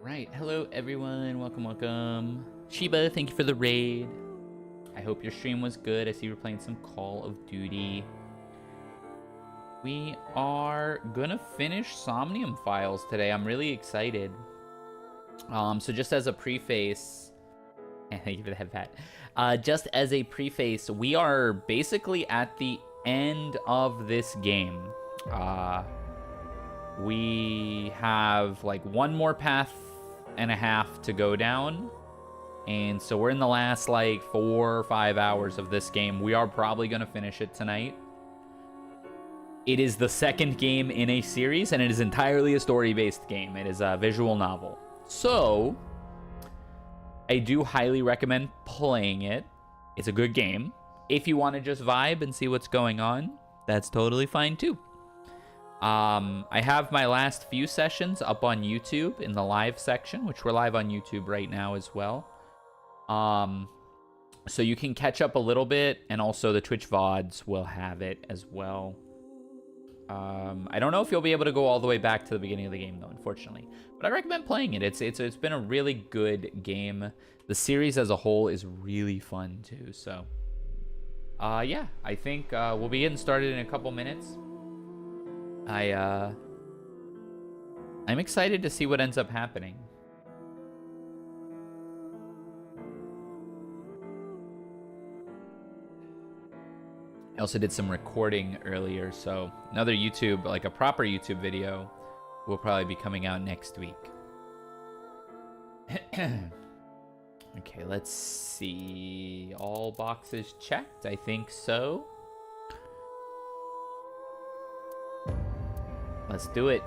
Right, hello everyone, welcome. Shiba, thank you for the raid. I hope your stream was good. I see you're playing some Call of Duty. We are gonna finish Somnium files today. I'm really excited. So just as a preface, thank you for that, Pat. Just as a preface, we are basically at the end of this game. We have like one more path and a half to go down, And so we're in the last like 4 or 5 hours of this game. We are probably going to finish it tonight. It is the second game in a series, and it is entirely a story-based game. It is a visual novel. So, I do highly recommend playing it. It's a good game. If you want to just vibe and see what's going on, that's totally fine too. I have my last few sessions up on YouTube in the live section, which we're live on YouTube right now as well. So you can catch up a little bit, and also the Twitch VODs will have it as well. I don't know if you'll be able to go all the way back to the beginning of the game though, unfortunately. But I recommend playing it. It's been a really good game. The series as a whole is really fun too. So, yeah, I think we'll be getting started in a couple minutes. I'm excited to see what ends up happening. I also did some recording earlier, so another YouTube, like a proper YouTube video, will probably be coming out next week. Okay, let's see. All boxes checked, I think so. Let's do it.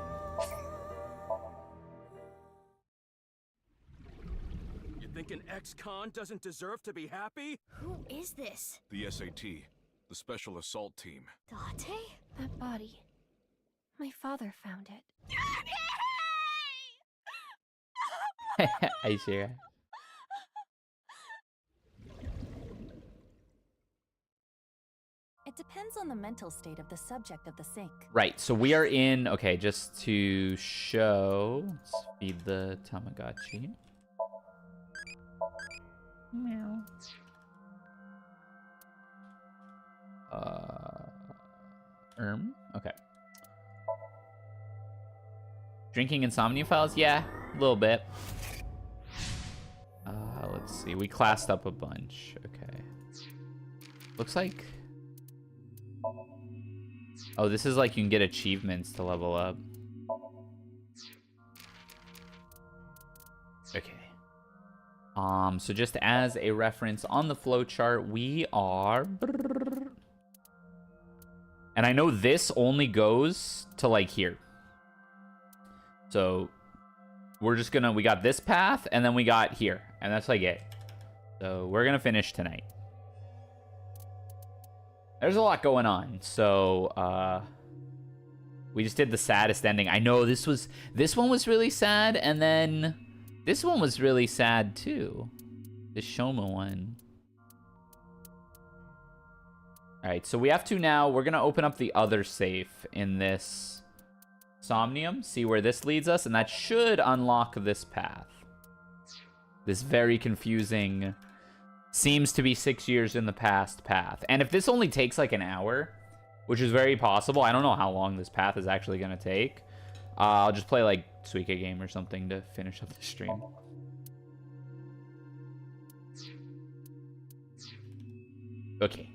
You think an ex-con doesn't deserve to be happy? Who is this? The SAT. The Special Assault Team. Date? That body. My father found it. Are you sure? It depends on the mental state of the subject of the sink. Right, so we are in, okay, just to show, let's feed the Tamagotchi. Meow. Okay. Drinking insomnia files? Yeah, a little bit. Let's see. We classed up a bunch. Okay. Looks like... Oh, this is like you can get achievements to level up. Okay. So just as a reference on the flowchart, we are... And I know this only goes to like here. So we're just gonna, we got this path and then we got here, and that's like it. So we're gonna finish tonight. There's a lot going on. So we just did the saddest ending. I know this one was really sad, and then this one was really sad too. The Shoma one. Alright, so we have to now, we're gonna open up the other safe in this Somnium, see where this leads us, and that should unlock this path. This very confusing, seems to be 6 years in the past path. And if this only takes like an hour, which is very possible, I don't know how long this path is actually gonna take. I'll just play like Suika game or something to finish up the stream. Okay.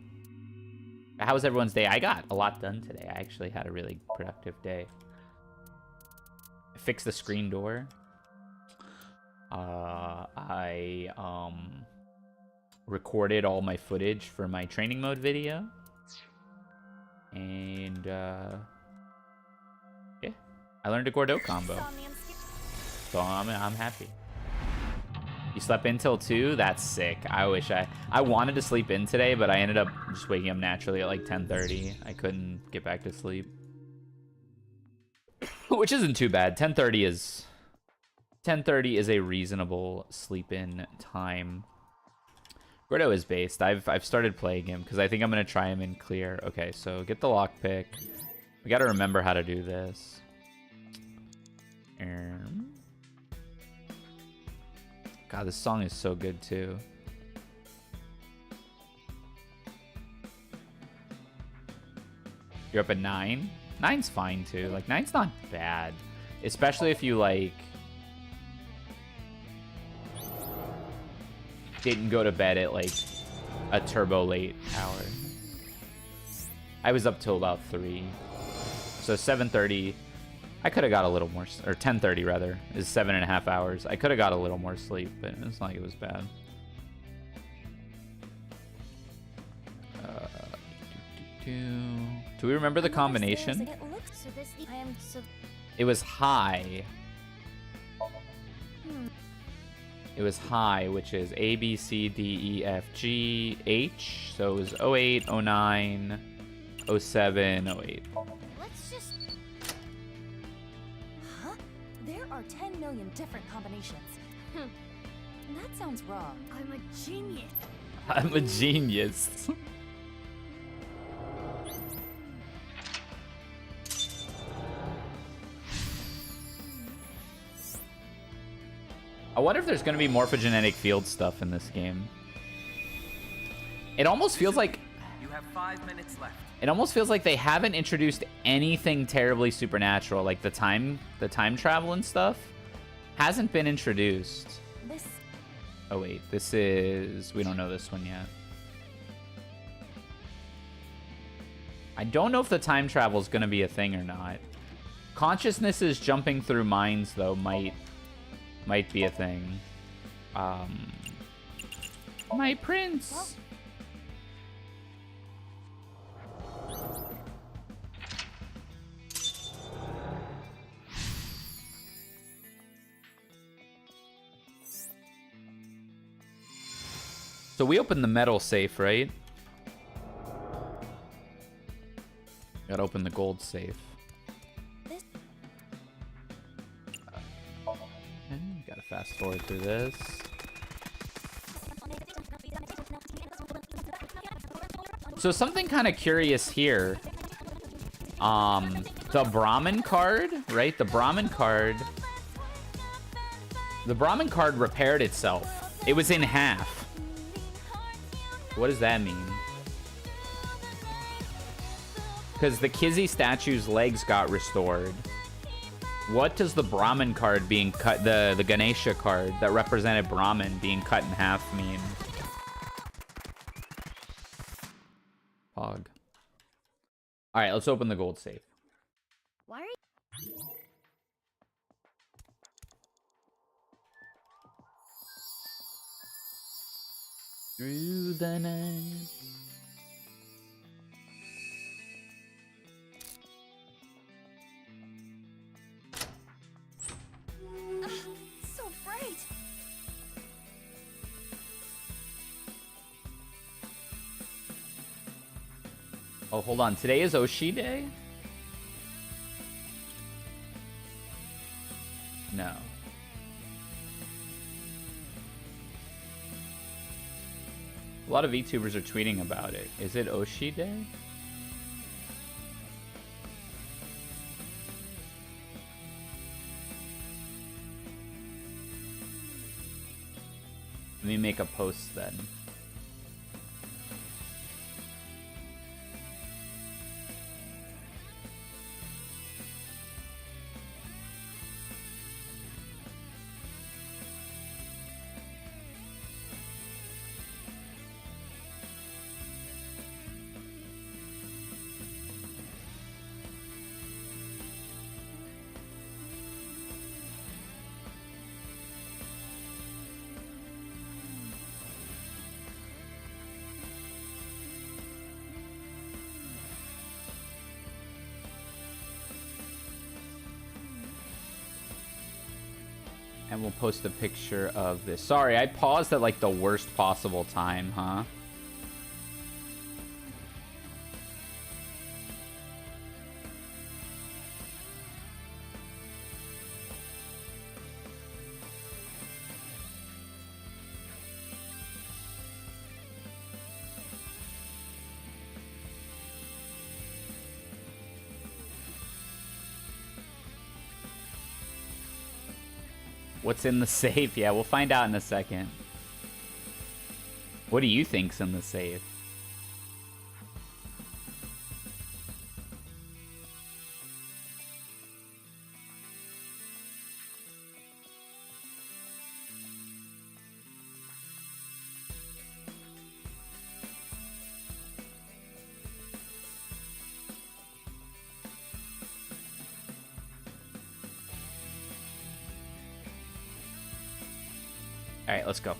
How was everyone's day? I got a lot done today. I actually had a really productive day. I fixed the screen door. I recorded all my footage for my training mode video. And yeah, I learned a Gordo combo. So I'm happy. You slept in till 2? That's sick. I wish I wanted to sleep in today, but I ended up just waking up naturally at like 10:30. I couldn't get back to sleep. Which isn't too bad. 10:30 is a reasonable sleep-in time. Gordo is based. I've started playing him because I think I'm gonna try him in clear. Okay, so get the lockpick. We gotta remember how to do this. God, this song is so good too. You're up at 9? 9's fine too. Like 9's not bad, especially if you like didn't go to bed at like a turbo late hour. I was up till about 3, so 7:30. I could have got a little more, or 10:30 rather, is 7.5 hours. I could have got a little more sleep, but it's not like it was bad. Do we remember the combination? It looks So this I am so It was high. It was high, which is A, B, C, D, E, F, G, H. So it was 08, 09, 07, 08. let's just Huh? There are 10 million different combinations. Hmm. That sounds wrong. I'm a genius. I'm a genius. I wonder if there's going to be morphogenetic field stuff in this game. It almost feels like... You have 5 minutes left. It almost feels like they haven't introduced anything terribly supernatural. Like the time travel and stuff hasn't been introduced. This Oh wait, this is... We don't know this one yet. I don't know if the time travel is going to be a thing or not. Consciousnesses jumping through minds, though, might be a thing. My prince! So we opened the metal safe, right? Gotta open the gold safe. this Okay, gotta fast forward through this. So something kind of curious here. The Brahmin card, right? The Brahmin card repaired itself. It was in half. What does that mean? Because the Kizzy statue's legs got restored. What does the Brahmin card being cut, the Ganesha card that represented Brahmin being cut in half mean? Pog. Alright, let's open the gold safe. Why are you... Through the night. so bright. Oh, hold on. Today is Oshi Day? No. A lot of VTubers are tweeting about it. Is it Oshi Day? Let me make a post then. And we'll post a picture of this. Sorry, I paused at like the worst possible time, huh? What's in the safe? Yeah, we'll find out in a second. What do you think's in the safe? Alright, let's go.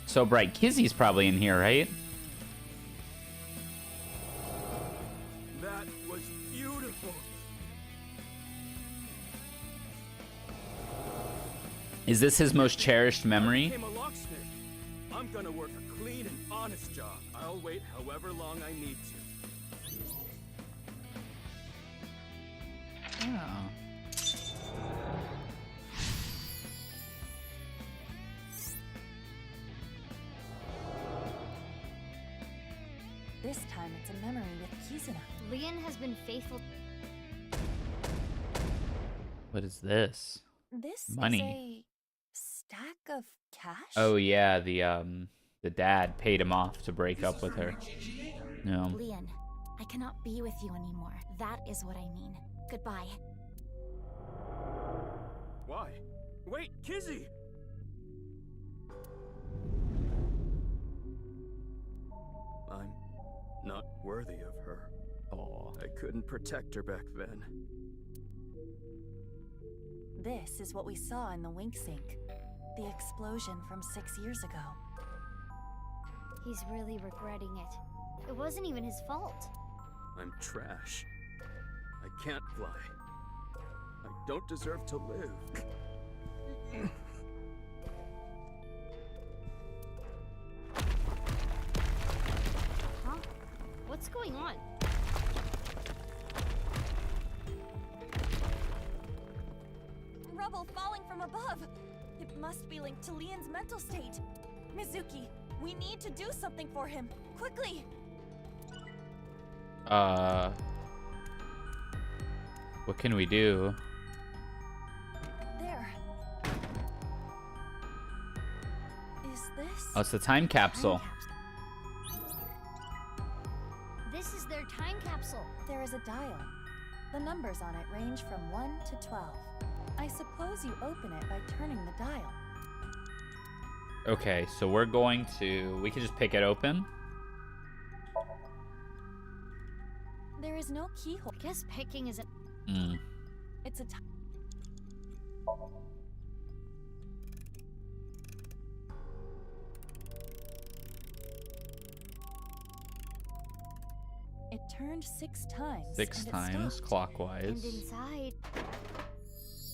So bright. Kizzy's probably in here, right? Is this his most cherished memory? I'm a locksmith. I'm gonna work a clean and honest job. I'll wait however long I need to. Oh. This time it's a memory with Kizuna. Leon has been faithful. What is this? This Money. is a stack of cash? Oh yeah, the dad paid him off to break up with her. No. Leon, I cannot be with you anymore. That is what I mean. Goodbye. Why? Wait, Kizzy! I'm not worthy of her. Oh. I couldn't protect her back then. This is what we saw in the wink sink. The explosion from 6 years ago. He's really regretting it. It wasn't even his fault. I'm trash. I can't fly. I don't deserve to live. Huh? What's going on? Rubble falling from above! It must be linked to Leon's mental state. Mizuki, we need to do something for him. Quickly! What can we do? There. Is this? Oh, it's the time capsule. This is their time capsule. There is a dial. The numbers on it range from 1 to 12. I suppose you open it by turning the dial. Okay, so we're going to... We can just pick it open. There is no keyhole. I guess picking isn't. It's a It turned 6 times. 6 and it times stopped. clockwise. And inside,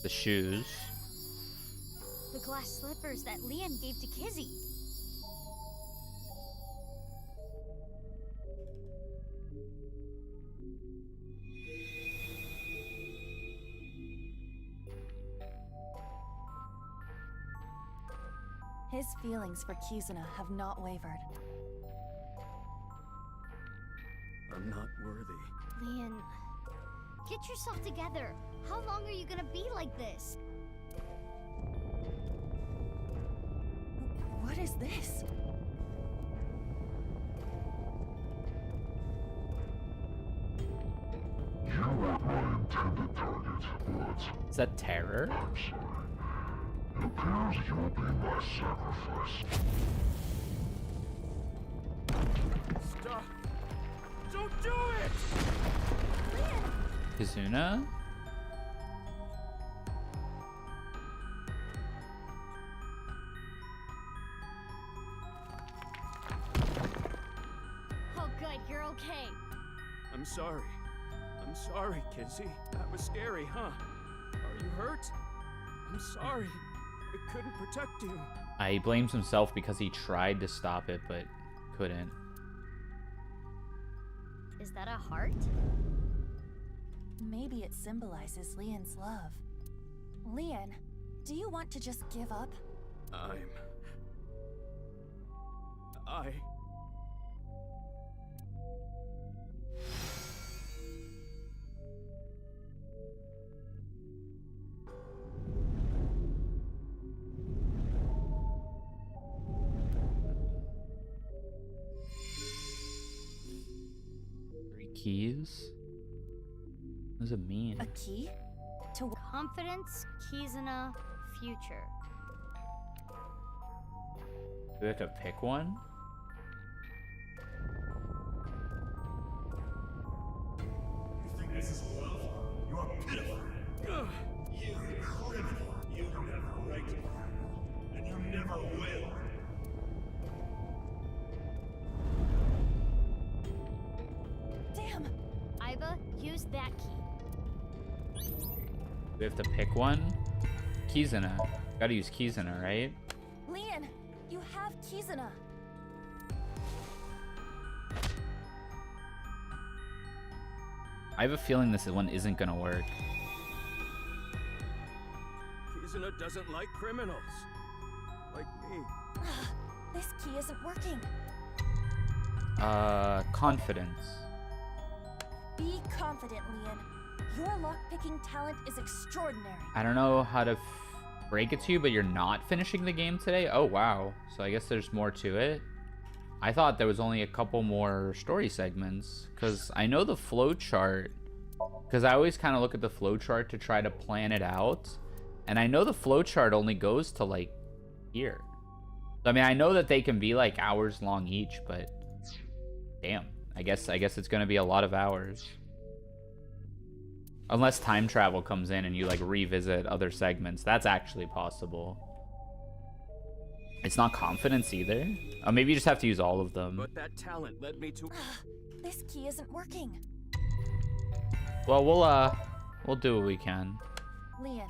The shoes. the glass slippers that Leon gave to Kizzy. His feelings for Kizuna have not wavered. I'm not worthy. Leon, get yourself together. How long are you gonna be like this? What is this? You weren't my intended target, but Is that terror? I'm sorry. It appears you'll be my sacrifice. Stop! Don't do it! Kizuna? Oh, good, you're okay. I'm sorry. I'm sorry, Kizzy. That was scary, huh? Are you hurt? I'm sorry. I couldn't protect you. He blames himself because he tried to stop it, but couldn't. Is that a heart? Maybe it symbolizes Leon's love. Leon, do you want to just give up? I... Keys? What does it mean? A key? To Confidence, Kizuna, future. Do we have to pick one? You think this is love? You are pitiful. You criminal. You never liked me. And you never will. Damn! Iva, use that key. We have to pick one. Kizuna. Gotta use Kizuna, right? Leon, you have Kizuna. I have a feeling this one isn't gonna work. Kizuna doesn't like criminals. Like me. This key isn't working. Confidence. Be confident, Leon. Your lockpicking talent is extraordinary. I don't know how to break it to you, but you're not finishing the game today? Oh, wow. So I guess there's more to it. I thought there was only a couple more story segments, because I know the flowchart, because I always kind of look at the flowchart to try to plan it out, and I know the flowchart only goes to, like, here. I mean, I know that they can be, like, hours long each, but damn. I guess it's going to be a lot of hours. Unless time travel comes in and you, like, revisit other segments. That's actually possible. It's not confidence either. Oh, maybe you just have to use all of them. But that talent led me to... This key isn't working. Well, we'll do what we can. Leon,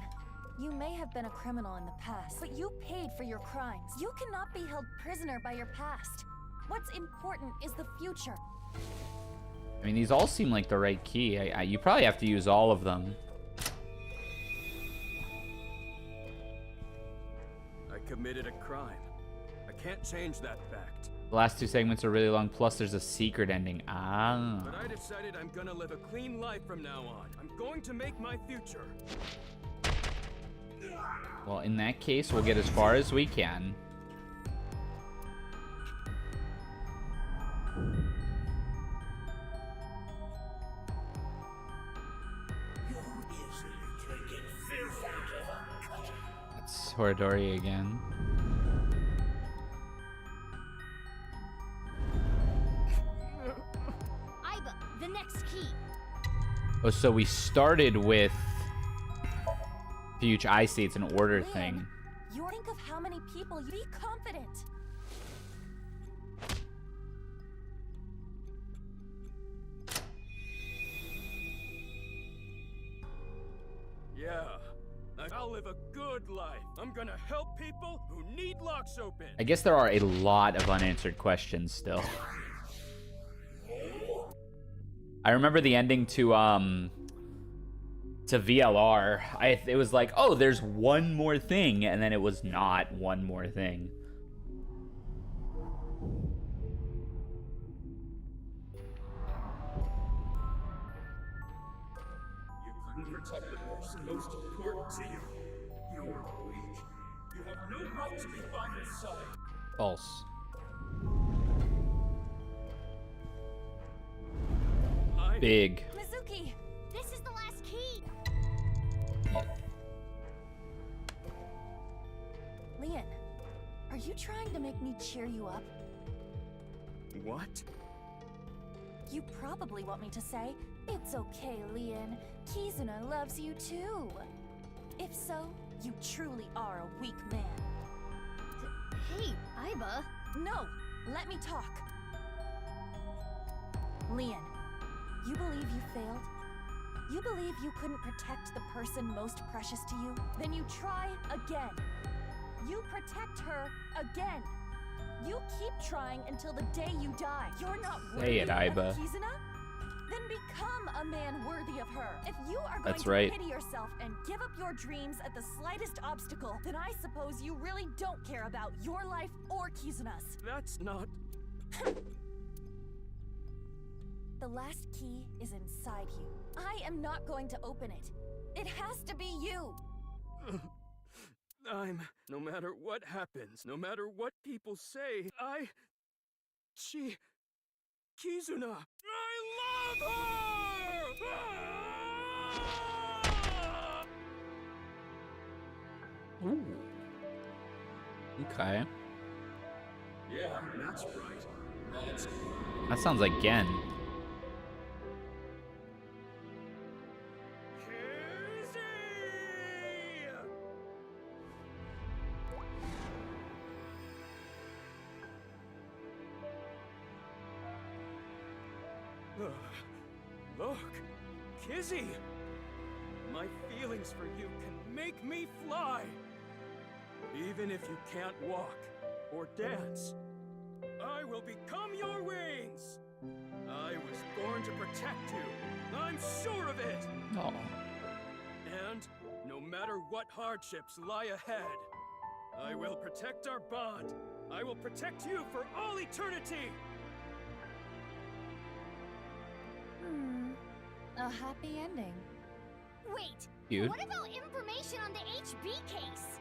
you may have been a criminal in the past, but you paid for your crimes. You cannot be held prisoner by your past. What's important is the future. I mean, these all seem like the right key. You probably have to use all of them. I committed a crime. I can't change that fact. The last two segments are really long, plus there's a secret ending. Ah. But I decided I'm gonna live a clean life from now on. I'm going to make my future. Well, in that case, we'll get as far as we can. That's Horadori again. Iba, the next key. Oh, so we started with Fuge. I see, it's an order Leon, thing. you think of how many people you be confident. Yeah, I'll live a good life. I'm gonna help people who need locks open. I guess there are a lot of unanswered questions still. I remember the ending to VLR. It was like, oh, there's one more thing, and then it was not one more thing. You couldn't protect the person most important to you. You are weak. You have no right to be by his side. False. Big. Mizuki! This is the last key. Leon, are you trying to make me cheer you up? What? You probably want me to say, it's okay, Leon. Kizuna loves you too. If so, you truly are a weak man. Hey, Iba. No, let me talk. Leon, you believe you failed? You believe you couldn't protect the person most precious to you? Then you try again. You protect her again. You keep trying until the day you die. You're not Say it, worthy Iba. of Kizuna? Then become a man worthy of her. If you are going That's to right. pity yourself and give up your dreams at the slightest obstacle, then I suppose you really don't care about your life or Kizuna's. That's not... The last key is inside you. I am not going to open it. It has to be you. No matter what happens, no matter what people say, Kizuna, I love her! Ooh. Okay. Yeah, that's right. That's That sounds like Gen. Look, Kizzy! My feelings for you can make me fly. Even if you can't walk or dance, I will become your wings. I was born to protect you. I'm sure of it. Oh. And no matter what hardships lie ahead, I will protect our bond. I will protect you for all eternity. A happy ending. Wait, Cute. what about information on the HB case?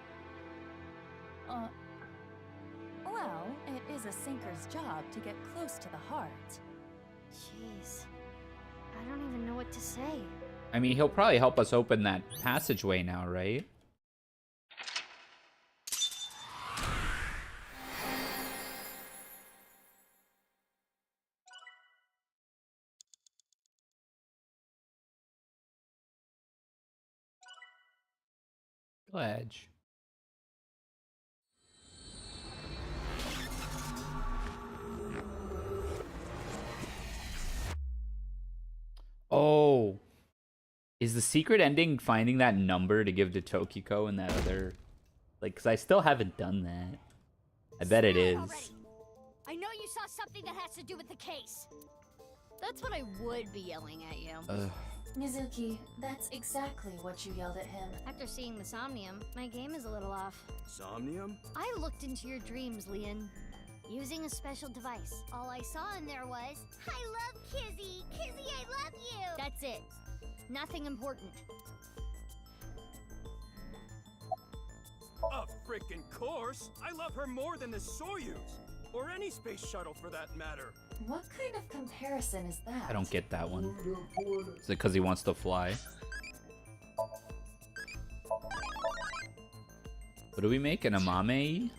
Well, it is a sinker's job to get close to the heart. Jeez, I don't even know what to say. I mean, he'll probably help us open that passageway now, right? Pledge. Oh. Is the secret ending finding that number to give to Tokiko and that other... Like, because I still haven't done that. I bet it is. Already. I know you saw something that has to do with the case. That's what I would be yelling at you. Mizuki, that's exactly what you yelled at him. After seeing the Somnium, my game is a little off. Somnium? I looked into your dreams, Leon, using a special device. All I saw in there was, I love Kizzy! Kizzy, I love you! That's it. Nothing important. Of frickin' course! I love her more than the Soyuz! Or any space shuttle for that matter. What kind of comparison is that? I don't get that one. Is it because he wants to fly? What do we make? An amame?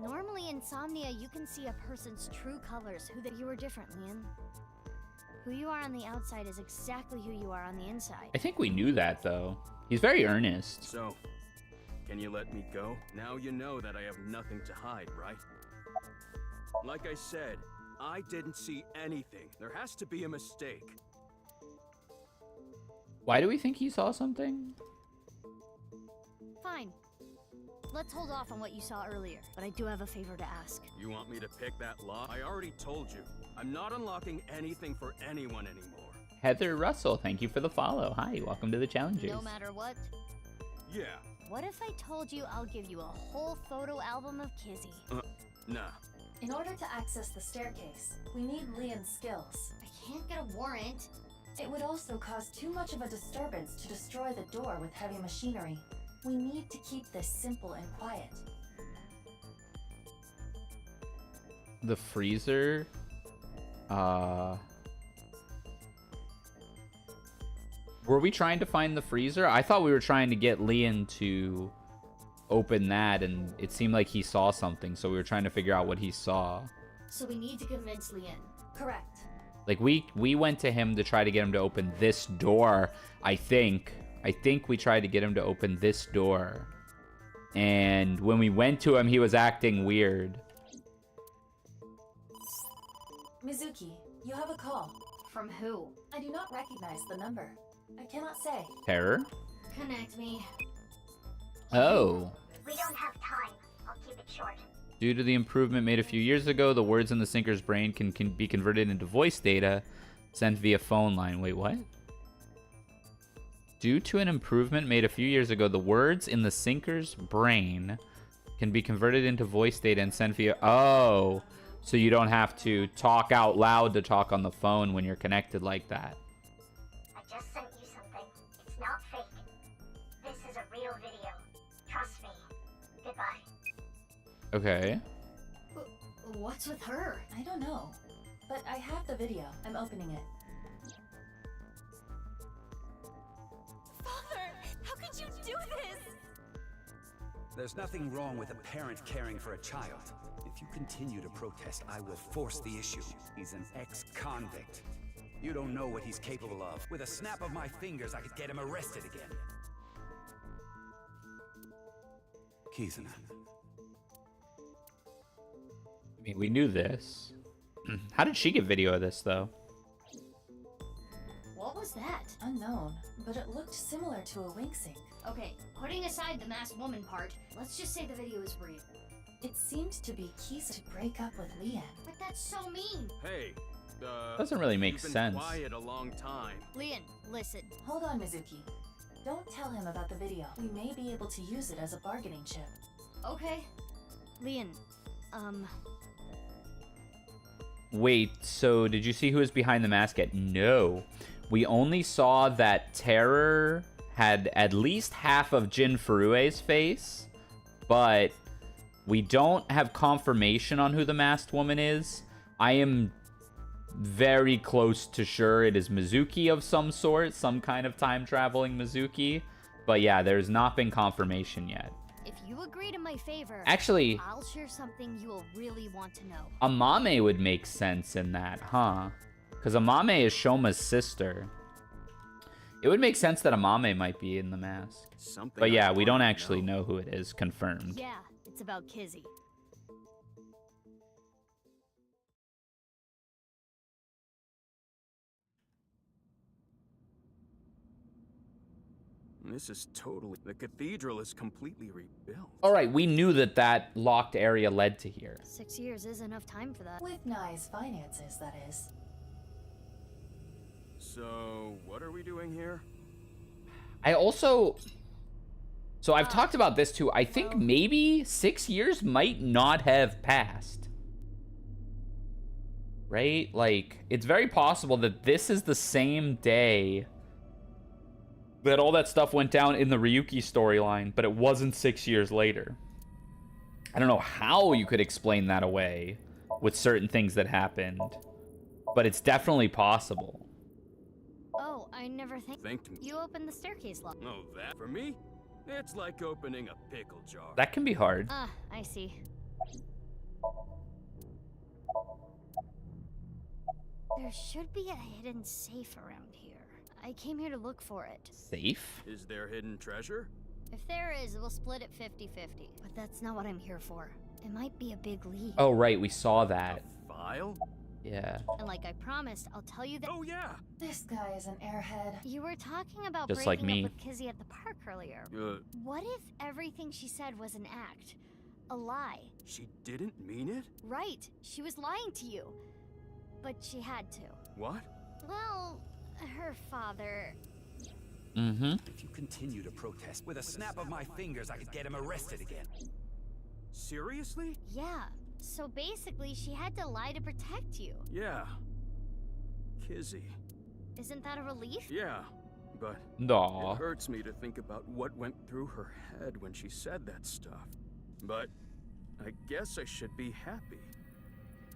Normally in Insomnia, you can see a person's true colors, you are different, Leon. Who you are on the outside is exactly who you are on the inside. I think we knew that, though. He's very earnest. So, can you let me go? Now you know that I have nothing to hide, right? Like I said, I didn't see anything. There has to be a mistake. Why do we think he saw something? Fine. Let's hold off on what you saw earlier, but I do have a favor to ask. You want me to pick that lock? I already told you. I'm not unlocking anything for anyone anymore. Heather Russell, thank you for the follow. Hi, welcome to the Challengers. No matter what. Yeah. What if I told you I'll give you a whole photo album of Kizzy? Nah. In order to access the staircase, we need Leon's skills. I can't get a warrant. It would also cause too much of a disturbance to destroy the door with heavy machinery. We need to keep this simple and quiet. The freezer. Were we trying to find the freezer? I thought we were trying to get Leon to open that, and it seemed like he saw something, so we were trying to figure out what he saw. So we need to convince Leon. Correct. Like, we went to him to try to get him to open this door, I think. I think we tried to get him to open this door. And when we went to him, he was acting weird. Mizuki, you have a call. From who? I do not recognize the number. I cannot say. Terror? Connect me. Oh. We don't have time. I'll keep it short. Due to the improvement made a few years ago, the words in the sinker's brain can be converted into voice data sent via phone line. Wait, what? Due to an improvement made a few years ago, the words in the sinker's brain can be converted into voice data and sent via... Oh, so you don't have to talk out loud to talk on the phone when you're connected like that. I just sent you something. It's not fake. This is a real video. Trust me. Goodbye. Okay. What's with her? I don't know. But I have the video. I'm opening it. Father! How could you do this? There's nothing wrong with a parent caring for a child. If you continue to protest, I will force the issue. He's an ex-convict. You don't know what he's capable of. With a snap of my fingers, I could get him arrested again. Kizuna. I mean, we knew this. How did she get video of this, though? What was that? Unknown, but it looked similar to a wink sync. Okay, putting aside the masked woman part, let's just say the video is real. It seemed to be keys to break up with Leanne. But that's so mean. Hey, Doesn't really make you've been sense. quiet a long time. Lian, listen. Hold on, Mizuki. Don't tell him about the video. We may be able to use it as a bargaining chip. Okay. Lian, Wait, so did you see who was behind the mask yet? No. We only saw that Terror had at least half of Jin Furue's face, but we don't have confirmation on who the masked woman is. I am very close to sure it is Mizuki of some sort, some kind of time-traveling Mizuki. But yeah, there's not been confirmation yet. if you agree to my favor, Actually, I'll share something you will really want to know. Amame would make sense in that, huh? Because Amame is Shoma's sister. It would make sense that Amame might be in the mask. Something But yeah, I we don't wanna actually know who it is confirmed. Yeah, it's about Kizzy. This is totally... The cathedral is completely rebuilt. All right, we knew that that locked area led to here. 6 years is enough time for that. With Nai's finances, that is. So, what are we doing here? I also... So I've talked about this too. I think maybe 6 years might not have passed. Right? Like, it's very possible that this is the same day that all that stuff went down in the Ryuki storyline, but it wasn't 6 years later. I don't know how you could explain that away with certain things that happened, but it's definitely possible. Oh, I never Thanked me. You opened the staircase lock. Oh, that for me? It's like opening a pickle jar. That can be hard. Ah, I see. There should be a hidden safe around here. I came here to look for it. Safe? Is there hidden treasure? If there is, we'll split it 50-50. But that's not what I'm here for. It might be a big lead. Oh, right, we saw that. A file? Yeah. And like I promised, I'll tell you that. Oh, yeah! This guy is an airhead. You were talking about Just breaking like me. up with Kizzy at the park earlier. What if everything she said was an act? A lie? She didn't mean it? Right, she was lying to you. But she had to. What? Well, her father... Mm-hmm. If you continue to protest, with a snap of my fingers, I could get him arrested again. Seriously? Yeah, so basically she had to lie to protect you. Yeah. Kizzy. Isn't that a relief? Yeah, but Aw. it hurts me to think about what went through her head when she said that stuff. But I guess I should be happy.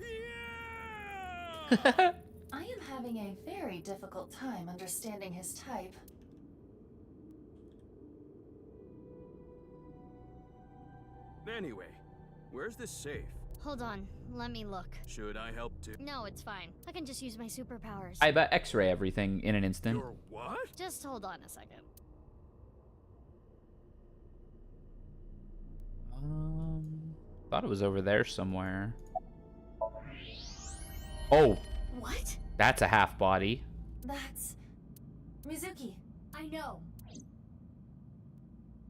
Yeah! I am having a very difficult time understanding his type. Anyway, where's this safe? Hold on, let me look. Should I help too? No, it's fine. I can just use my superpowers. I bet X-ray everything in an instant. Your what? Just hold on a second. Thought it was over there somewhere. Oh, What? that's a half body. That's... Mizuki. I know.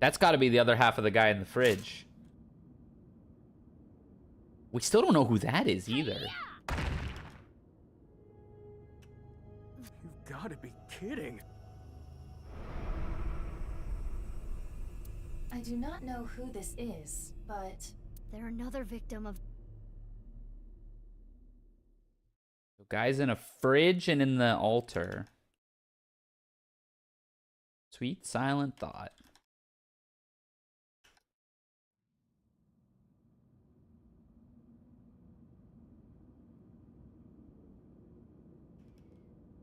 That's got to be the other half of the guy in the fridge. We still don't know who that is either. You've got to be kidding. I do not know who this is, but... They're another victim of... The guy's in a fridge and in the altar. Sweet silent thought.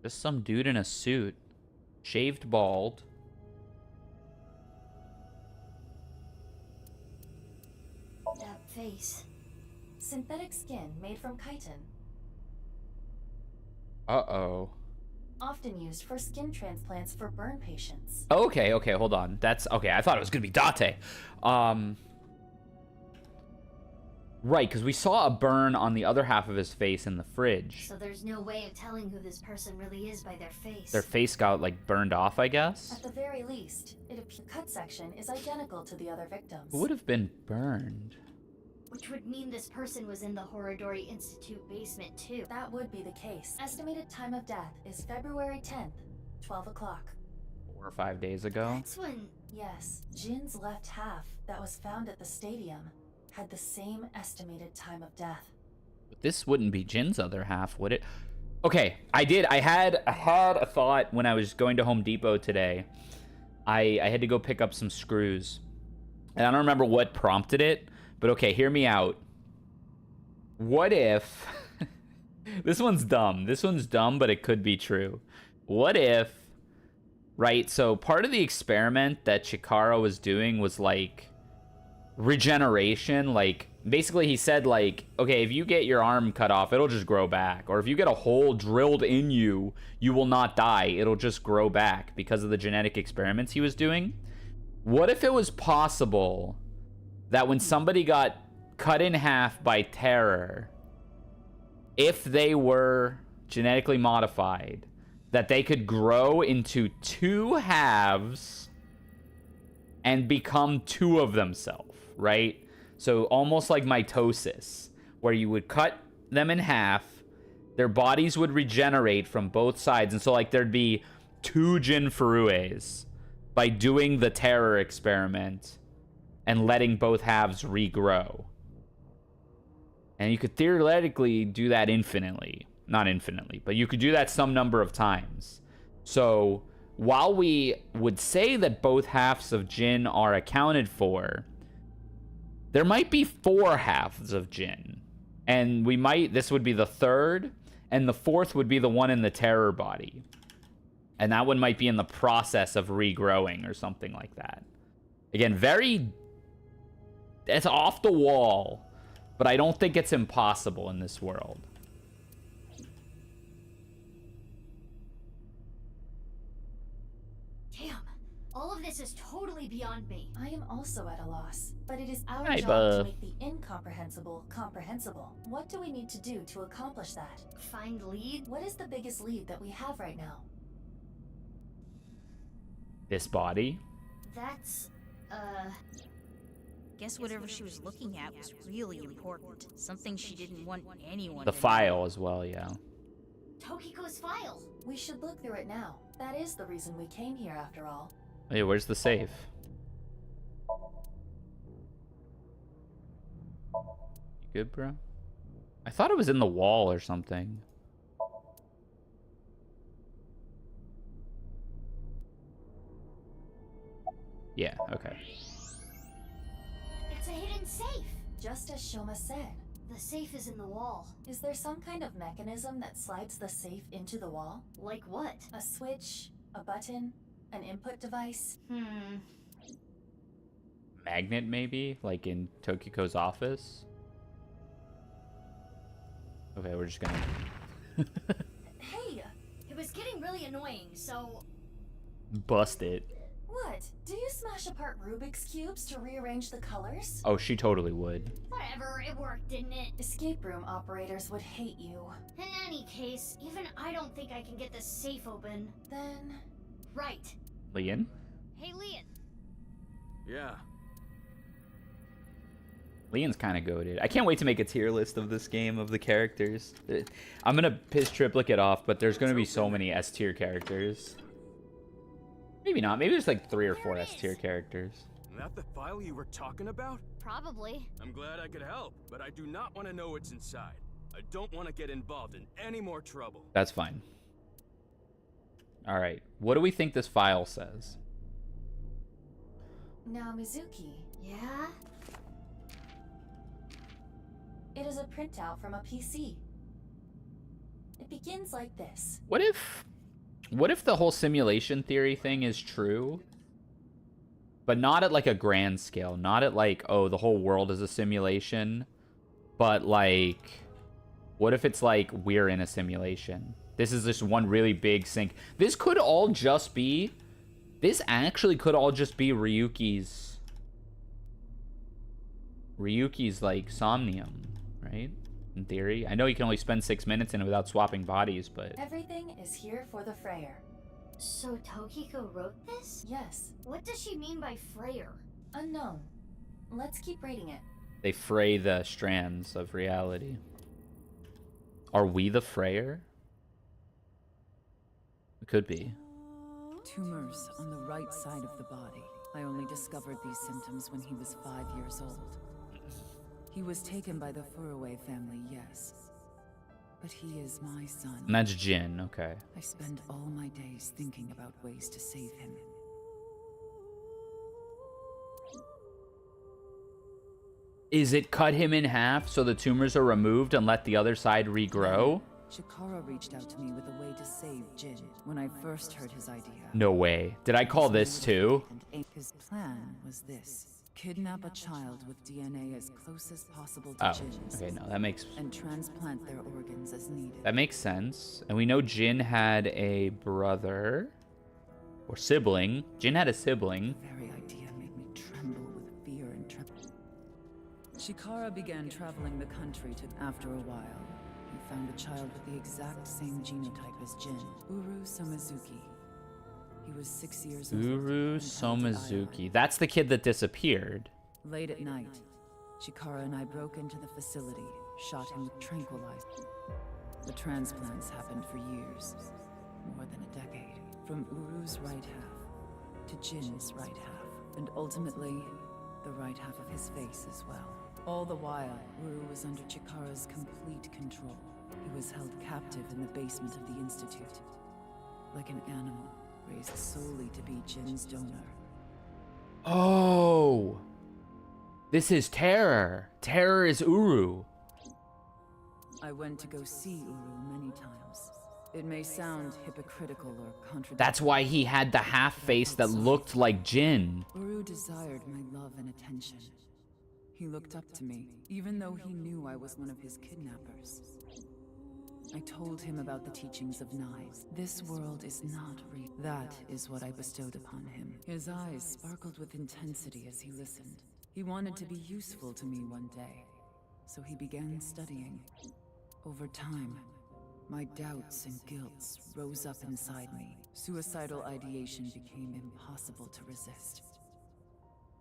Just some dude in a suit. Shaved bald. that face. Synthetic skin made from chitin. Uh-oh. Often used for skin transplants for burn patients. Okay, hold on. That's okay. I thought it was gonna be Date. Right, because we saw a burn on the other half of his face in the fridge. So there's no way of telling who this person really is by their face. Their face got, like, burned off, I guess? At the very least, the cut section is identical to the other victims. Who would have been burned? Which would mean this person was in the Horodori Institute basement, too. That would be the case. Estimated time of death is February 10th, 12 o'clock. 4 or 5 days ago? That's when... Yes, Jin's left half that was found at the stadium had the same estimated time of death. But this wouldn't be Jin's other half, would it? Okay, I had a thought when I was going to Home Depot today. I had to go pick up some screws. And I don't remember what prompted it, but okay, hear me out. What if... This one's dumb. This one's dumb, but it could be true. What if... Right, so part of the experiment that Chikara was doing was, like, regeneration. Like, basically he said, like, okay, if you get your arm cut off, it'll just grow back. Or if you get a hole drilled in you, you will not die. It'll just grow back because of the genetic experiments he was doing. What if it was possible that when somebody got cut in half by terror, if they were genetically modified, that they could grow into 2 halves and become 2 of themselves, right? So almost like mitosis, where you would cut them in half, their bodies would regenerate from both sides, and so like there'd be 2 Jin Furues by doing the terror experiment and letting both halves regrow. And you could theoretically do that infinitely. Not infinitely, but you could do that some number of times. So while we would say that both halves of Jin are accounted for, there might be 4 halves of Jin. And this would be the 3rd, and the 4th would be the one in the terror body. And that one might be in the process of regrowing or something like that. Again, it's off the wall, but I don't think it's impossible in this world. Damn, all of this is totally beyond me. I am also at a loss, but it is our Hi, job Buff. to make the incomprehensible comprehensible. What do we need to do to accomplish that? Find lead? What is the biggest lead that we have right now? This body? That's, Guess whatever she was looking at was really important. Something she didn't want anyone The to know. file as well, yeah. Tokiko's file. We should look through it now. That is the reason we came here after all. Hey, where's the safe? You good, bro? I thought it was in the wall or something. Yeah, okay. It's a hidden safe. Just as Shoma said. The safe is in the wall. Is there some kind of mechanism that slides the safe into the wall? Like what? A switch? A button? An input device? Magnet, maybe? Like in Tokiko's office? Okay, we're just gonna... Hey! It was getting really annoying, so... Bust it. What? Do you smash apart Rubik's Cubes to rearrange the colors? Oh, she totally would. Whatever, it worked, didn't it? Escape room operators would hate you. In any case, even I don't think I can get this safe open. Then... Right. Leon? Hey, Leon. Yeah. Leon's kind of goated. I can't wait to make a tier list of this game, of the characters. I'm gonna piss Triplicate off, but there's gonna be so many S tier characters. Maybe not. Maybe there's like 3 or 4 S tier characters. That the file you were talking about? Probably. I'm glad I could help, but I do not want to know what's inside. I don't want to get involved in any more trouble. That's fine. Alright. What do we think this file says? Now, Mizuki, Yeah? it is a printout from a PC. It begins like this. What if the whole simulation theory thing is true? But not at like a grand scale. Not at like, oh, the whole world is a simulation. But like, what if it's like we're in a simulation? This is just one really big sink. This could all just be... This actually could all just be Ryuki's Ryuki's like Somnium, right? In theory. I know you can only spend 6 minutes in it without swapping bodies, but... Everything is here for the Freyer. So Tokiko wrote this? Yes. What does she mean by Freyer? Unknown. Let's keep reading it. They fray the strands of reality. Are we the Freyer? It could be. Tumors on the right side of the body. I only discovered these symptoms when he was 5 years old. He was taken by the Furue family, yes. But he is my son. And that's Jin, okay. I spend all my days thinking about ways to save him. Is it cut him in half so the tumors are removed and let the other side regrow? Chikara reached out to me with a way to save Jin when I first heard his idea. No way. Did I call this too? His plan was this. Kidnap a child with DNA as close as possible to Jin's. Okay, no, that makes... And transplant their organs as needed. That makes sense. And we know Jin had a brother. Or sibling. Jin had a sibling. The very idea made me tremble with fear and trepidation. Chikara began traveling the country after a while. He found a child with the exact same genotype as Jin, Uru Somizuki. He was 6 years old. Uru Somizuki. That's the kid that disappeared. Late at night, Chikara and I broke into the facility, shot him with tranquilizers. The transplants happened for years, more than a decade, from Uru's right half to Jin's right half, and ultimately, the right half of his face as well. All the while, Uru was under Chikara's complete control. He was held captive in the basement of the Institute, like an animal raised solely to be Jin's donor. Oh! This is Terror. Terror is Uru. I went to go see Uru many times. It may sound hypocritical or contradictory. That's why he had the half face that looked like Jin. Uru desired my love and attention. He looked up to me, even though he knew I was one of his kidnappers. I told him about the teachings of knives. This world is not real. That is what I bestowed upon him. His eyes sparkled with intensity as he listened. He wanted to be useful to me one day, so he began studying. Over time, my doubts and guilts rose up inside me. Suicidal ideation became impossible to resist.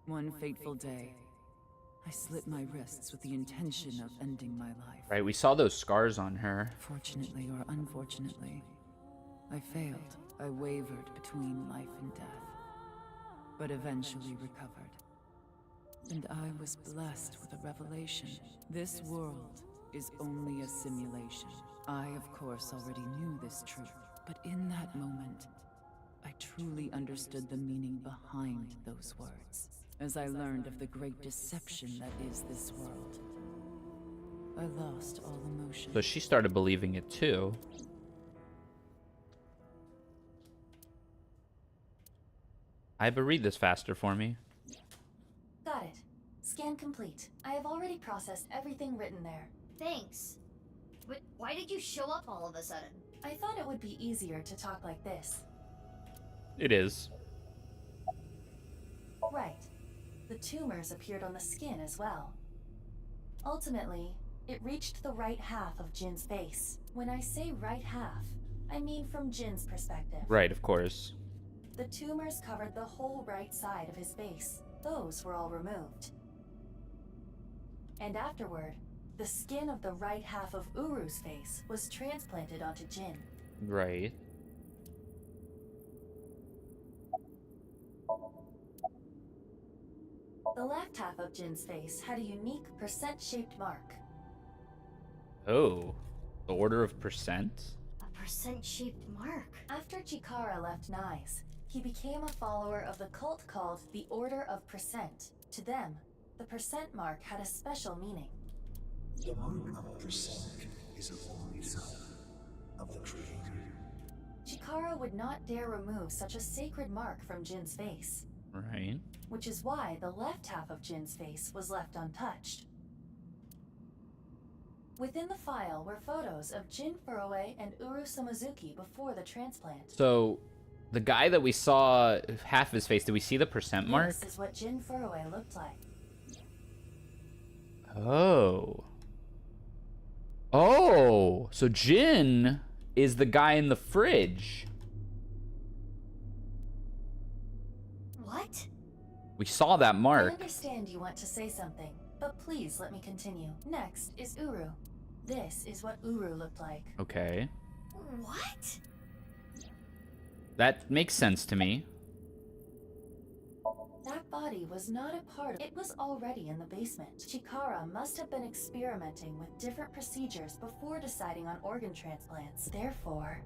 One fateful day, I slit my wrists with the intention of ending my life. Right, we saw those scars on her. Fortunately or unfortunately, I failed. I wavered between life and death, but eventually recovered. And I was blessed with a revelation. This world is only a simulation. I, of course, already knew this truth, but in that moment, I truly understood the meaning behind those words. As I learned of the great deception that is this world, I lost all emotion. So she started believing it too. Iba, read this faster for me. Got it. Scan complete. I have already processed everything written there. Thanks. But why did you show up all of a sudden? I thought it would be easier to talk like this. It is. Right. The tumors appeared on the skin as well. Ultimately, it reached the right half of Jin's face. When I say right half, I mean from Jin's perspective. Right, of course. The tumors covered the whole right side of his face. Those were all removed. And afterward, the skin of the right half of Uru's face was transplanted onto Jin. Right. The left half of Jin's face had a unique percent-shaped mark. Oh. The order of percent? A percent-shaped mark. After Chikara left Nyes, he became a follower of the cult called the Order of Percent. To them, the percent mark had a special meaning. The mark of percent is a voice of the Creator. Chikara would not dare remove such a sacred mark from Jin's face. Right. Which is why the left half of Jin's face was left untouched. Within the file were photos of Jin Furue and Uru Somizuki before the transplant. So, the guy that we saw half his face, did we see the percent mark? This is what Jin Furue looked like. Oh. Oh, so Jin is the guy in the fridge. What? We saw that I mark. understand you want to say something, but please let me continue. Next is Uru. This is what Uru looked like. Okay. What? That makes sense to me. That body was not a part of it. Was already in the basement. Chikara must have been experimenting with different procedures before deciding on organ transplants. Therefore,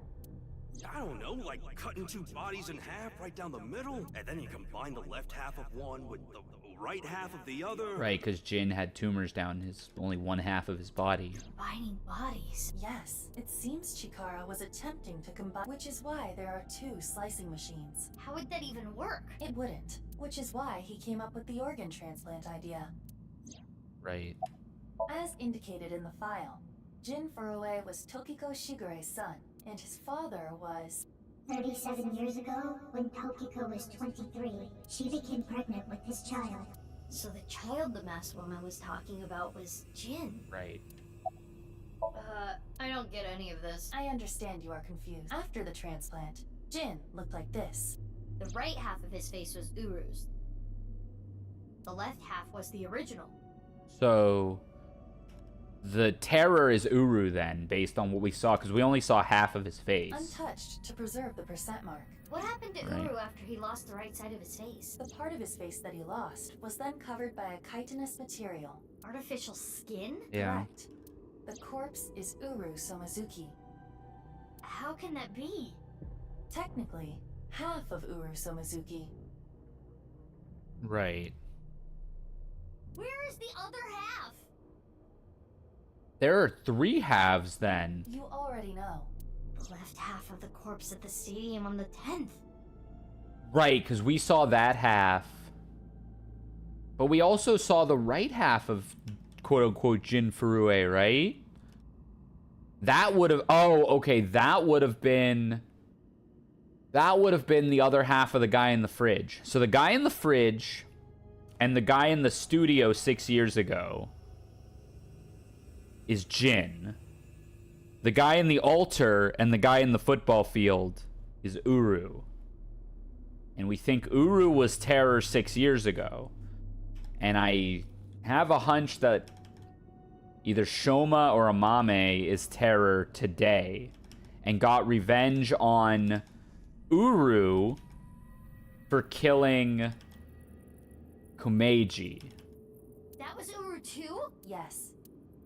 I don't know, like cutting two bodies in half right down the middle, and then you combine the left half of one with the right half of the other. Right, because Jin had tumors down his only one half of his body. combining bodies. Yes, it seems Chikara was attempting to combine, which is why there are two slicing machines. How would that even work? It wouldn't, which is why he came up with the organ transplant idea. Right. As indicated in the file, Jin Furue was Tokiko Shigure's son, and his father was... 37 years ago, when Tokiko was 23, she became pregnant with his child. So the child the masked woman was talking about was Jin. Right. I don't get any of this. I understand you are confused. After the transplant, Jin looked like this. The right half of his face was Uru's. The left half was the original. So the terror is Uru then, based on what we saw, because we only saw half of his face. Untouched to preserve the percent mark. What happened to Right. Uru after he lost the right side of his face? The part of his face that he lost was then covered by a chitinous material. Artificial skin? Yeah. Correct. The corpse is Uru Somazuki. How can that be? Technically, half of Uru Somazuki. Right. Where is the other half? There are three halves then. You already know. The left half of the corpse at the stadium on the 10th. Right, because we saw that half. But we also saw the right half of quote-unquote Jin Furue, right? That would have... Oh, okay, that would have been... That would have been the other half of the guy in the fridge. So the guy in the fridge and the guy in the studio 6 years ago is Jin. The guy in the altar and the guy in the football field is Uru. And we think Uru was Terror 6 years ago. And I have a hunch that either Shoma or Amame is Terror today and got revenge on Uru for killing Komeiji. That was Uru too? Yes.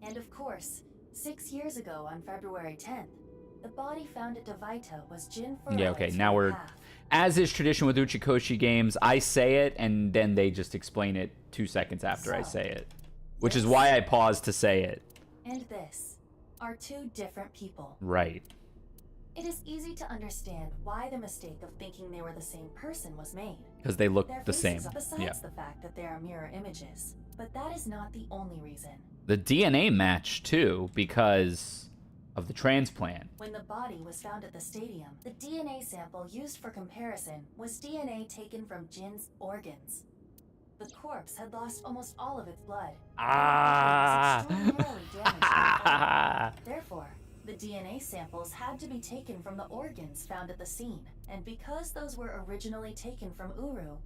And of course, 6 years ago on February 10th, the body found at Devaita was Jin Furue's Yeah, okay, now we're... half. As is tradition with Uchikoshi games, I say it and then they just explain it 2 seconds after I So, say it. Which is why I paused to say it. And this are two different people. Right. It is easy to understand why the mistake of thinking they were the same person was made. Because they look Their the same. faces, besides Yeah. the fact that they are mirror images. But that is not the only reason. The DNA match, too, because of the transplant. When the body was found at the stadium, the DNA sample used for comparison was DNA taken from Jin's organs. The corpse had lost almost all of its blood. Ah! It was extraordinarily damaged. Therefore, the DNA samples had to be taken from the organs found at the scene. And because those were originally taken from Uru,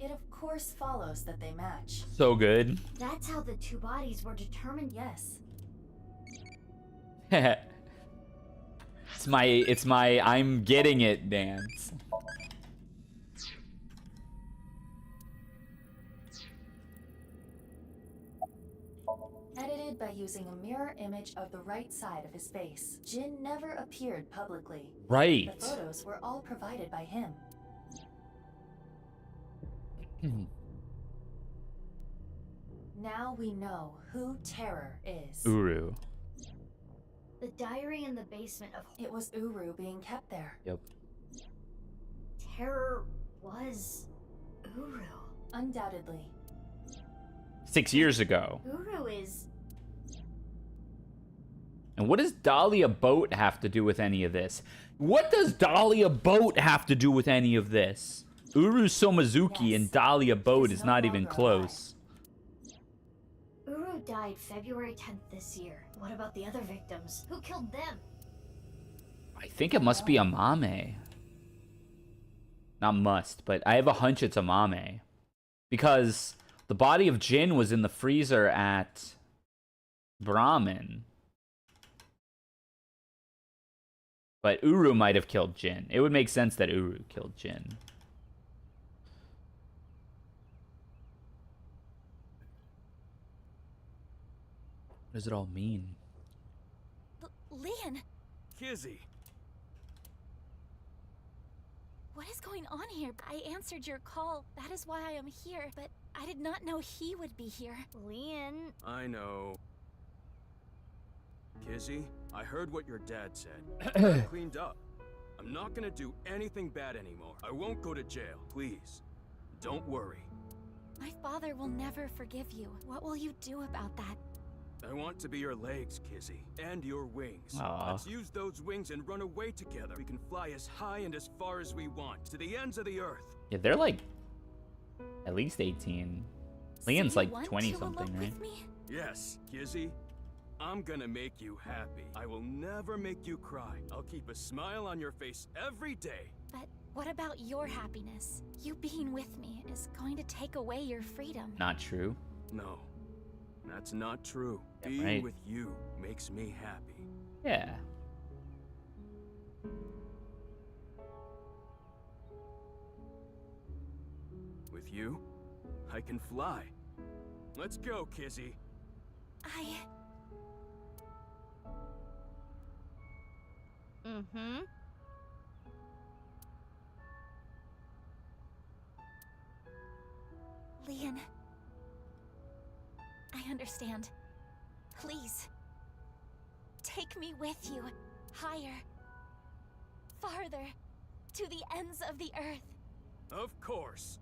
it of course follows that they match. So good. That's how the two bodies were determined. Yes. It's my I'm getting it dance. Edited by using a mirror image of the right side of his face. Jin never appeared publicly. Right. The photos were all provided by him. Now we know who Terror is. Uru. The diary in the basement of It was Uru being kept there. Yep. Terror was Uru. Undoubtedly. 6 years ago. Uru is... And what does Dahlia Boat have to do with any of this? What does Dahlia Boat have to do with any of this? Uru Somazuki Yes. and Dahlia Boat He's is no not even longer close. Uru Uru died February 10th this year. What about the other victims? Who killed them? I think it must be Amame. Not must, but I have a hunch it's Amame. Because the body of Jin was in the freezer at Brahmin. But Uru might have killed Jin. It would make sense that Uru killed Jin. What does it all mean? Leon, Kizzy, what is going on here? I answered your call. That is why I am here, but I did not know he would be here. Leon. I know. Kizzy, I heard what your dad said. I cleaned up. I'm not gonna do anything bad anymore. I won't go to jail. Please, don't worry. My father will never forgive you. What will you do about that? I want to be your legs, Kizzy, and your wings. Aww. Let's use those wings and run away together. We can fly as high and as far as we want, to the ends of the earth. Yeah, they're like at least 18. Leon's So you like want 20 to something, elope right? with me? Yes, Kizzy. I'm gonna make you happy. I will never make you cry. I'll keep a smile on your face every day. But what about your happiness? You being with me is going to take away your freedom. Not true. No, that's not true. Yeah, Being right. with you makes me happy. Yeah. With you, I can fly. Let's go, Kizzy. Mm-hmm. Leon, I understand. Please, take me with you, higher, farther, to the ends of the earth. Of course.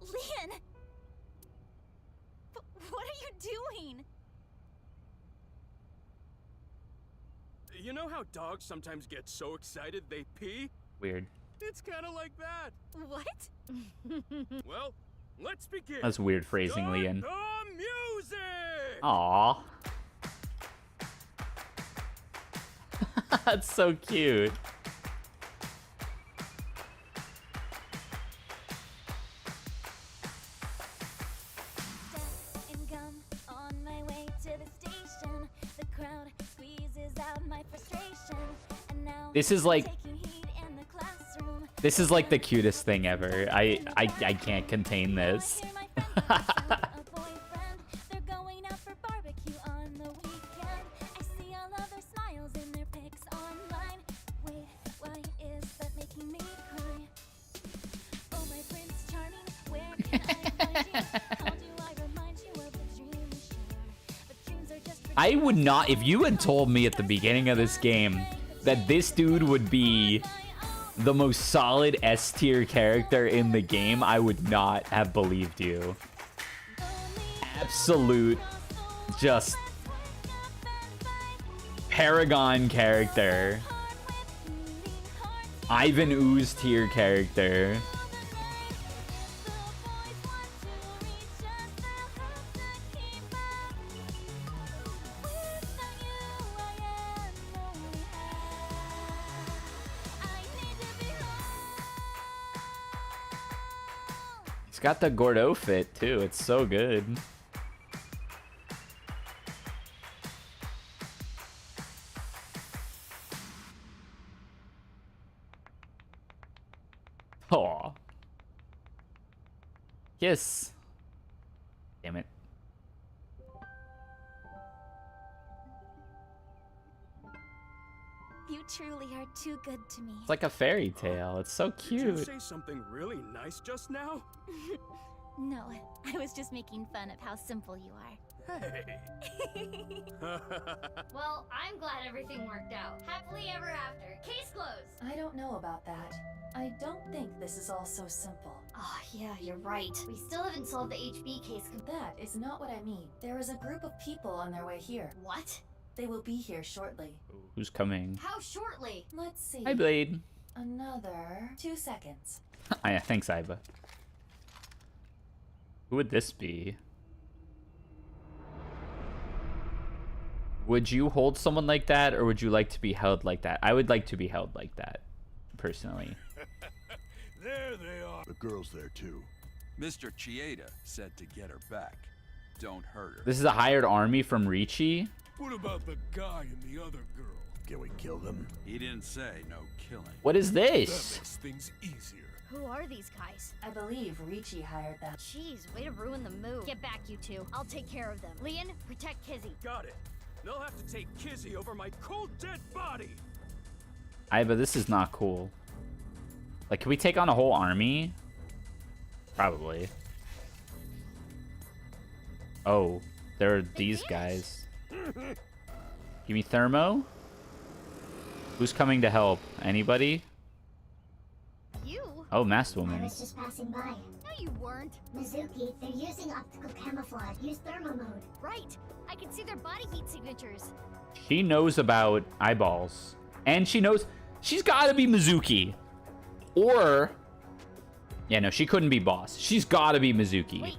Leon! What are you doing? You know how dogs sometimes get so excited they pee? Weird. It's kind of like that. What? Well, let's begin. That's weird phrasing, Start Leon. the music! Aww. That's so cute. Death and gum on my way to the station. The crowd squeezes out my frustration. And now This is like taking heat in the classroom. this is like the cutest thing ever. I can't contain this. Hear my friend a boyfriend. They're going out for barbecue on the weekend. I see all of their smiles in their pics online. Wait, why is that making me cry? Oh, my Prince Charming, where can I find you? How do I remind you of the dream we share? But dreams are just I would not, if you had told me at the beginning of this game that this dude would be the most solid S tier character in the game, I would not have believed you. Absolute, just paragon character. Ivan Ooze tier character. He's got the Gordo fit too. It's so good. Aw. Kiss. Damn it. You truly are too good to me. It's like a fairy tale. It's so Did you cute. say something really nice just now? No, I was just making fun of how simple you are. Hey. Well, I'm glad everything worked out. Happily ever after. Case closed. I don't know about that. I don't think this is all so simple. Oh, yeah, you're right. We still haven't solved the HB case. That is not what I mean. There is a group of people on their way here. What? They will be here shortly. Who's coming? How shortly? Let's see. Hi, Blade. Another 2 seconds. Yeah, thanks, Iva. Who would this be? Would you hold someone like that, or would you like to be held like that? I would like to be held like that, personally. There they are. The girl's there too. Mr. Chieda said to get her back. Don't hurt her. This is a hired army from Ricci. What about the guy and the other girl? Can we kill them? He didn't say no killing. What is That this? makes things easier. Who are these guys? I believe Ricci hired them. Jeez, way to ruin the mood. Get back, you two. I'll take care of them. Leon, protect Kizzy. Got it. They'll have to take Kizzy over my cold dead body. But this is not cool. Like, can we take on a whole army? Probably. Oh, there are these guys. Give me thermo. Who's coming to help? Anybody? You? Oh, masked I woman. was just passing by. No, you weren't. Mizuki, they're using optical camouflage. Use thermo mode. Right. I can see their body heat signatures. She knows about eyeballs. And she knows... She's got to be Mizuki. Or... Yeah, no, she couldn't be boss. She's got to be Mizuki. Wait,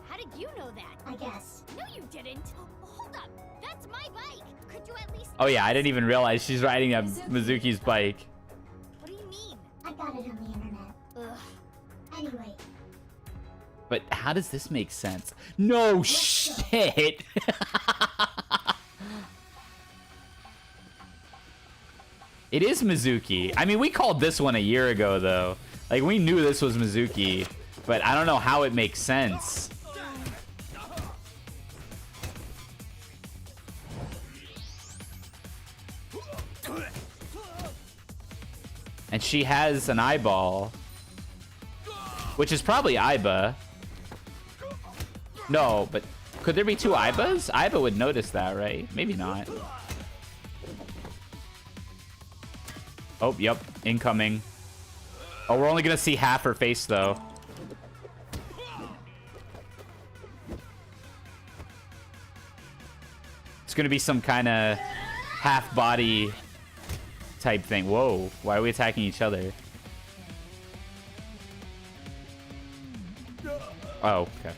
how did you know that? I guess. No, you didn't. Hold up. That's my bike. Could you at least... Oh, yeah, I didn't even realize she's riding a Mizuki's bike. What do you mean? I got it on the internet. Ugh. Anyway, But how does this make sense? No shit! It is Mizuki. I mean, we called this one a year ago, though. Like, we knew this was Mizuki, but I don't know how it makes sense. And she has an eyeball, which is probably Aiba. No, but could there be two Aibas? Aiba would notice that, right? Maybe not. Oh, yep. Incoming. Oh, we're only gonna see half her face, though. It's gonna be some kind of half-body type thing. Whoa. Why are we attacking each other? Oh, okay.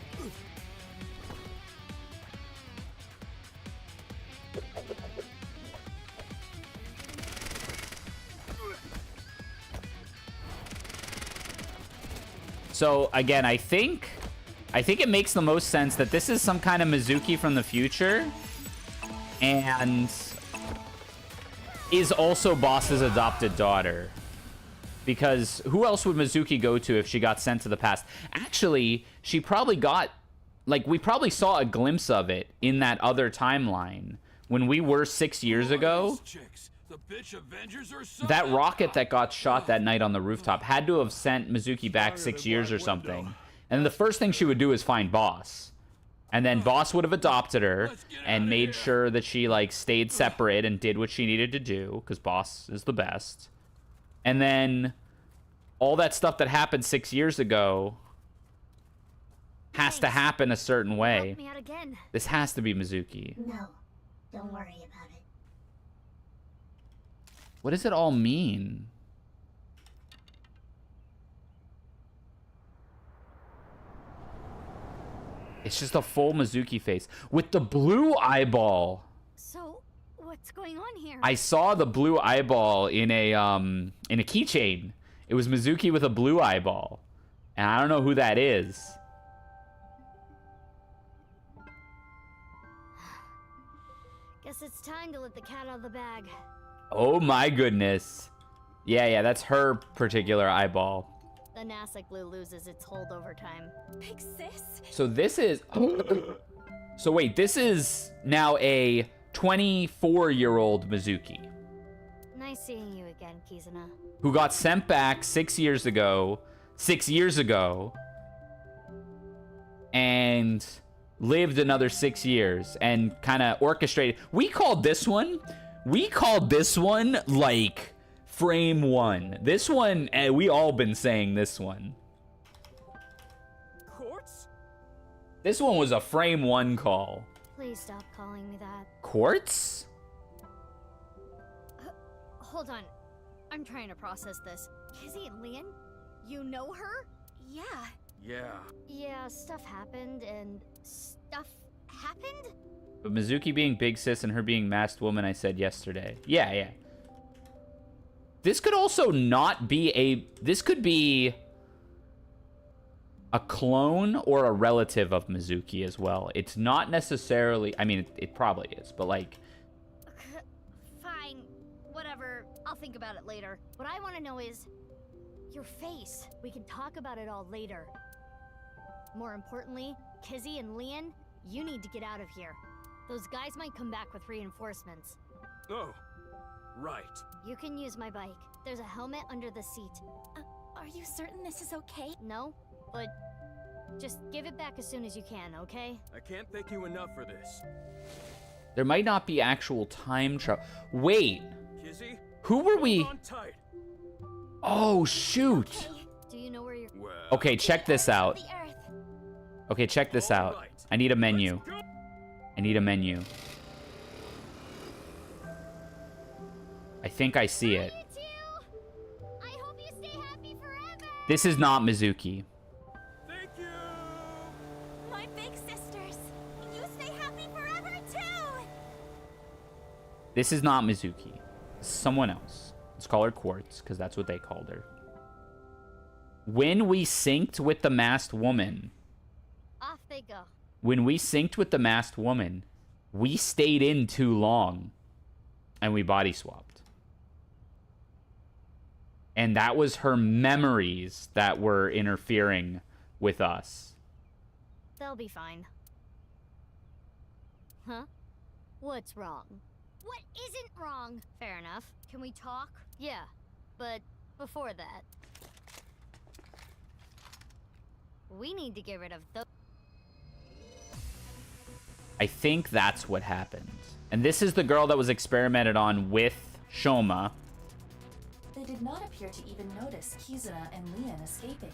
So again, I think it makes the most sense that this is some kind of Mizuki from the future, and is also Boss's adopted daughter. Because who else would Mizuki go to if she got sent to the past? Actually, she probably got, like, we probably saw a glimpse of it in that other timeline when we were 6 years ago. That rocket that got shot that night on the rooftop had to have sent Mizuki back 6 years or something. And the first thing she would do is find Boss. And then Boss would have adopted her and made sure that she, like, stayed separate and did what she needed to do, because Boss is the best. And then all that stuff that happened 6 years ago has to happen a certain way. Help me out again. This has to be Mizuki. no. Don't worry about it. What does it all mean? It's just a full Mizuki face with the blue eyeball. So, what's going on here? I saw the blue eyeball in a keychain. It was Mizuki with a blue eyeball. And I don't know who that is. Guess it's time to let the cat out of the bag. Oh my goodness. Yeah, that's her particular eyeball. The Nasik Bluu loses its hold over time. Big sis? So this is... So wait, this is now a 24-year-old Mizuki. Nice seeing you again, Kizuna. Who got sent back 6 years ago. And lived another 6 years and kind of orchestrated. We called this one like frame one. This one, we all been saying this one. Quartz? This one was a frame one call. Please stop calling me that. Quartz? Hold on. I'm trying to process this. Kizzy and Leon? You know her? Yeah. Yeah. Yeah, stuff happened, and stuff happened? But Mizuki being big sis and her being masked woman, I said yesterday. Yeah, yeah. This could also not be a... This could be a clone or a relative of Mizuki as well. It's not necessarily... I mean, it probably is, but like... Fine. Whatever. I'll think about it later. What I want to know is... your face. We can talk about it all later. More importantly, Kizzy and Leon, you need to get out of here. Those guys might come back with reinforcements. Oh, right. You can use my bike. There's a helmet under the seat. Are you certain this is okay? No, but just give it back as soon as you can, okay? I can't thank you enough for this. There might not be actual time travel. Wait. Kizzy? Who were we? Hold on tight. Oh, shoot. Okay. Do you know where you're... Well, Okay, check this out. The Earth. Okay, check this out. I need a menu. I need a menu. I think I see it. You two? I hope you stay happy forever. This is not Mizuki. thank you. My big sisters. You stay happy forever too. This is not Mizuki. This is someone else. Let's call her Quartz, because that's what they called her. When we synced with the masked woman... Off they go. When we synced with the masked woman, we stayed in too long. And we body swapped. And that was her memories that were interfering with us. They'll be fine. Huh? What's wrong? What isn't wrong? Fair enough. Can we talk? Yeah, but before that... we need to get rid of those... I think that's what happened. And this is the girl that was experimented on with Shoma. They did not appear to even notice Kizuna and Leon escaping.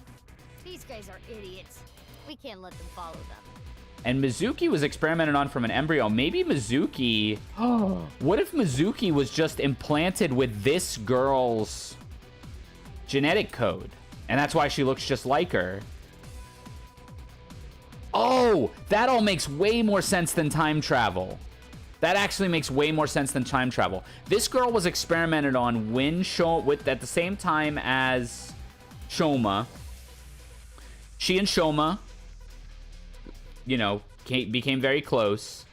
These guys are idiots. We can't let them follow them. And Mizuki was experimented on from an embryo. Maybe Mizuki... What if Mizuki was just implanted with this girl's genetic code? And that's why she looks just like her. Oh, that all makes way more sense than time travel. That actually makes way more sense than time travel. This girl was experimented on when at the same time as Shoma. She and Shoma, you know, became very close.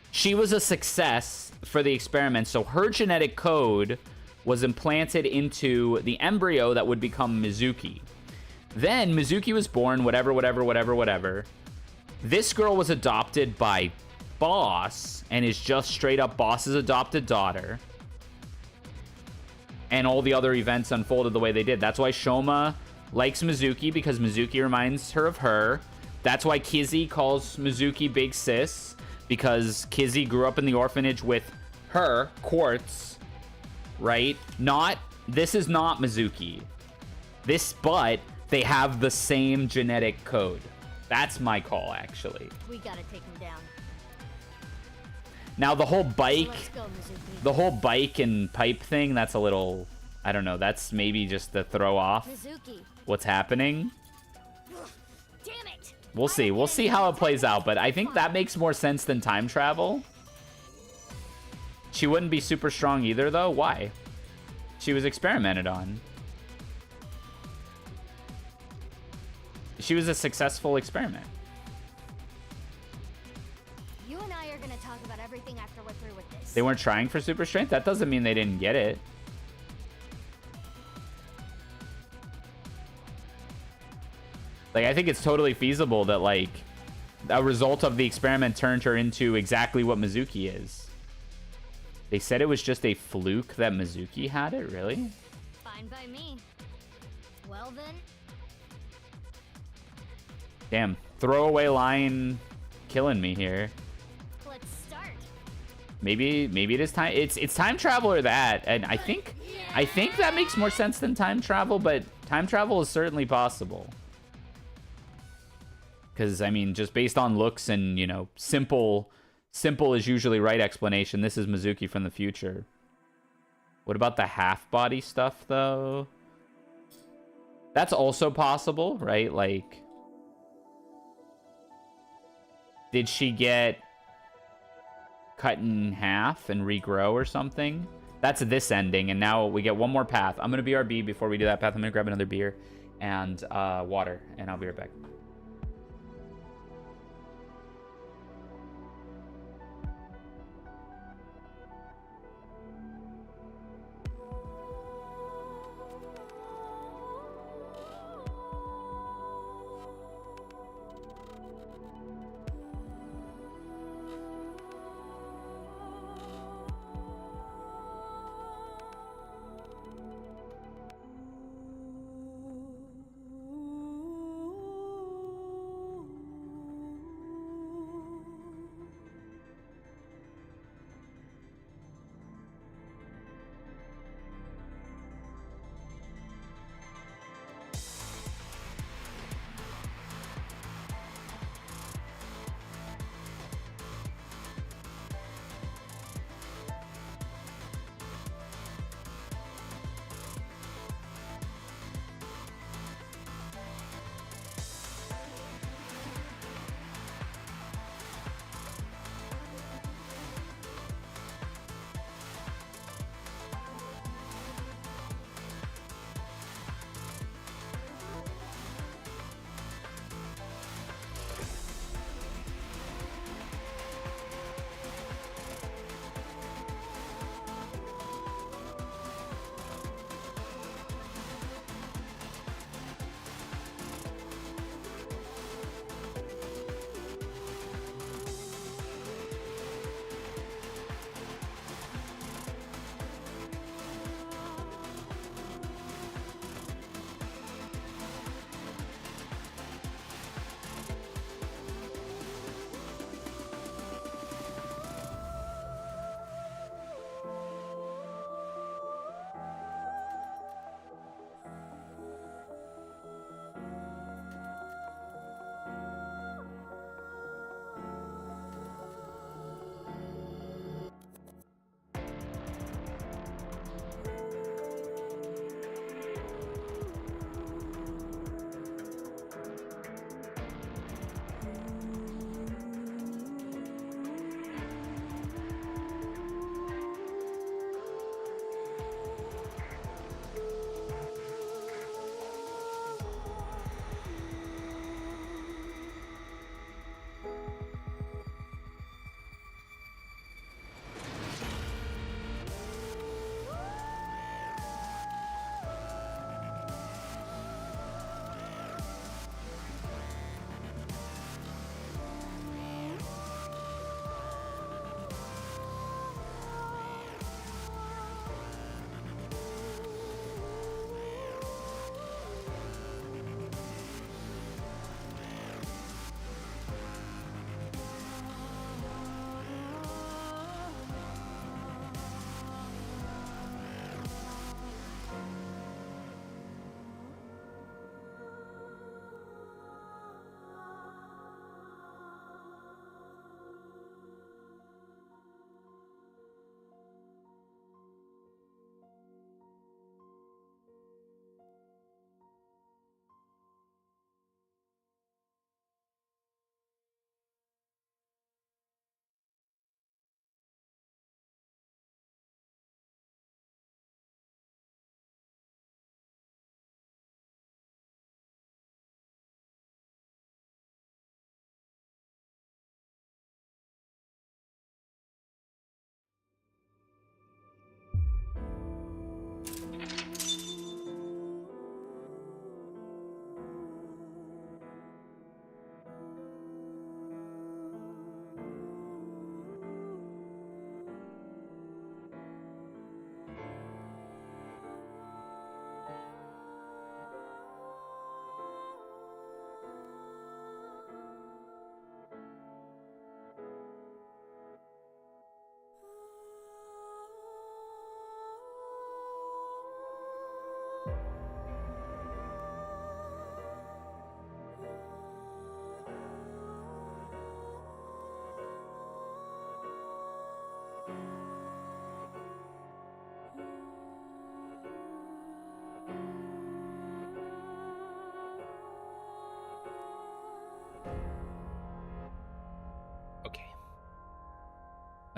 She was a success for the experiment, so her genetic code was implanted into the embryo that would become Mizuki. Then Mizuki was born, whatever. This girl was adopted by Boss and is just straight up Boss's adopted daughter. And all the other events unfolded the way they did. That's why Shoma likes Mizuki, because Mizuki reminds her of her. That's why Kizzy calls Mizuki Big Sis, because Kizzy grew up in the orphanage with her, Quartz, right? This is not Mizuki. But they have the same genetic code. That's my call, actually. We gotta take him down. Now, the whole bike... Let's go, Mizuki. The whole bike and pipe thing, that's a little... I don't know, that's maybe just to throw off Mizuki. what's happening. Damn it! We'll see. We'll see how it plays out, but I think that makes more sense than time travel. She wouldn't be super strong either, though. Why? She was experimented on. She was a successful experiment. You and I are gonna talk about everything after we're through with this. They weren't trying for super strength? That doesn't mean they didn't get it. Like, I think it's totally feasible that, like, a result of the experiment turned her into exactly what Mizuki is. They said it was just a fluke that Mizuki had it? Really? Fine by me. Well then... Damn. Throwaway line killing me here. let's start. Maybe it is time. It's time travel or that, and I think that makes more sense than time travel, but time travel is certainly possible. Because I mean, just based on looks and, you know, simple is usually right explanation. This is Mizuki from the future. What about the half body stuff though? That's also possible, right? Like Did she get cut in half and regrow or something? That's this ending, and now we get one more path. I'm gonna BRB before we do that path. I'm gonna grab another beer and water, and I'll be right back.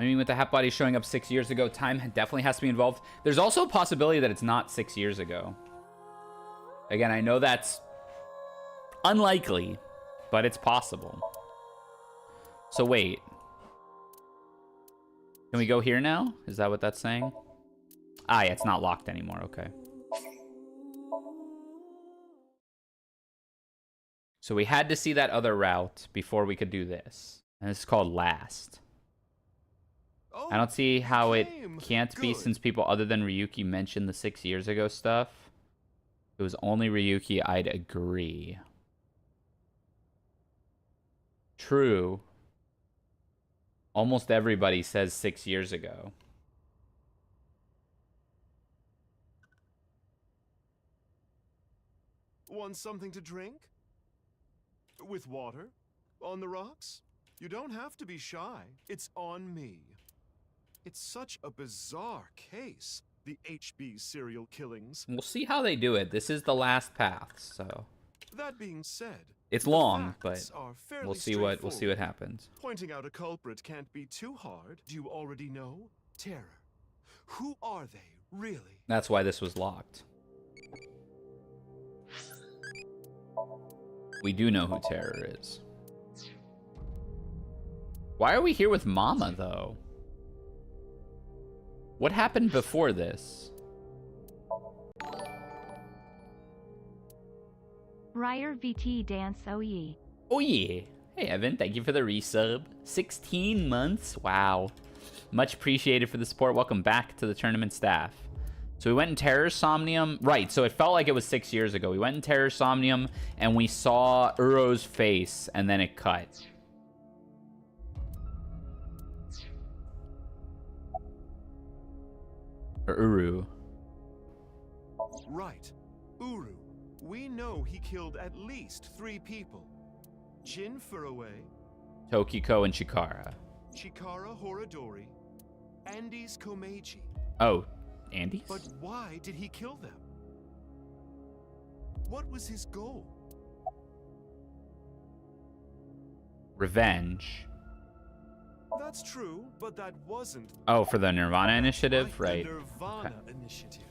mean, with the half body showing up 6 years ago, time definitely has to be involved. There's also a possibility that it's not 6 years ago. Again, I know that's unlikely, but it's possible. So wait. Can we go here now? Is that what that's saying? Ah, yeah, it's not locked anymore. Okay. So we had to see that other route before we could do this. And this is called Last. Oh, I don't see how it came. can't be Good. since people other than Ryuki mentioned the 6 years ago stuff. If it was only Ryuki, I'd agree. True. Almost everybody says 6 years ago. Want something to drink? With water? On the rocks? You don't have to be shy. It's on me. It's such a bizarre case, the HB serial killings. We'll see how they do it. This is the last path, so That being said, it's the long, facts but are fairly we'll see what happens. Pointing out a culprit can't be too hard. Do you already know? Terror. Who are they, really? That's why this was locked. We do know who Terror is. Why are we here with Mama, though? What happened before this? Ryer VT Dance OE. Oh yeah. Hey Evan, thank you for the resub. 16 months? Wow. Much appreciated for the support. Welcome back to the tournament staff. So we went in Terror Somnium. Right, so it felt like it was 6 years ago. We went in Terror Somnium and we saw Uro's face and then it cut. Or Uru. Right. Uru. We know he killed at least 3 people. Jin Furue, Tokiko and Chikara. Chikara Horadori, Andes Komeiji. Oh, Andes? But why did he kill them? What was his goal? Revenge. That's true, but that wasn't... Oh, for the Nirvana initiative? Right. The Nirvana initiative.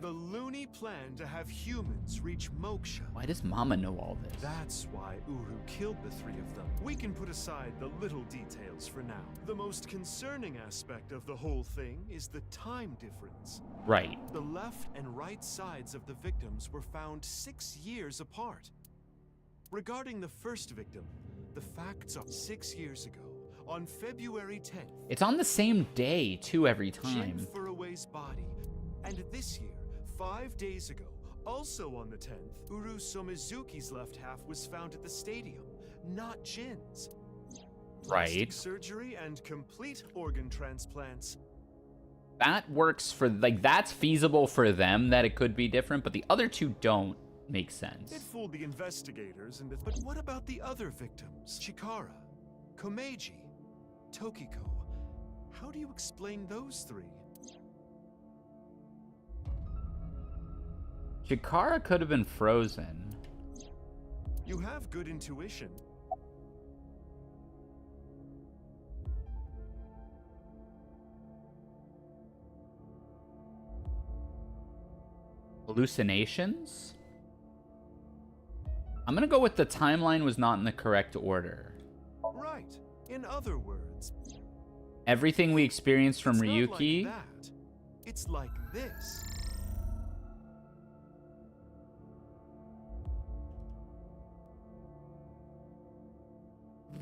The loony plan to have humans reach moksha. Why does Mama know all this? That's why Uru killed the 3 of them. We can put aside the little details for now. The most concerning aspect of the whole thing is the time difference. Right. The left and right sides of the victims were found 6 years apart. Regarding the first victim, the facts are 6 years ago, on February 10th. It's on the same day, too, every Jin time. Furue's body. And this year, 5 days ago, also on the 10th, Uru Somizuki's left half was found at the stadium, not Jin's. Right. Plastic surgery and complete organ transplants. That works for, like, that's feasible for them that it could be different, but the other two don't make sense. It fooled the investigators, but what about the other victims? Chikara, Komeiji, Tokiko. How do you explain those 3? Chikara could have been frozen. You have good intuition. Hallucinations? I'm gonna go with the timeline was not in the correct order. Right. In other words, Everything we experienced from it's not Ryuki. like that. It's like this.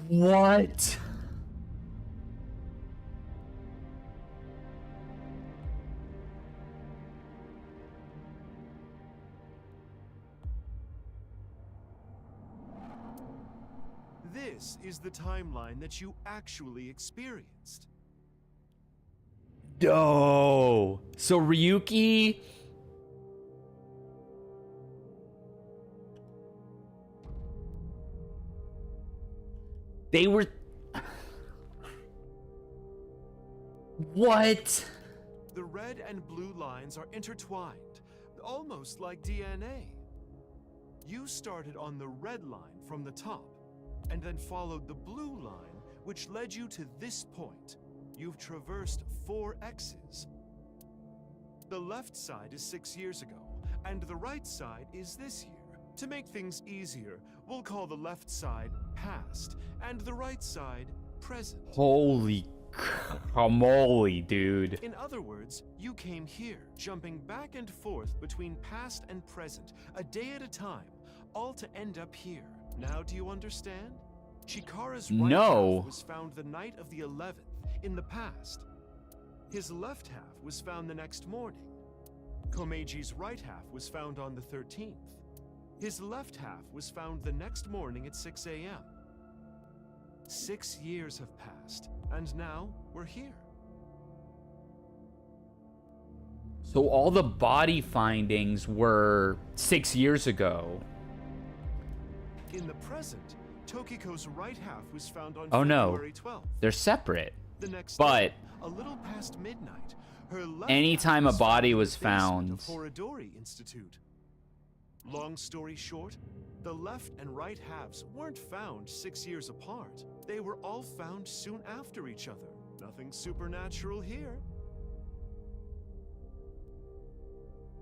What? This is the timeline that you actually experienced. No. So Ryuki. They were. What? The red and blue lines are intertwined, almost like DNA. You started on the red line from the top, and then followed the blue line, which led you to this point. you've traversed 4 X's. The left side is 6 years ago, and the right side is this year. To make things easier, we'll call the left side past, and the right side present. Holy camole, dude. In other words, you came here, jumping back and forth between past and present, a day at a time, all to end up here. Now do you understand? Chikara's right half was found the night of the 11th, in the past. His left half was found the next morning. Komeji's right half was found on the 13th. His left half was found the next morning at 6 a.m. 6 years have passed, and now we're here. So all the body findings were 6 years ago. In the present, Tokiko's right half was found on no. February 12th. They're separate. The next but day, a little past midnight, her left anytime a half body in the was found. basement of Horodori Institute. Long story short, the left and right halves weren't found 6 years apart. They were all found soon after each other. Nothing supernatural here.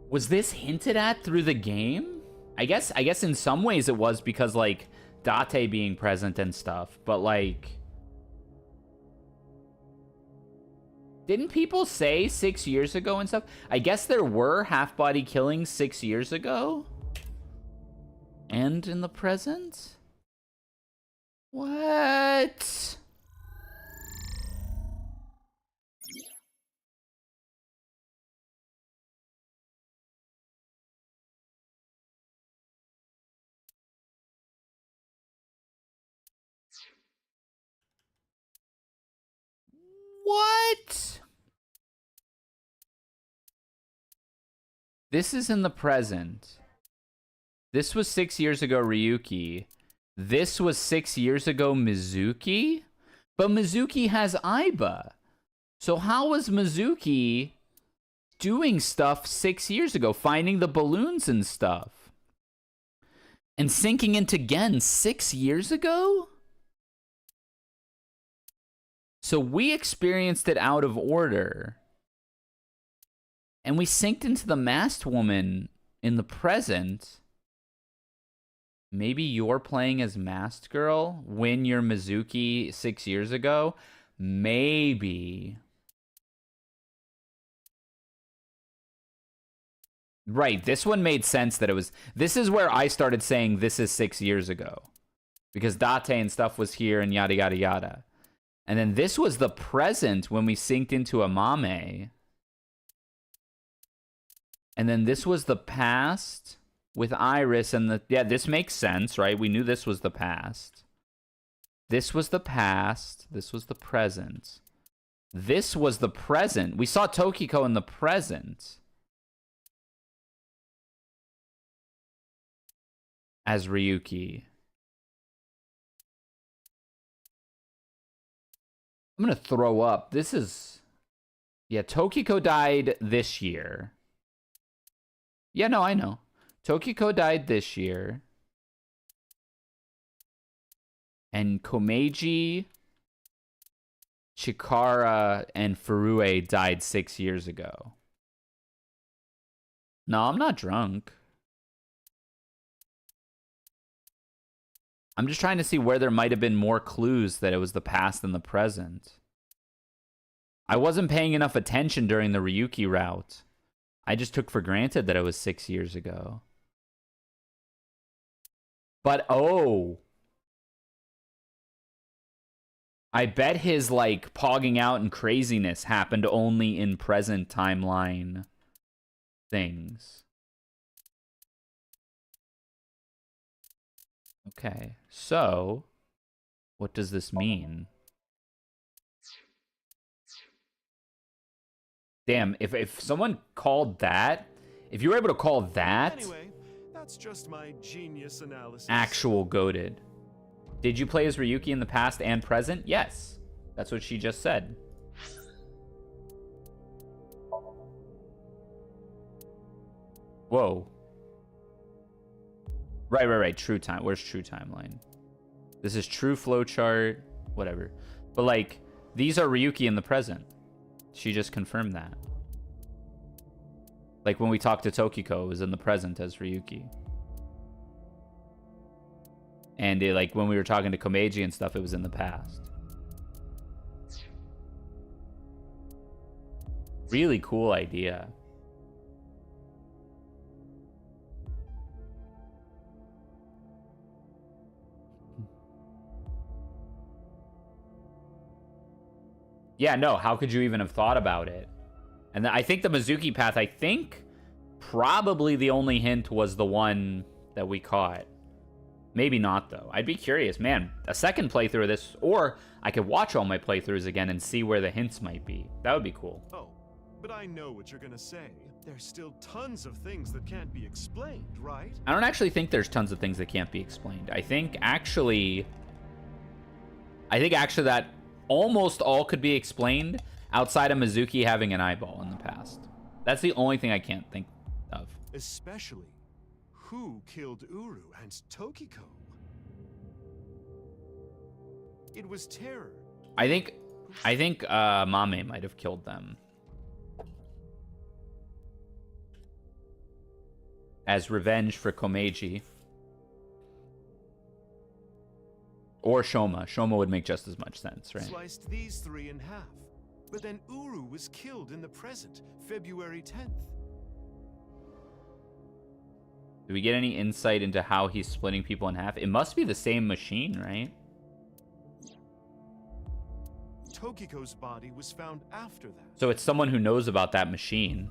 Was this hinted at through the game? I guess in some ways it was because, like, Date being present and stuff, but, like, didn't people say 6 years ago and stuff? I guess there were half-body killings 6 years ago? And in the present? What? What? This is in the present. This was 6 years ago, Ryuki. This was 6 years ago, Mizuki? But Mizuki has Aiba. So how was Mizuki doing stuff 6 years ago? Finding the balloons and stuff. And sinking into Gen 6 years ago? So we experienced it out of order. And we synced into the masked woman in the present. Maybe you're playing as Masked Girl when you're Mizuki 6 years ago? Maybe. Right, this one made sense that it was... This is where I started saying this is 6 years ago. Because Date and stuff was here and yada yada yada. And then this was the present when we synced into Amame. And then this was the past with Iris and the... Yeah, this makes sense, right? We knew this was the past. This was the past. This was the present. This was the present. We saw Tokiko in the present. As Ryuki. I'm gonna throw up. This is... Yeah, Tokiko died this year. Yeah, no, I know. Tokiko died this year. And Komeiji, Chikara, and Furue died 6 years ago. No, I'm not drunk. I'm just trying to see where there might have been more clues that it was the past and the present. I wasn't paying enough attention during the Ryuki route. I just took for granted that it was 6 years ago. But, oh. I bet his, like, pogging out and craziness happened only in present timeline things. Okay, so, what does this mean? Damn, if someone called that, if you were able to call that... Anyway, that's just my genius analysis. Actual goated. Did you play as Ryuki in the past and present? Yes. That's what she just said. Whoa. Right. True time. Where's true timeline? This is true flowchart. Whatever. But, like, These are Ryuki in the present. She just confirmed that. Like when we talked to Tokiko, it was in the present as Ryuki. And like when we were talking to Komeiji and stuff, it was in the past. Really cool idea. Yeah, no, how could you even have thought about it? And I think the Mizuki path, I think probably the only hint was the one that we caught. Maybe not, though. I'd be curious. Man, a second playthrough of this, or I could watch all my playthroughs again and see where the hints might be. That would be cool. Oh, but I know what you're gonna say. There's still tons of things that can't be explained, right? I don't actually think there's tons of things that can't be explained. I think actually that almost all could be explained outside of Mizuki having an eyeball in the past. That's the only thing I can't think of. Especially, who killed Uru and Tokiko? It was terror. I think Mame might have killed them. As revenge for Komeiji. Or Shoma. Shoma would make just as much sense, right? Sliced these three in half. But then Uru was killed in the present, February 10th. Do we get any insight into how he's splitting people in half? It must be the same machine, right? Tokiko's body was found after that. So it's someone who knows about that machine.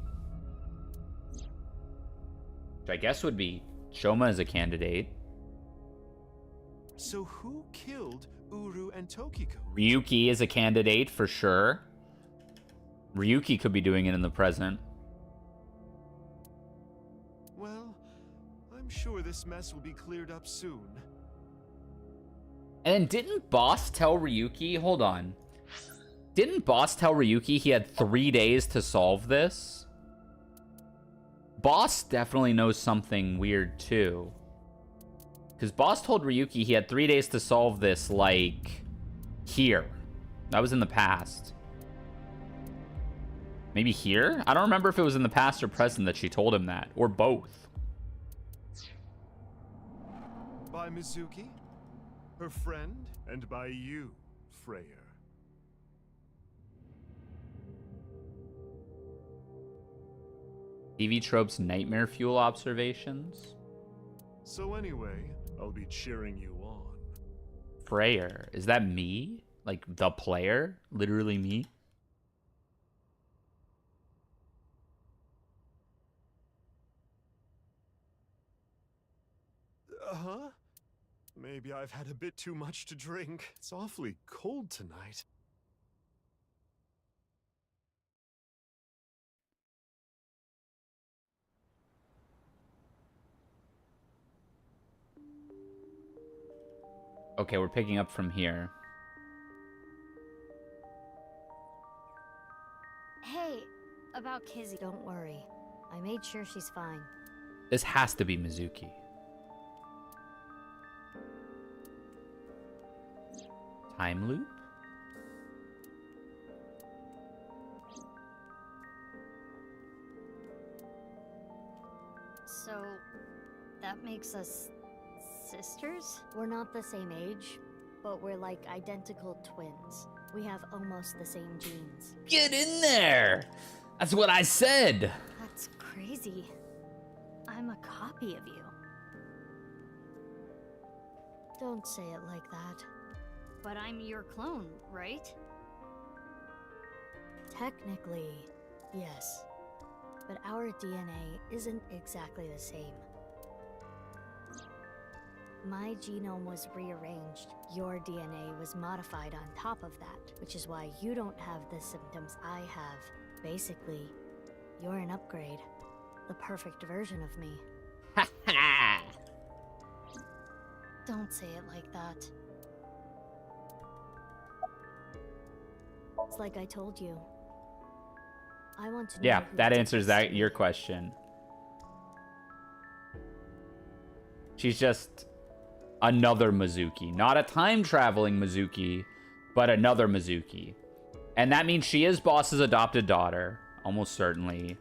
Which I guess would be Shoma as a candidate. So who killed Uru and Tokiko? Ryuki is a candidate for sure. Ryuki could be doing it in the present. Well, I'm sure this mess will be cleared up soon. And then didn't Boss tell Ryuki... Hold on. Didn't Boss tell Ryuki he had 3 days to solve this? Boss definitely knows something weird too. Because Boss told Ryuki he had 3 days to solve this, like, here. That was in the past. Maybe here? I don't remember if it was in the past or present that she told him that. Or both. By Mizuki, her friend, and by you, Freyr. TV Trope's nightmare fuel observations. So anyway, I'll be cheering you on. Freyr. Is that me? Like, the player? Literally me? Uh-huh. Maybe I've had a bit too much to drink. It's awfully cold tonight. Okay, we're picking up from here. Hey, about Kizzy, don't worry. I made sure she's fine. This has to be Mizuki. Time loop? So, that makes us sisters? We're not the same age, but we're like identical twins. We have almost the same genes. Get in there! That's what I said! That's crazy. I'm a copy of you. Don't say it like that. But I'm your clone, right? Technically, yes. But our DNA isn't exactly the same. My genome was rearranged. Your DNA was modified on top of that, which is why you don't have the symptoms I have. Basically, you're an upgrade. The perfect version of me. Ha ha! Don't say it like that. It's like I told you. I want to know. Yeah, who that did answers this that to your me. question. She's just another Mizuki. Not a time-traveling Mizuki, but another Mizuki. And that means she is Boss's adopted daughter. Almost certainly.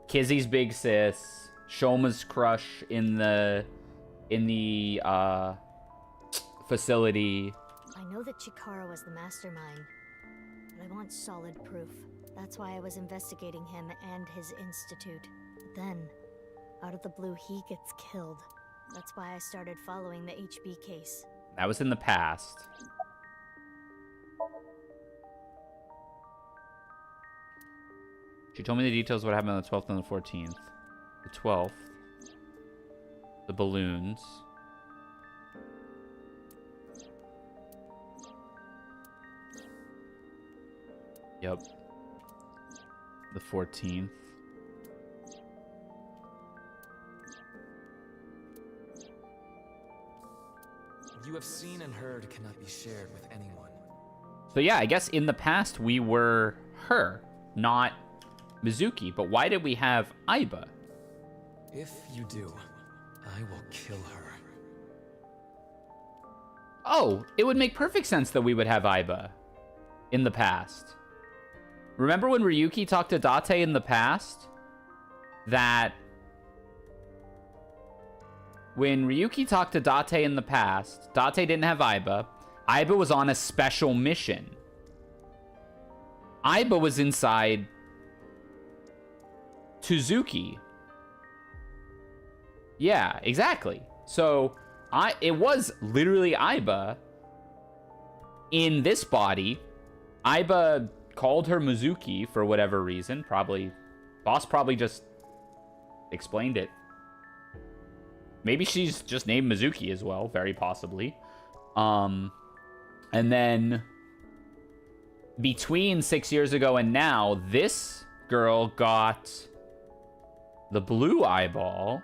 Kizzy's big sis. Shoma's crush in the facility. I know that Chikara was the mastermind, but I want solid proof. That's why I was investigating him and his institute. But then, out of the blue, he gets killed. That's why I started following the HB case. That was in the past. She told me the details of what happened on the 12th and the 14th. The 12th. The balloons. Yep. The 14th. You have seen and heard cannot be shared with anyone. So yeah, I guess in the past we were her, not Mizuki. But why did we have Aiba? If you do, I will kill her. Oh, it would make perfect sense that we would have Aiba in the past. Remember when Ryuki talked to Date in the past? That when Ryuki talked to Date in the past, Date didn't have Aiba. Aiba was on a special mission. Aiba was inside Tsuzuki. Yeah, exactly. So it was literally Aiba in this body. Aiba called her Mizuki for whatever reason. Boss probably just explained it. Maybe she's just named Mizuki as well, very possibly. And then between 6 years ago and now, this girl got the blue eyeball,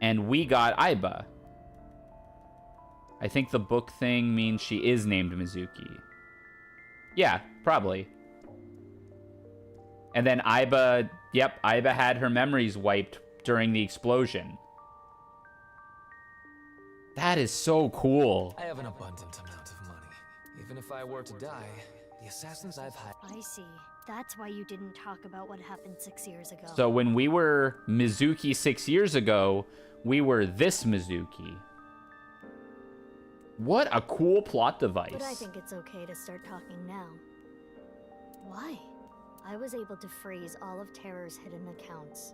and we got Aiba. I think the book thing means she is named Mizuki. Yeah, probably. And then Aiba had her memories wiped during the explosion. That is so cool. I have an abundant amount of money. Even if I were to die, the assassins I've hired... I see. That's why you didn't talk about what happened 6 years ago. So when we were Mizuki 6 years ago, we were this Mizuki. What a cool plot device. But I think it's okay to start talking now. Why? I was able to freeze all of Terror's hidden accounts.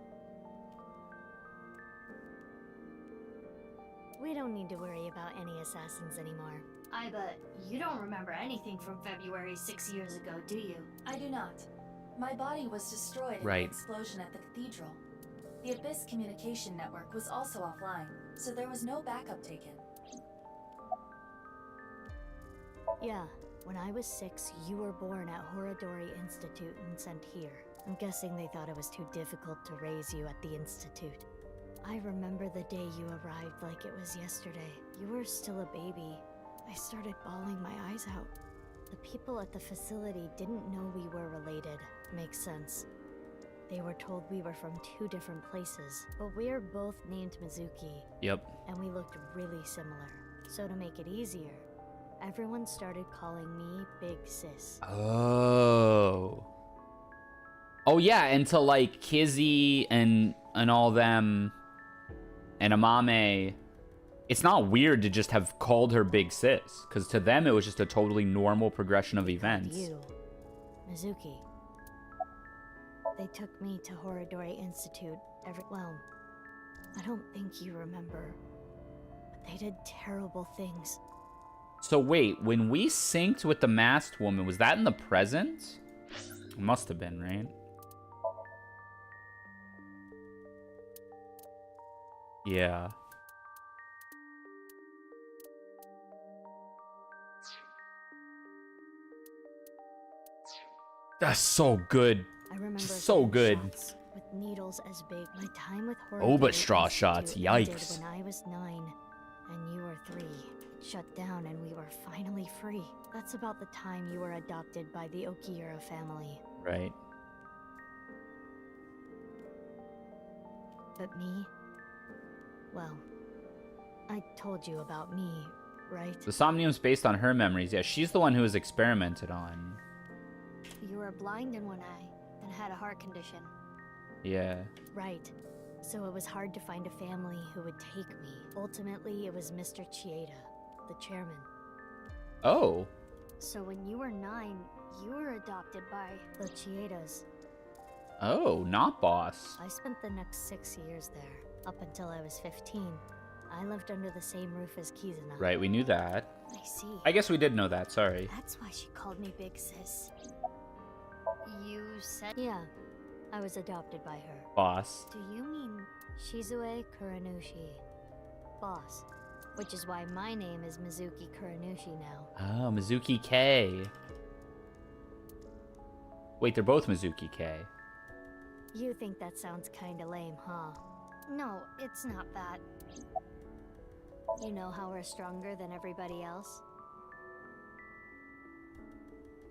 We don't need to worry about any assassins anymore. Aiba, you don't remember anything from February 6 years ago, do you? I do not. My body was destroyed in the explosion at the cathedral. The Abyss communication network was also offline, so there was no backup taken. Yeah, when I was 6, you were born at Horadori Institute and sent here. I'm guessing they thought it was too difficult to raise you at the Institute. I remember the day you arrived like it was yesterday. You were still a baby. I started bawling my eyes out. The people at the facility didn't know we were related. Makes sense. They were told we were from 2 different places, but we're both named Mizuki. Yep. And we looked really similar. So to make it easier, everyone started calling me Big Sis. Oh. Oh yeah, and to like Kizzy and all them and Amame, it's not weird to just have called her Big Sis, because to them it was just a totally normal progression of events. You, Mizuki. They took me to Horadori Institute well, I don't think you remember, but they did terrible things. So wait, when we synced with the masked woman, was that in the present? It must have been, right? Yeah. That's so good. I remember so good. Shots with needles as big. My time with Oh, but Horadori straw shots. Institute ended Yikes. when I was 9 and you were 3. It shut down and we were finally free. That's about the time you were adopted by the Okiura family. Right. But me? Well, I told you about me, right? The Somnium's based on her memories. Yeah, she's the one who was experimented on. were blind in one eye and had a heart condition. Yeah. Right. So it was hard to find a family who would take me. Ultimately, it was Mr. Chieda, the chairman. Oh. So when you were 9, you were adopted by the Chiedas. Oh, not boss. I spent the next 6 years there, up until I was 15. I lived under the same roof as Kizuna. Right, we knew that. I see. I guess we did know that, sorry. That's why she called me Big Sis. You said... Yeah, I was adopted by her. Boss. Do you mean Shizue Kuranushi? Boss. Which is why my name is Mizuki Kuranushi now. Oh, Mizuki K. Wait, they're both Mizuki K. You think that sounds kinda lame, huh? No, it's not that. You know how we're stronger than everybody else?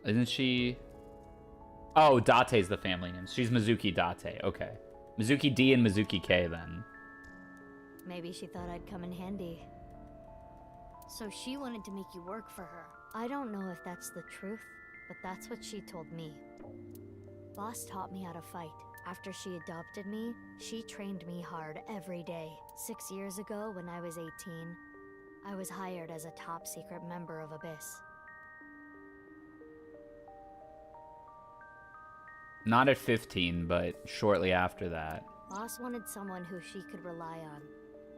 Isn't she... Oh, Date's the family name. She's Mizuki Date. Okay. Mizuki D and Mizuki K, then. Maybe she thought I'd come in handy. So she wanted to make you work for her. I don't know if that's the truth, but that's what she told me. Boss taught me how to fight. After she adopted me, she trained me hard every day. 6 years ago, when I was 18, I was hired as a top secret member of Abyss. Not at 15, but shortly after that. Boss wanted someone who she could rely on.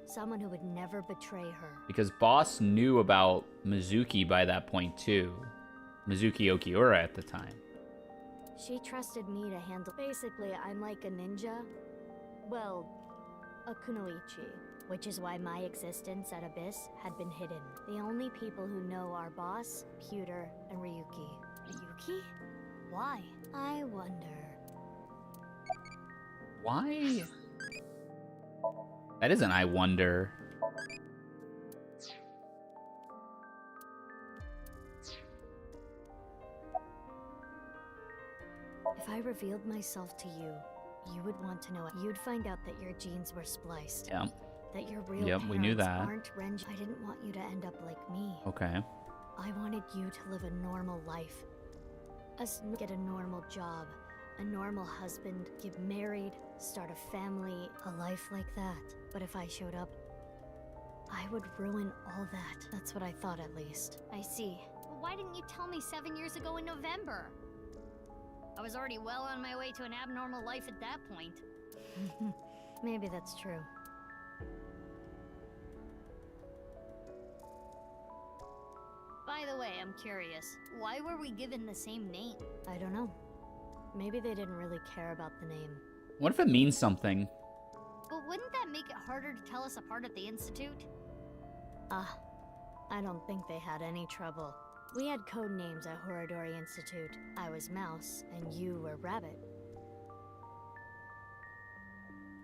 Someone who would never betray her. Because Boss knew about Mizuki by that point, too. Mizuki Okiura at the time. She trusted me to handle... Basically, I'm like a ninja. Well, a kunoichi. Which is why my existence at Abyss had been hidden. The only people who know are Boss, Pewter, and Ryuki. Ryuki? Why? I wonder... Why? That isn't I wonder. If I revealed myself to you, you would want to know it. You'd find out that your genes were spliced. Yeah. That your real Yep, parents we knew that. aren't Renji. I didn't want you to end up like me. Okay. I wanted you to live a normal life. Get a normal job, a normal husband, get married, start a family, a life like that. But if I showed up, I would ruin all that. That's what I thought, at least. I see. Well, why didn't you tell me 7 years ago in November? I was already well on my way to an abnormal life at that point. Maybe that's true. By the way, I'm curious. Why were we given the same name? I don't know. Maybe they didn't really care about the name. What if it means something? But wouldn't that make it harder to tell us apart at the Institute? I don't think they had any trouble. We had code names at Horodori Institute. I was Mouse, and you were Rabbit.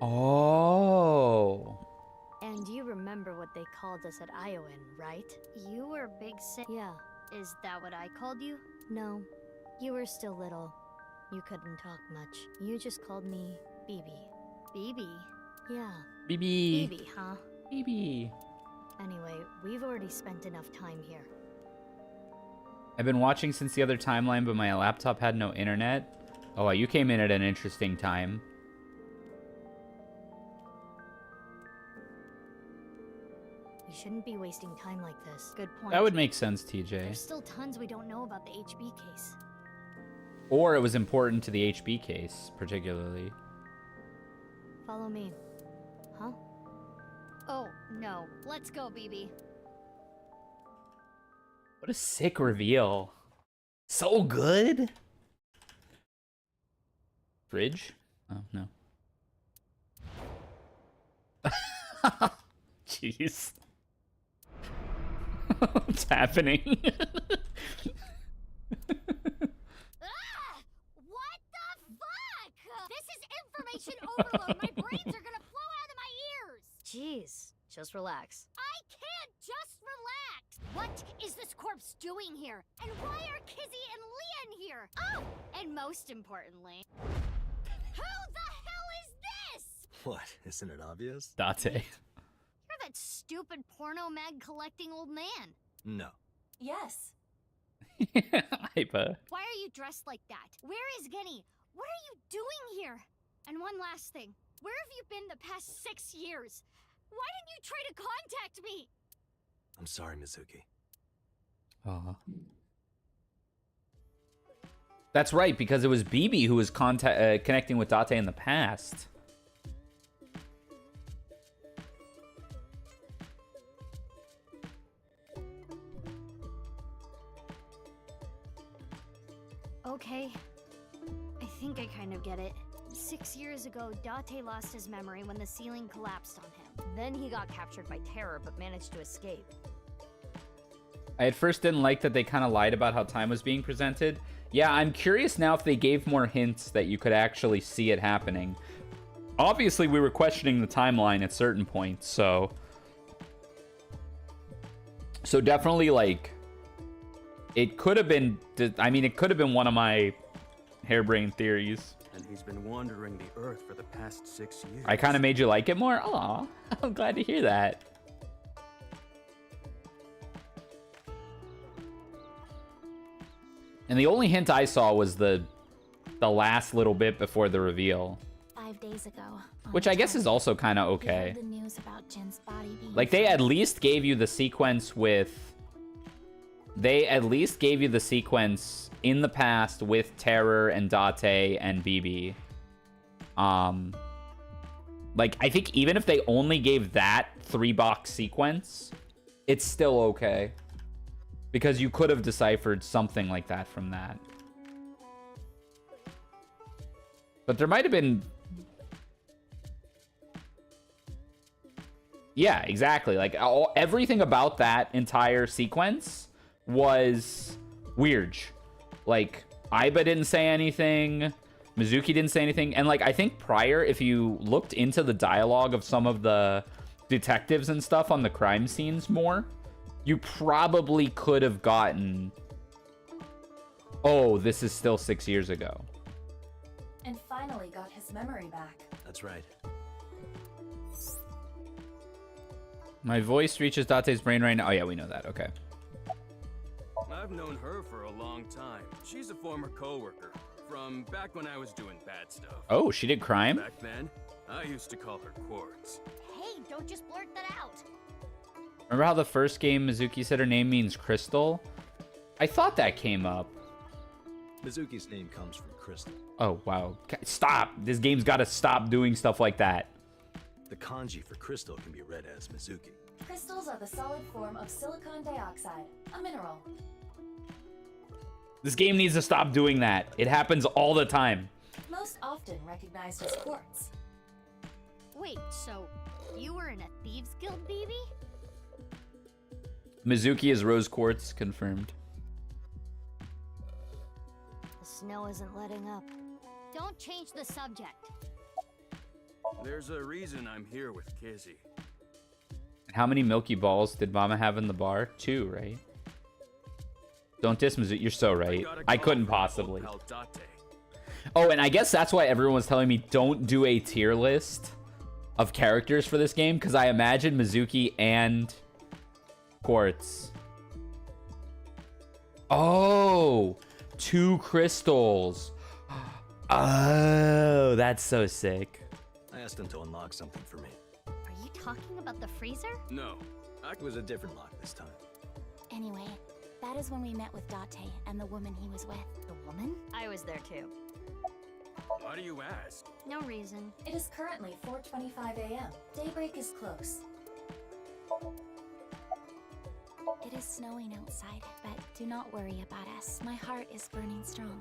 Oh. And you remember what they called us at Iowan, right? You were Big Sis. Yeah. Is that what I called you? No. You were still little. You couldn't talk much. You just called me BB. BB? Yeah. BB. BB, huh? BB. Anyway, we've already spent enough time here. I've been watching since the other timeline, but my laptop had no internet. Oh, you came in at an interesting time. We shouldn't be wasting time like this. Good point. That would make sense, TJ. There's still tons we don't know about the HB case. Or it was important to the HB case, particularly. Follow me. Huh? Oh, no. Let's go, BB. What a sick reveal. So good. Fridge? Oh, no. Jeez. What's happening? What the fuck? This is information overload. My brains are gonna blow out of my ears. Jeez, just relax. I can't just relax. What is this corpse doing here? And why are Kizzy and Leon here? Oh, and most importantly, who the hell is this? What? Isn't it obvious? Date. You're that stupid porno mag collecting old man. No. Yes. Hypa. Why are you dressed like that? Where is Genny? What are you doing here? And one last thing. Where have you been the past 6 years? Why didn't you try to contact me? I'm sorry, Mizuki. That's right, because it was BB who was connecting with Date in the past. Okay. I think I kind of get it. 6 years ago, Date lost his memory when the ceiling collapsed on him. Then he got captured by terror, but managed to escape. I at first didn't like that they kind of lied about how time was being presented. Yeah, I'm curious now if they gave more hints that you could actually see it happening. Obviously, we were questioning the timeline at certain points, so definitely, like, it could have been, I mean, it could have been one of my harebrained theories. And he's been wandering the earth for the past 6 years. I kind of made you like it more? Aw, I'm glad to hear that. And the only hint I saw was the last little bit before the reveal. 5 days ago. Which I guess is also kind of okay. The news about Jin's body being like, they at least gave you the sequence with... They at least gave you the sequence in the past with Terror and Date and BB. Like, I think even if they only gave that 3-box sequence, it's still okay. Because you could have deciphered something like that from that. But there might have been... Yeah, exactly. Like, everything about that entire sequence was weird. Like, Aiba didn't say anything. Mizuki didn't say anything. And, like, I think prior, if you looked into the dialogue of some of the detectives and stuff on the crime scenes more, you probably could have gotten, oh, this is still 6 years ago. And finally got his memory back. That's right. My voice reaches Date's brain right now. Oh, yeah, we know that. Okay. I've known her for a long time. She's a former coworker from back when I was doing bad stuff. Oh, she did crime? Back then, I used to call her Quartz. Hey, don't just blurt that out. Remember how the first game Mizuki said her name means crystal? I thought that came up. Mizuki's name comes from crystal. Oh, wow. Stop! This game's got to stop doing stuff like that. The kanji for crystal can be read as Mizuki. Crystals are the solid form of silicon dioxide, a mineral. This game needs to stop doing that. It happens all the time. Most often recognized as quartz. Wait, so you were in a Thieves Guild, BB? Mizuki is rose quartz, confirmed. The snow isn't letting up. Don't change the subject. There's a reason I'm here with Kizzy. How many Milky Balls did Mama have in the bar? 2, right? Don't diss Mizuki. You're so right. I couldn't possibly. Oh, and I guess that's why everyone was telling me don't do a tier list of characters for this game, because I imagine Mizuki and Quartz. Oh, 2 crystals. Oh, that's so sick. I asked him to unlock something for me. Are you talking about the freezer? No. It was a different lock this time. Anyway, that is when we met with Date and the woman he was with. The woman? I was there too. Why do you ask? No reason. It is currently 4:25 a.m. Daybreak is close. It is snowing outside, but do not worry about us. My heart is burning strong.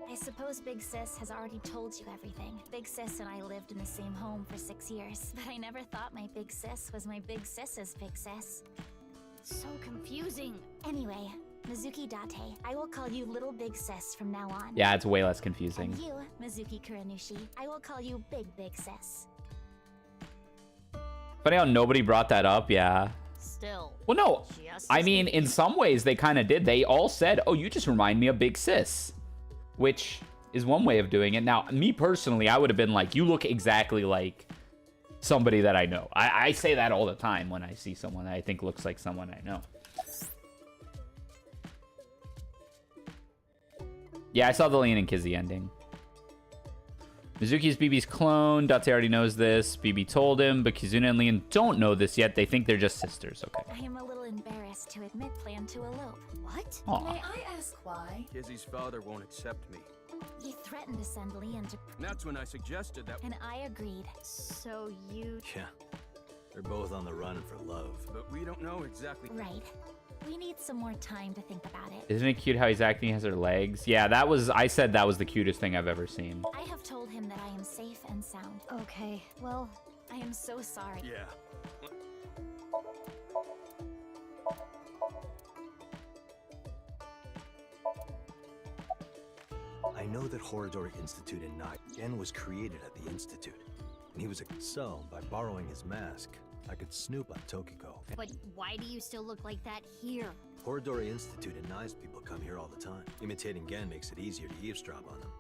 I suppose Big Sis has already told you everything. Big Sis and I lived in the same home for 6 years, but I never thought my Big Sis was my Big Sis's Big Sis. So confusing. Anyway, Mizuki Date, I will call you Little Big Sis from now on. Yeah, it's way less confusing. And you, Mizuki Kuranushi, I will call you Big Sis. Funny how nobody brought that up, yeah. Still. Well, no. I mean, in some ways, they kind of did. They all said, oh, you just remind me of Big Sis. Which is one way of doing it. Now, me personally, I would have been like, you look exactly like somebody that I know. I say that all the time when I see someone that I think looks like someone I know. Yeah, I saw the Leon and Kizzy ending. Mizuki's BB's clone. Date already knows this. BB told him, but Kizuna and Leon don't know this yet. They think they're just sisters. Okay. I am a little embarrassed to admit plan to elope. What? Aw. May I ask why? Kizzy's father won't accept me. He threatened to send Leon to... That's when I suggested that... And I agreed. So you... Yeah. They're both on the run for love. But we don't know exactly... Right. We need some more time to think about it. Isn't it cute how he's acting as her legs? Yeah, that was... I said that was the cutest thing I've ever seen. I have told him that I am safe and sound. Okay, well... I am so sorry. Yeah. I know that Horadori Institute in Night Gen was created at the Institute. And he was a... So, by borrowing his mask, I could snoop on Tokiko. But why do you still look like that here? Horadori Institute and Nai's people come here all the time. Imitating Gen makes it easier to eavesdrop on them.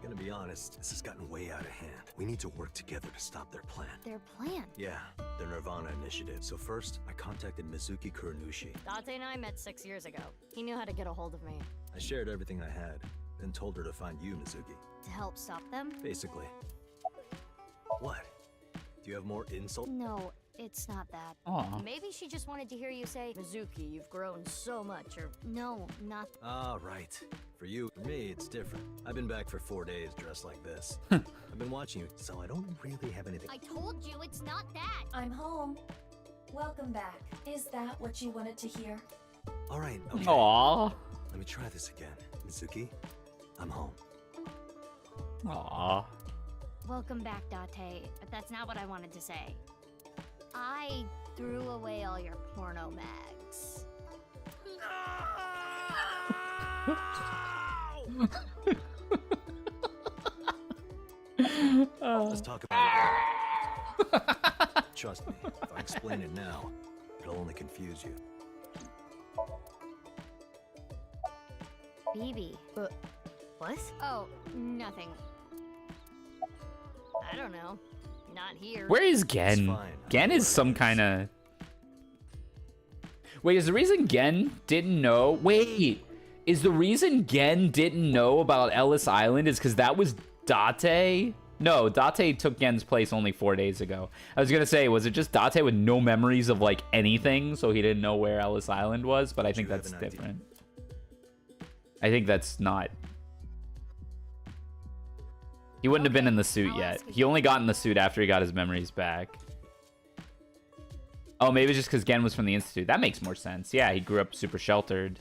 Gonna be honest, this has gotten way out of hand. We need to work together to stop their plan. Their plan? Yeah, their Nirvana initiative. So first, I contacted Mizuki Kuronushi. Date and I met 6 years ago. He knew how to get a hold of me. I shared everything I had, then told her to find you, Mizuki. To help stop them? Basically. What? Do you have more insult? No, it's not that. Aw. Maybe she just wanted to hear you say, Mizuki, you've grown so much, or... No, not... Ah, right. For you, for me, it's different. I've been back for 4 days dressed like this. I've been watching you, so I don't really have anything. I told you, it's not that! I'm home. Welcome back. Is that what you wanted to hear? All right, okay. Aw. Let me try this again. Mizuki, I'm home. Aw. Welcome back, Date, but that's not what I wanted to say. I threw away all your porno mags. Let's talk about it. Trust me, if I explain it now, it'll only confuse you. BB. What? Oh, nothing. I don't know. Not here. Where is Gen? Gen is some kind of... Wait, is the reason Gen didn't know... Wait, is the reason Gen didn't know about Ellis Island is because that was Date? No, Date took Gen's place only 4 days ago. I was going to say, was it just Date with no memories of, like, anything, so he didn't know where Ellis Island was? But I think that's different. I think that's not... He wouldn't have been in the suit yet. He only got in the suit after he got his memories back. Oh, maybe just because Gen was from the Institute. That makes more sense. Yeah, he grew up super sheltered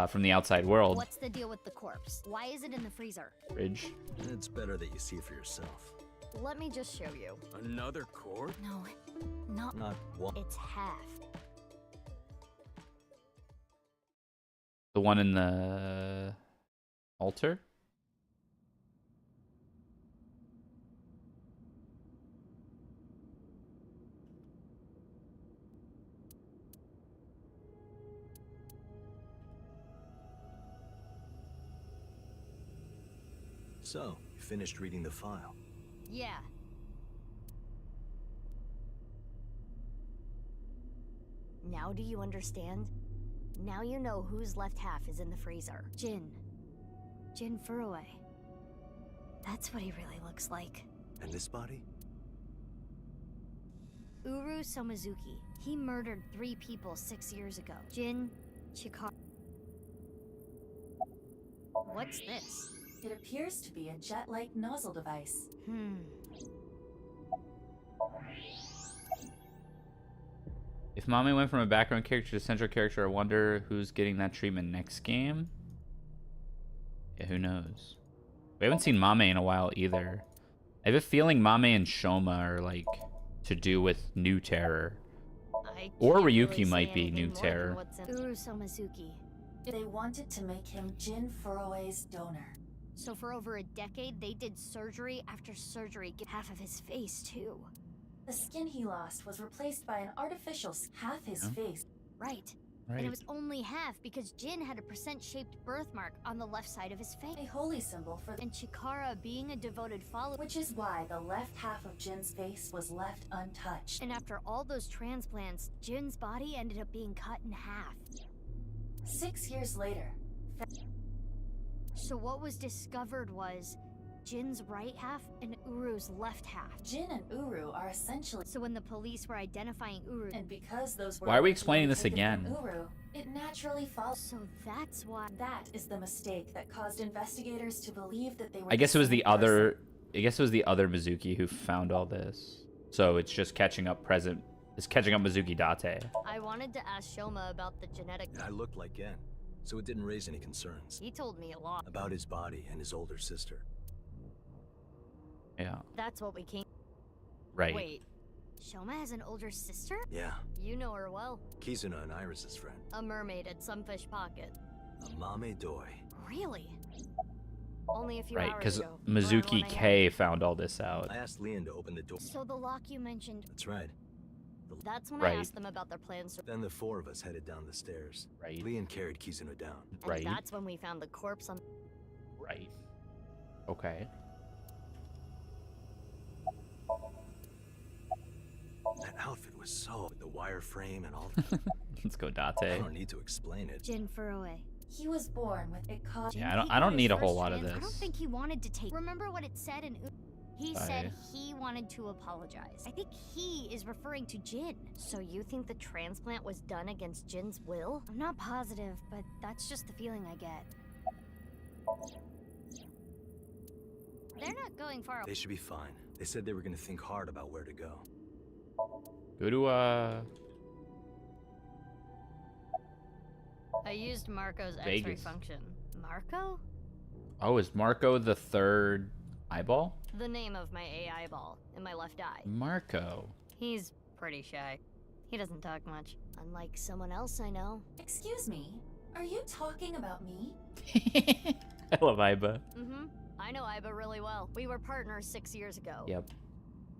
from the outside world. What's the deal with the corpse? Why is it in the freezer? Fridge. It's better that you see for yourself. Let me just show you. Another cord? No, not one. It's half. The one in the altar? So, you finished reading the file? Yeah. Now do you understand? Now you know whose left half is in the freezer. Jin Furue. That's what he really looks like. And this body? Uru Somizuki. He murdered 3 people 6 years ago. Jin, Chikara. What's this? It appears to be a jet-like nozzle device. If Mame went from a background character to central character, I wonder who's getting that treatment next game? Yeah, who knows? We haven't seen Mame in a while either. I have a feeling Mame and Shoma are like to do with New Terror. Or Ryuki might be New Terror. Uru Somizuki. They wanted to make him Jin Furue's donor. So for over a decade, they did surgery after surgery, get half of his face too. The skin he lost was replaced by an artificial half his face. Right. And it was only half because Jin had a %-shaped birthmark on the left side of his face. A holy symbol for And Chikara being a devoted follower. Which is why the left half of Jin's face was left untouched. And after all those transplants, Jin's body ended up being cut in half. 6 years later, So what was discovered was Jin's right half and Uru's left half. Jin and Uru are essentially. So when the police were identifying Uru, and because those were. Why are we explaining this again? Uru, it naturally follows. So that's why. That is the mistake that caused investigators to believe that they were. I guess it was the same person. other. I guess it was the other Mizuki who found all this. So it's just catching up present. It's catching up Mizuki Date. I wanted to ask Shoma about the genetic. I looked like Gen, so it didn't raise any concerns. He told me a lot about his body and his older sister. Yeah. That's what we came. Right. Wait, Shoma has an older sister? Yeah. You know her well. Kizuna and Iris's friend. A mermaid at some fish pocket. A Mame Doi. Really? Only a few Right, hours because ago. Mizuki Around 1 K found all this out. I asked Leon to open the door. So the lock you mentioned. That's right. That's when Right. I asked them about their plans. Then the four of us headed down the stairs. Right. Leon carried Kizuna down. And Right. that's when we found the corpse on. Right. Okay. That outfit was so with the wire frame and all. Let's go, I Date. don't need to explain it. Jin Furue. He was born with it caused. Yeah, I don't need a whole lot of I don't this. think he wanted to take. Remember what it said in. He said Aye. he wanted to apologize. I think he is referring to Jin. So you think the transplant was done against Jin's will? I'm not positive, but that's just the feeling I get. They're not going far. They should be fine. They said they were going to think hard about where to go. Go to I used Marco's X-ray Vegas. function. Marco? Oh, is Marco the third eyeball? The name of my AI ball in my left eye. Marco. He's pretty shy. He doesn't talk much. Unlike someone else I know. Excuse me, are you talking about me? I love Aiba. Mm-hmm. I know Iba really well. We were partners 6 years ago. Yep.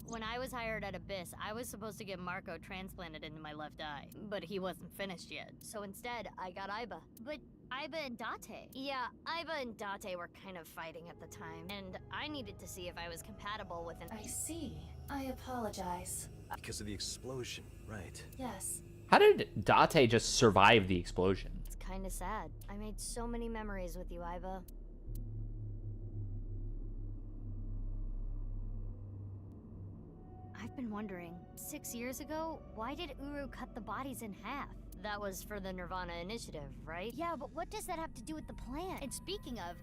When I was hired at Abyss, I was supposed to get Marco transplanted into my left eye, but he wasn't finished yet. So instead, I got Iba. But Iba and Date. Yeah, Iba and Date were kind of fighting at the time, and I needed to see if I was compatible with an. I see. I apologize. Because of the explosion, right? Yes. How did Date just survive the explosion? It's kind of sad. I made so many memories with you, Iba. I've been wondering, 6 years ago, why did Uru cut the bodies in half? That was for the Nirvana Initiative, right? Yeah, but what does that have to do with the plan? And speaking of,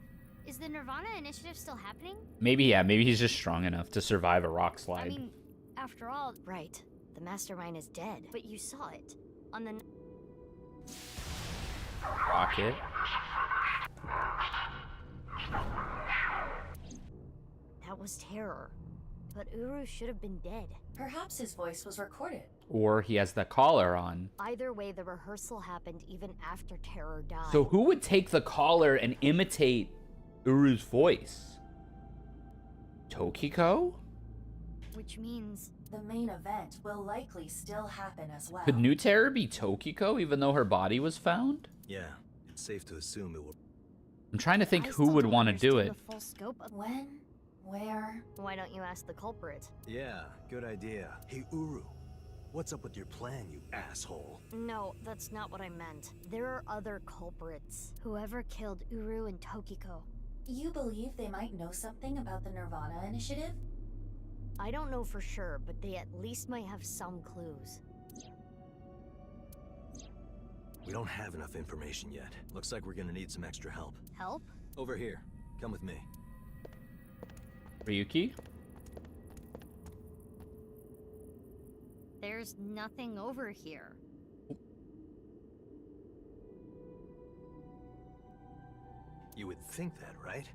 is the Nirvana Initiative still happening? Maybe, yeah, maybe he's just strong enough to survive a rock I slide. mean, after all, right, the mastermind is dead, but you saw it. On the... Rocket. That was terror. But Uru should have been dead. Perhaps his voice was recorded. Or he has the collar on. Either way, the rehearsal happened even after Terror died. So who would take the collar and imitate Uru's voice? Tokiko? Which means... The main event will likely still happen as well. Could New Terror be Tokiko even though her body was found? Yeah, it's safe to assume it will. I'm trying to think I who still would don't want to do it. understand the full scope of... When? Where? Why don't you ask the culprit? Yeah, good idea. Hey, Uru, what's up with your plan, you asshole? No, that's not what I meant. There are other culprits. Whoever killed Uru and Tokiko. You believe they might know something about the Nirvana Initiative? I don't know for sure, but they at least might have some clues. We don't have enough information yet. Looks like we're gonna need some extra help. Help? Over here. Come with me. Ryuki? There's nothing over here. You would think that, right?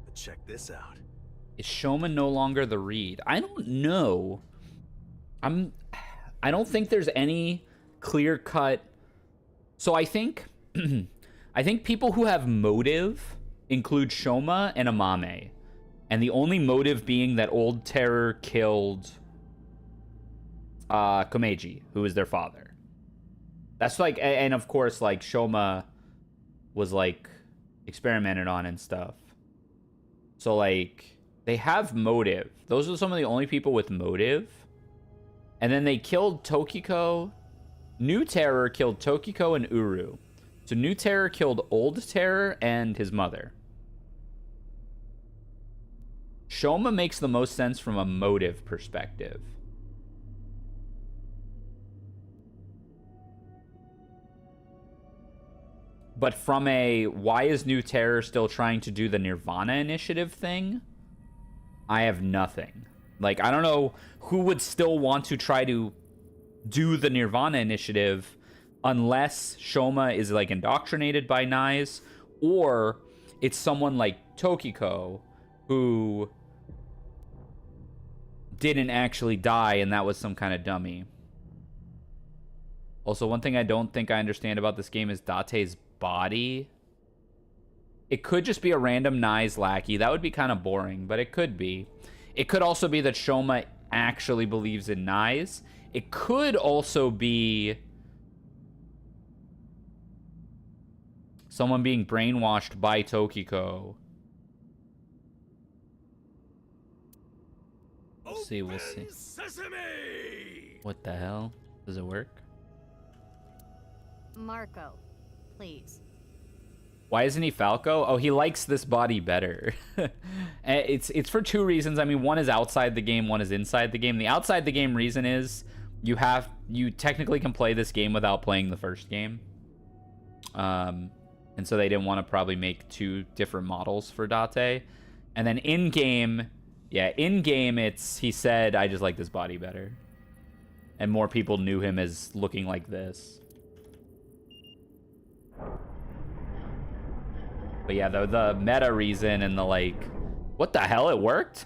But check this out. Is Shoma no longer the Reed? I don't know. I don't think there's any clear cut. So I think I think people who have motive include Shoma and Amame. And the only motive being that Old Terror killed Komeiji, who is their father. That's like, and of course, like, Shoma was, like, experimented on and stuff. So, like, they have motive. Those are some of the only people with motive. And then they killed Tokiko. New Terror killed Tokiko and Uru. So New Terror killed Old Terror and his mother. Shoma makes the most sense from a motive perspective. But from a, why is New Terror still trying to do the Nirvana initiative thing? I have nothing. Like, I don't know who would still want to try to do the Nirvana initiative unless Shoma is, like, indoctrinated by Nyes, or it's someone like Tokiko who didn't actually die and that was some kind of dummy. Also, one thing I don't think I understand about this game is Date's body. It could just be a random Nyes lackey. That would be kind of boring, but it could be. It could also be that Shoma actually believes in Nyes. It could also be someone being brainwashed by Tokiko. We'll see, we'll see. Sesame! What the hell? Does it work? Marco, please. Why isn't he Falco? Oh, he likes this body better. It's for two reasons. I mean, one is outside the game, one is inside the game. The outside the game reason is you technically can play this game without playing the first game. And so they didn't want to probably make two different models for Date. And then in game, he said, I just like this body better. And more people knew him as looking like this. But yeah, the meta reason and the like, what the hell, it worked?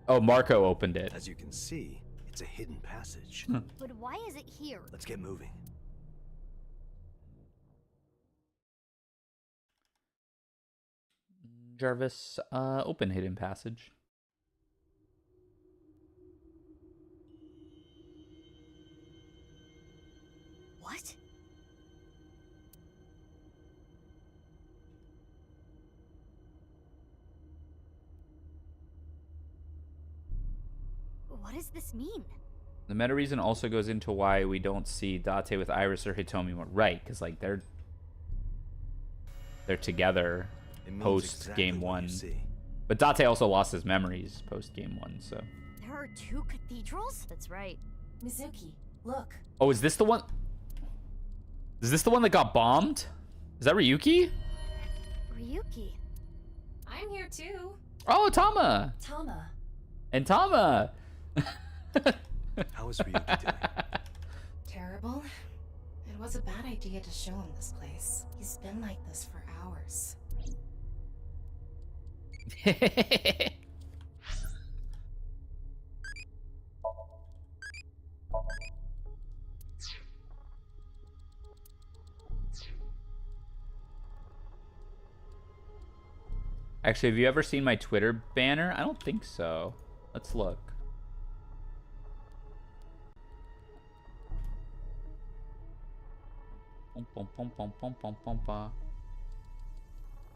Oh, Marco opened it. As you can see, it's a hidden passage. But why is it here? Let's get moving. Jarvis, open hidden passage. What? What does this mean? The meta reason also goes into why we don't see Date with Iris or Hitomi more. Right, because like they're together post game one. But Date also lost his memories post game one, so. There are two cathedrals? That's right. Mizuki, look. Oh, is this the one? Is this the one that got bombed? Is that Ryuki? Ryuki. I'm here too. Oh, Tama. Tama. And Tama. How is Ryuki doing? Terrible. It was a bad idea to show him this place. He's been like this for hours. Actually, have you ever seen my Twitter banner? I don't think so. Let's look.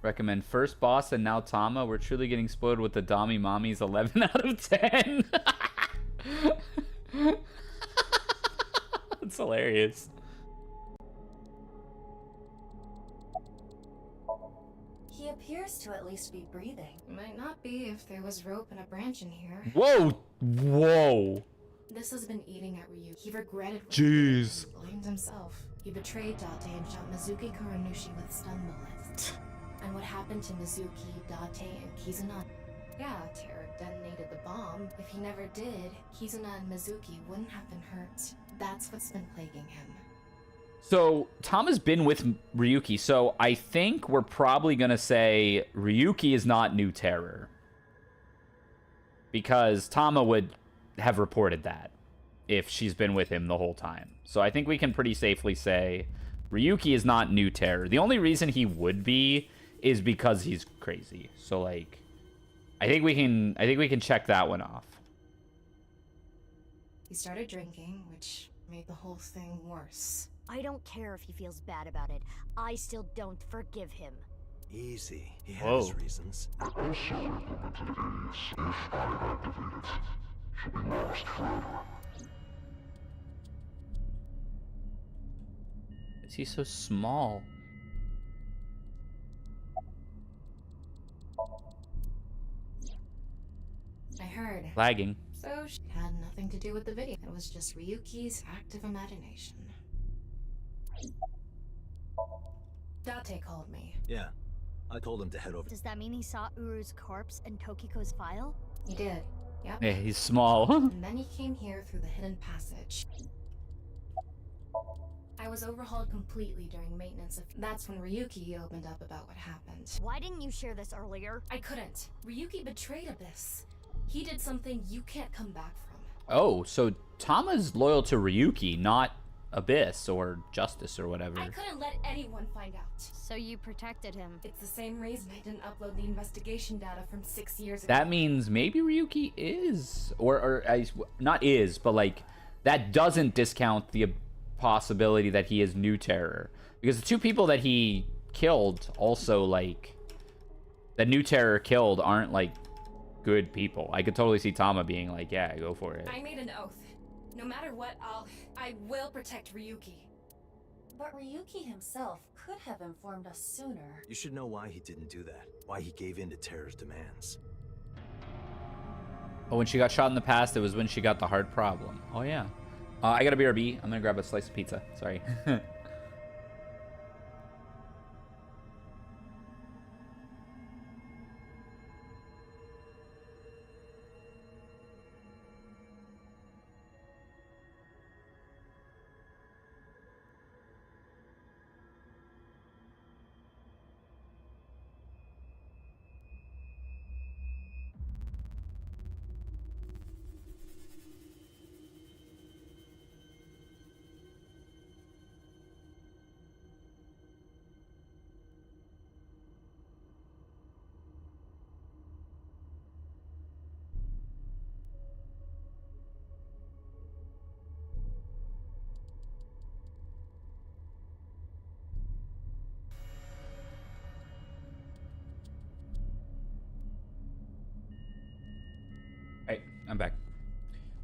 Recommend first boss and now Tama. We're truly getting spoiled with the Dami Mommies 11 out of 10. That's hilarious. He appears to at least be breathing. Might not be if there was rope and a branch in here. Whoa! Whoa! This has been eating at Ryu. He regretted what Jeez. he blamed himself. He betrayed Date and shot Mizuki Kuranushi with stun bullets. And what happened to Mizuki, Date, and Kizuna? Yeah, Terror detonated the bomb. If he never did, Kizuna and Mizuki wouldn't have been hurt. That's what's been plaguing him. So, Tama's been with Ryuki, so I think we're probably going to say Ryuki is not New Terror. Because Tama would have reported that if she's been with him the whole time. So I think we can pretty safely say Ryuki is not New Terror. The only reason he would be is because he's crazy. So like I think we can check that one off. He started drinking, which made the whole thing worse. I don't care if he feels bad about it. I still don't forgive him. Easy. He had his reasons. Is he so small? I heard. Lagging. So she had nothing to do with the video. It was just Ryuki's active imagination. Date called me. Yeah. I told him to head over. Does that mean he saw Uru's corpse in Tokiko's file? He did. Yep. Yeah, he's small. And then he came here through the hidden passage. I was overhauled completely during maintenance. That's when Ryuki opened up about what happened. Why didn't you share this earlier? I couldn't. Ryuki betrayed Abyss. He did something you can't come back from. Oh, so Tama's loyal to Ryuki, not Abyss or Justice or whatever. I couldn't let anyone find out. So you protected him. It's the same reason I didn't upload the investigation data from 6 years ago. That means maybe Ryuki is, or not is, but like, that doesn't discount the possibility that he is New Terror. Because the two people that he killed also, like, that New Terror killed aren't, like, good people. I could totally see Tama being like, yeah, go for it. I made an oath. No matter what, I will protect Ryuki. But Ryuki himself could have informed us sooner. You should know why he didn't do that. Why he gave in to Terror's demands. Oh, when she got shot in the past, it was when she got the heart problem. Oh, yeah. I got a BRB. I'm gonna grab a slice of pizza. Sorry. I'm back.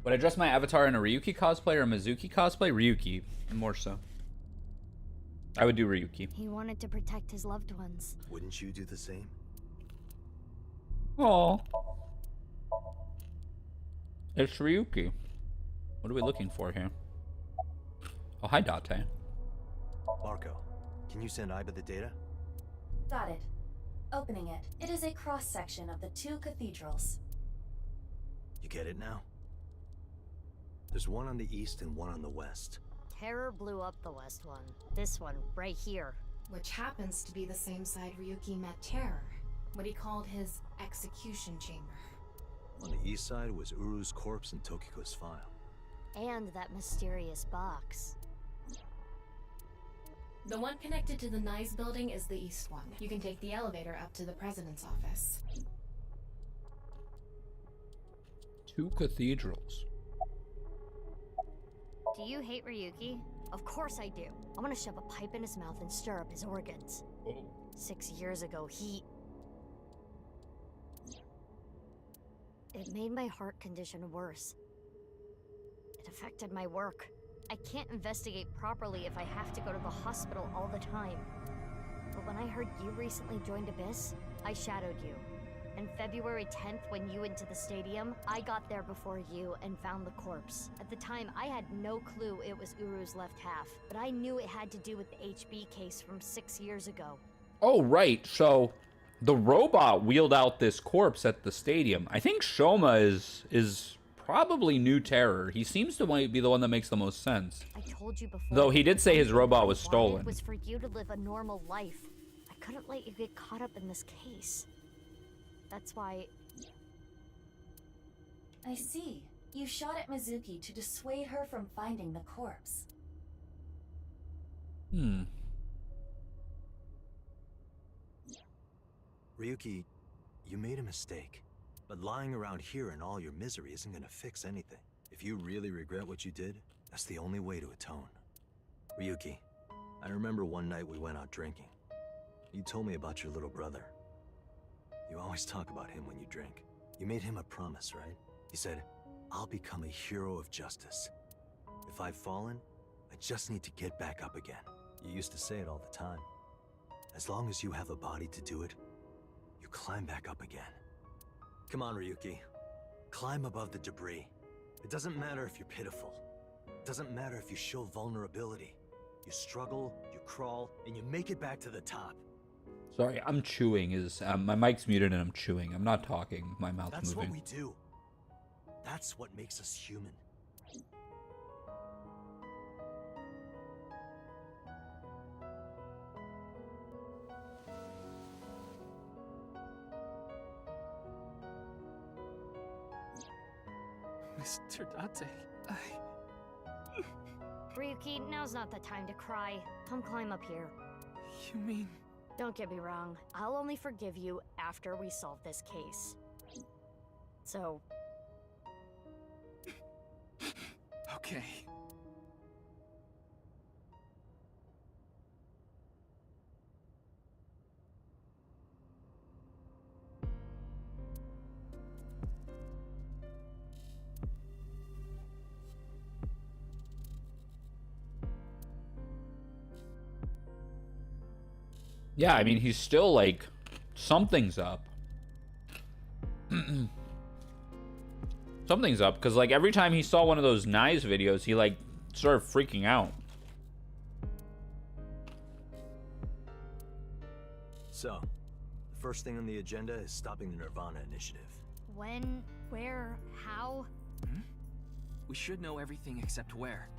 Would I dress my avatar in a Ryuki cosplay or a Mizuki cosplay? Ryuki, more so. I would do Ryuki. He wanted to protect his loved ones. Wouldn't you do the same? Oh, it's Ryuki. What are we looking for here? Oh, hi, Date. Marco, can you send Iba the data? Got it. Opening it. It is a cross-section of the two cathedrals. You get it now? There's one on the east and one on the west. Terror blew up the west one. This one, right here. Which happens to be the same side Ryuki met Terror. What he called his execution chamber. On the east side was Uru's corpse and Tokiko's file. And that mysterious box. The one connected to the Nyes building is the east one. You can take the elevator up to the president's office. Two cathedrals. Do you hate Ryuki? Of course I do. I want to shove a pipe in his mouth and stir up his organs. Oh. 6 years ago, It made my heart condition worse. It affected my work. I can't investigate properly if I have to go to the hospital all the time. But when I heard you recently joined Abyss, I shadowed you. And February 10th, when you went to the stadium, I got there before you and found the corpse. At the time, I had no clue it was Uru's left half, but I knew it had to do with the HB case from 6 years ago. Oh, right. So the robot wheeled out this corpse at the stadium. I think Shoma is probably New Terror. He seems to be the one that makes the most sense. I told you before. Though he did say his robot was stolen. It was for you to live a normal life. I couldn't let you get caught up in this case. That's why... I see. You shot at Mizuki to dissuade her from finding the corpse. Ryuki, you made a mistake. But lying around here in all your misery isn't gonna fix anything. If you really regret what you did, that's the only way to atone. Ryuki, I remember one night we went out drinking. You told me about your little brother. You always talk about him when you drink. You made him a promise, right? You said, I'll become a hero of justice. If I've fallen, I just need to get back up again. You used to say it all the time. As long as you have a body to do it, you climb back up again. Come on, Ryuki. climb above the debris. It doesn't matter if you're pitiful. It doesn't matter if you show vulnerability. You struggle, you crawl, and you make it back to the top. Sorry, I'm chewing. My mic's muted and I'm chewing. I'm not talking. My mouth's That's moving. what we do. That's what makes us human. Mr. Date, Ryuki, now's not the time to cry. Come climb up here. You mean... Don't get me wrong. I'll only forgive you after we solve this case. So... Okay. Yeah, I mean, he's still like, something's up. Something's up, because like every time he saw one of those knives videos, he like started freaking out. So, the first thing on the agenda is stopping the Nirvana initiative. When, where, how? We should know everything except where.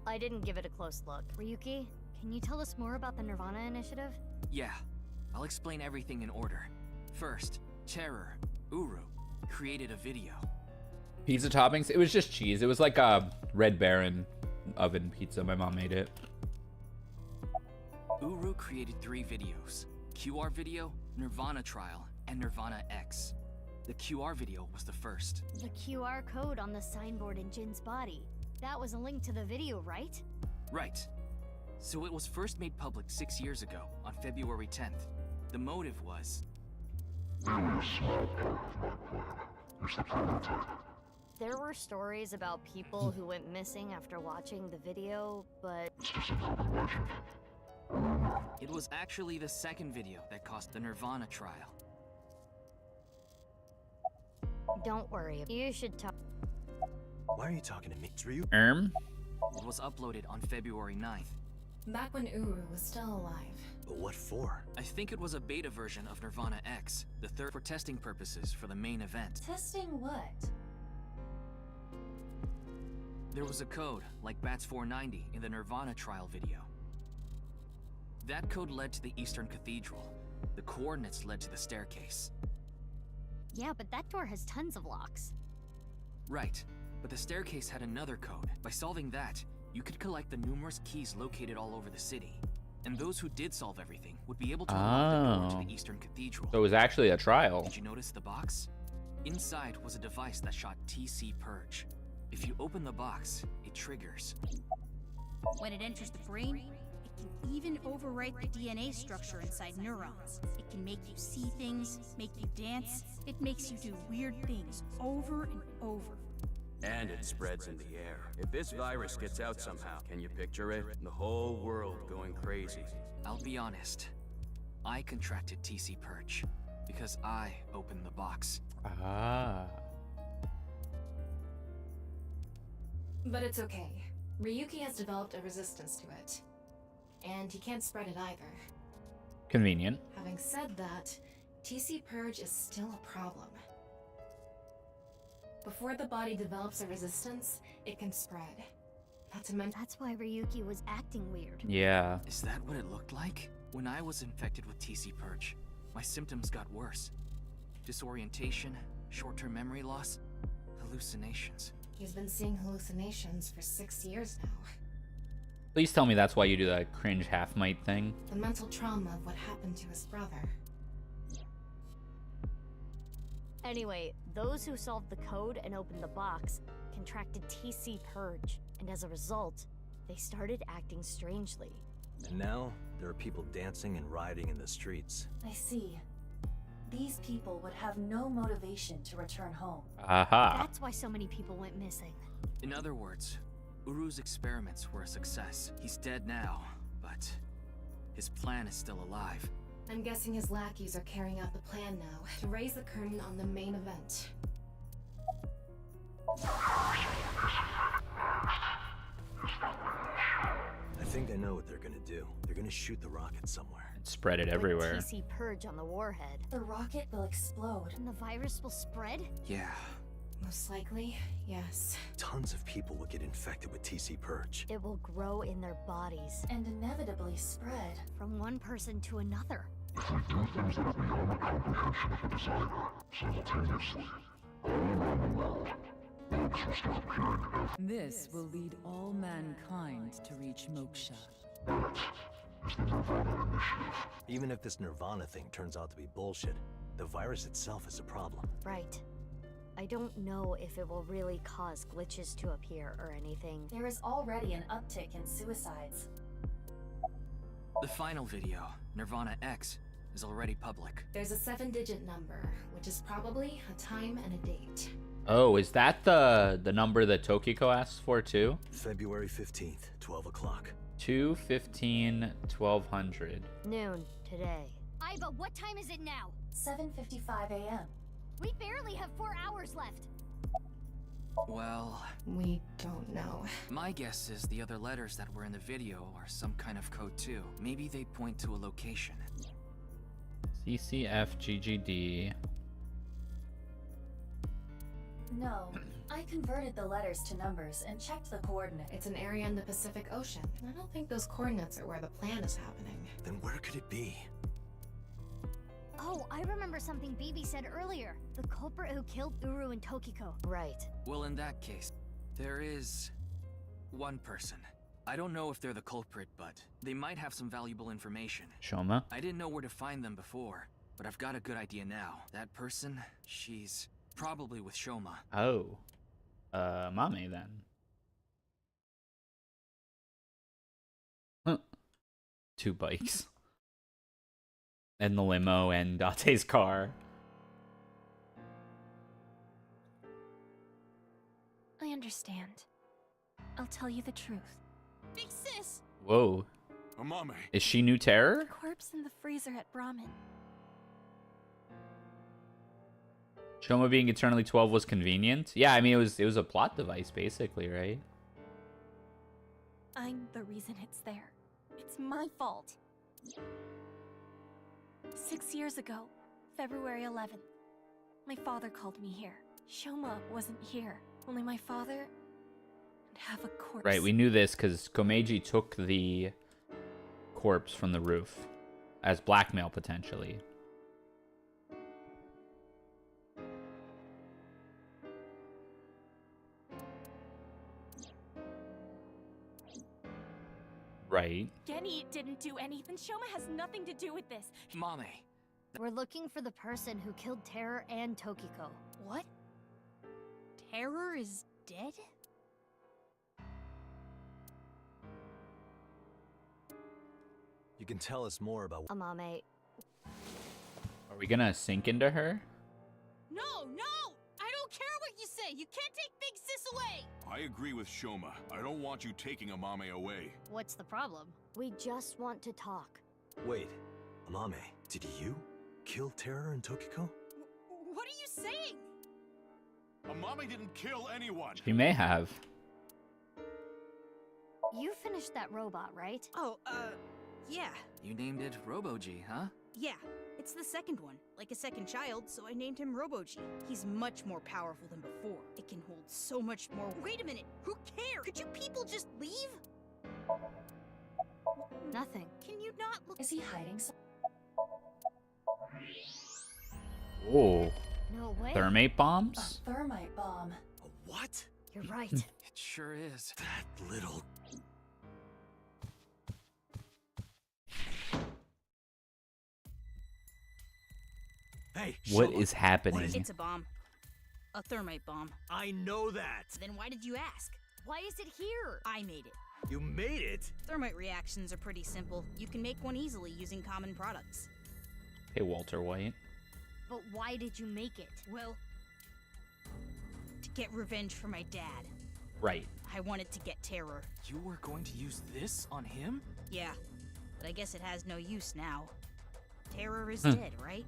I didn't give it a close look. Ryuki, can you tell us more about the Nirvana initiative? Yeah, I'll explain everything in order. First, Terror, Uru, created a video. Pizza toppings? It was just cheese. It was like a Red Baron oven pizza. My mom made it. Uru created 3 videos. QR video, Nirvana trial, and Nirvana X. The QR video was the first. The QR code on the signboard in Jin's body. That was a link to the video, right? Right. So it was first made public 6 years ago, on February 10th. The motive was... Merely a small part of my plan. It's the prototype. There were stories about people who went missing after watching the video, but... It's just an urban legend. It was actually the second video that caused the Nirvana trial. Don't worry, you should talk... Why are you talking to me, Drew? It was uploaded on February 9th. Back when Uru was still alive. But what for? I think it was a beta version of Nirvana X, the third for testing purposes for the main event. Testing what? There was a code, like BATS 490, in the Nirvana trial video. That code led to the Eastern Cathedral. The coordinates led to the staircase. Yeah, but that door has tons of locks. Right, but the staircase had another code. By solving that, you could collect the numerous keys located all over the city. And those who did solve everything would be able to unlock the door to the Eastern Cathedral. So it was actually a trial. Did you notice the box? Inside was a device that shot TC Purge. If you open the box, it triggers. When it enters the brain, it can even overwrite the DNA structure inside neurons. It can make you see things, make you dance. It makes you do weird things over and over. And it spreads in the air. If this virus gets out somehow, can you picture it? The whole world going crazy. I'll be honest. I contracted TC Purge because I opened the box. Ah. But it's okay. Ryuki has developed a resistance to it. And he can't spread it either. Convenient. Having said that, TC Purge is still a problem. Before the body develops a resistance, it can spread. That's why Ryuki was acting weird. Yeah. Is that what it looked like? When I was infected with TC Purge, my symptoms got worse. Disorientation, short-term memory loss, hallucinations. He's been seeing hallucinations for 6 years now. Please tell me that's why you do that cringe half-mite thing. The mental trauma of what happened to his brother. Anyway, those who solved the code and opened the box contracted TC Purge, and as a result, they started acting strangely. And now, there are people dancing and rioting in the streets. I see. These people would have no motivation to return home. Aha. That's why so many people went missing. In other words, Uru's experiments were a success. He's dead now, but his plan is still alive. I'm guessing his lackeys are carrying out the plan now to raise the curtain on the main event. I think I know what they're gonna do. They're gonna shoot the rocket somewhere. And spread it everywhere. Like TC Purge on the warhead. The rocket will explode. And the virus will spread? Yeah. Most likely, yes. Tons of people will get infected with TC Purge. It will grow in their bodies. And inevitably spread. From one person to another. If we do things that are beyond the comprehension of the designer, simultaneously, all around the world, bugs will start appearing everywhere. This will lead all mankind to reach moksha. That is the Nirvana Initiative. Even if this Nirvana thing turns out to be bullshit, the virus itself is a problem. Right. I don't know if it will really cause glitches to appear or anything. There is already an uptick in suicides. The final video, Nirvana X, is already public. There's a 7-digit number, which is probably a time and a date. Oh, is that the number that Tokiko asked for too? February 15th, 12 o'clock. 2/15/1200. Noon today. Aiba, what time is it now? 7:55 a.m. We barely have 4 hours left. Well, we don't know. My guess is the other letters that were in the video are some kind of code too. Maybe they point to a location. CCFGGD. No, I converted the letters to numbers and checked the coordinates. It's an area in the Pacific Ocean. I don't think those coordinates are where the plan is happening. Then where could it be? Oh, I remember something BB said earlier. The culprit who killed Uru and Tokiko. Right. Well, in that case, there is one person. I don't know if they're the culprit, but they might have some valuable information. Shoma? I didn't know where to find them before, but I've got a good idea now. That person, she's probably with Shoma. Oh. Mame then. Huh. 2 bikes. And the limo and Date's car. I understand. I'll tell you the truth. Big sis! Whoa. Amame. Is she new terror? Corpse in the freezer at Brahmin. Shoma being eternally 12 was convenient. Yeah, I mean it was a plot device basically, right? I'm the reason it's there. It's my fault. 6 years ago, February 11th, my father called me here. Shoma wasn't here. Only my father and half a corpse. Right, we knew this because Komeiji took the corpse from the roof as blackmail potentially. Right. Genny didn't do anything. Shoma has nothing to do with this. Mame. We're looking for the person who killed Terror and Tokiko. What? Terror is dead? You can tell us more about Amame. Are we gonna sink into her? No! I don't care what you say! You can't take Big Sis away! I agree with Shoma. I don't want you taking Amame away. What's the problem? We just want to talk. Wait, Amame, did you kill Terror and Tokiko? What are you saying? Amame didn't kill anyone. She may have. You finished that robot, right? Oh, yeah. You named it Robo-G, huh? Yeah, it's the second one. Like a second child, so I named him Robo-G. He's much more powerful than before. It can hold so much more. Wait a minute, who cares? Could you people just leave? Nothing. Can you not look? Is he hiding something? Oh. No way. Thermate bombs? A thermite bomb. A what? You're right. It sure is. That little... Hey, What Shoma, is happening? It's a bomb. A thermite bomb. I know that. Then why did you ask? Why is it here? I made it. You made it? Thermite reactions are pretty simple. You can make one easily using common products. Hey, Walter White. But why did you make it? Well, to get revenge for my dad. Right. I wanted to get Terror. You were going to use this on him? Yeah, but I guess it has no use now. Terror is dead, right?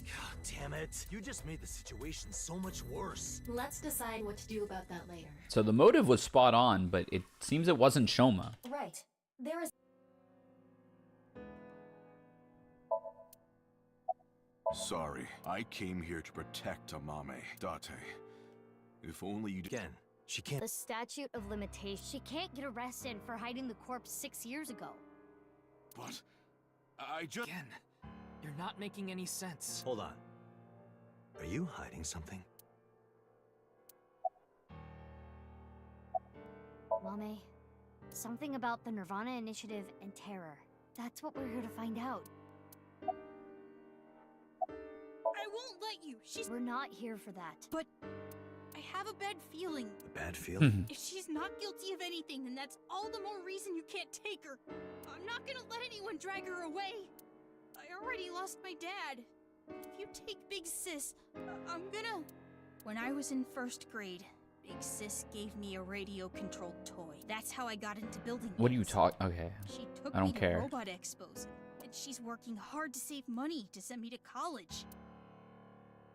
God damn it. You just made the situation so much worse. Let's decide what to do about that later. So the motive was spot on, but it seems it wasn't Shoma. Right. There is. Sorry, I came here to protect Amame. Date, if only you... Again, she can't... The statute of limitation. She can't get arrested for hiding the corpse 6 years ago. But... I just... Again, you're not making any sense. Hold on. Are you hiding something? Mame, something about the Nirvana Initiative and terror. That's what we're here to find out. I won't let you. We're not here for that. But I have a bad feeling. A bad feeling? If she's not guilty of anything, then that's all the more reason you can't take her. I'm not gonna let anyone drag her away. I already lost my dad. If you take Big Sis, I'm gonna... When I was in 1st grade, Big Sis gave me a radio-controlled toy. That's how I got into building What are you things. talking? Okay. She took I don't me to care. Robot Expos, and she's working hard to save money to send me to college.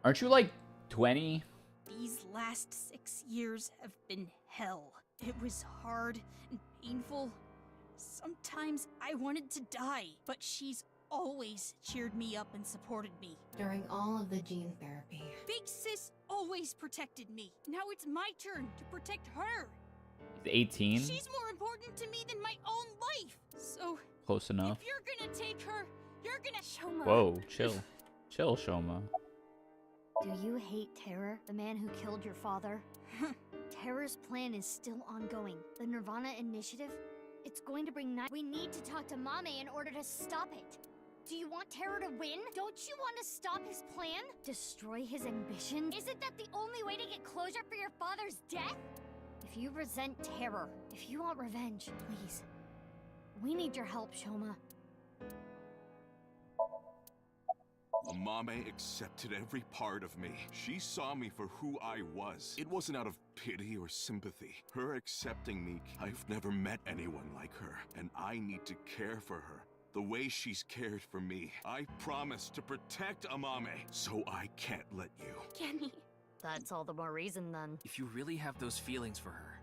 Aren't you like 20? These last 6 years have been hell. It was hard and painful. Sometimes I wanted to die, but she's always cheered me up and supported me. During all of the gene therapy. Big Sis always protected me. Now it's my turn to protect her. He's 18. She's more important to me than my own life. So, Close enough. if you're gonna take her, you're gonna show me. Whoa, chill. Chill, Shoma. Do you hate Terror, the man who killed your father? Terror's plan is still ongoing. The Nirvana Initiative? It's going to bring We need to talk to Mame in order to stop it. Do you want Terror to win? Don't you want to stop his plan? Destroy his ambition? Isn't that the only way to get closure for your father's death? If you resent Terror, if you want revenge, please. We need your help, Shoma. Amame accepted every part of me. She saw me for who I was. It wasn't out of pity or sympathy. Her accepting me, I've never met anyone like her, and I need to care for her the way she's cared for me. I promise to protect Amame, so I can't let you. Kenny. That's all the more reason then. If you really have those feelings for her...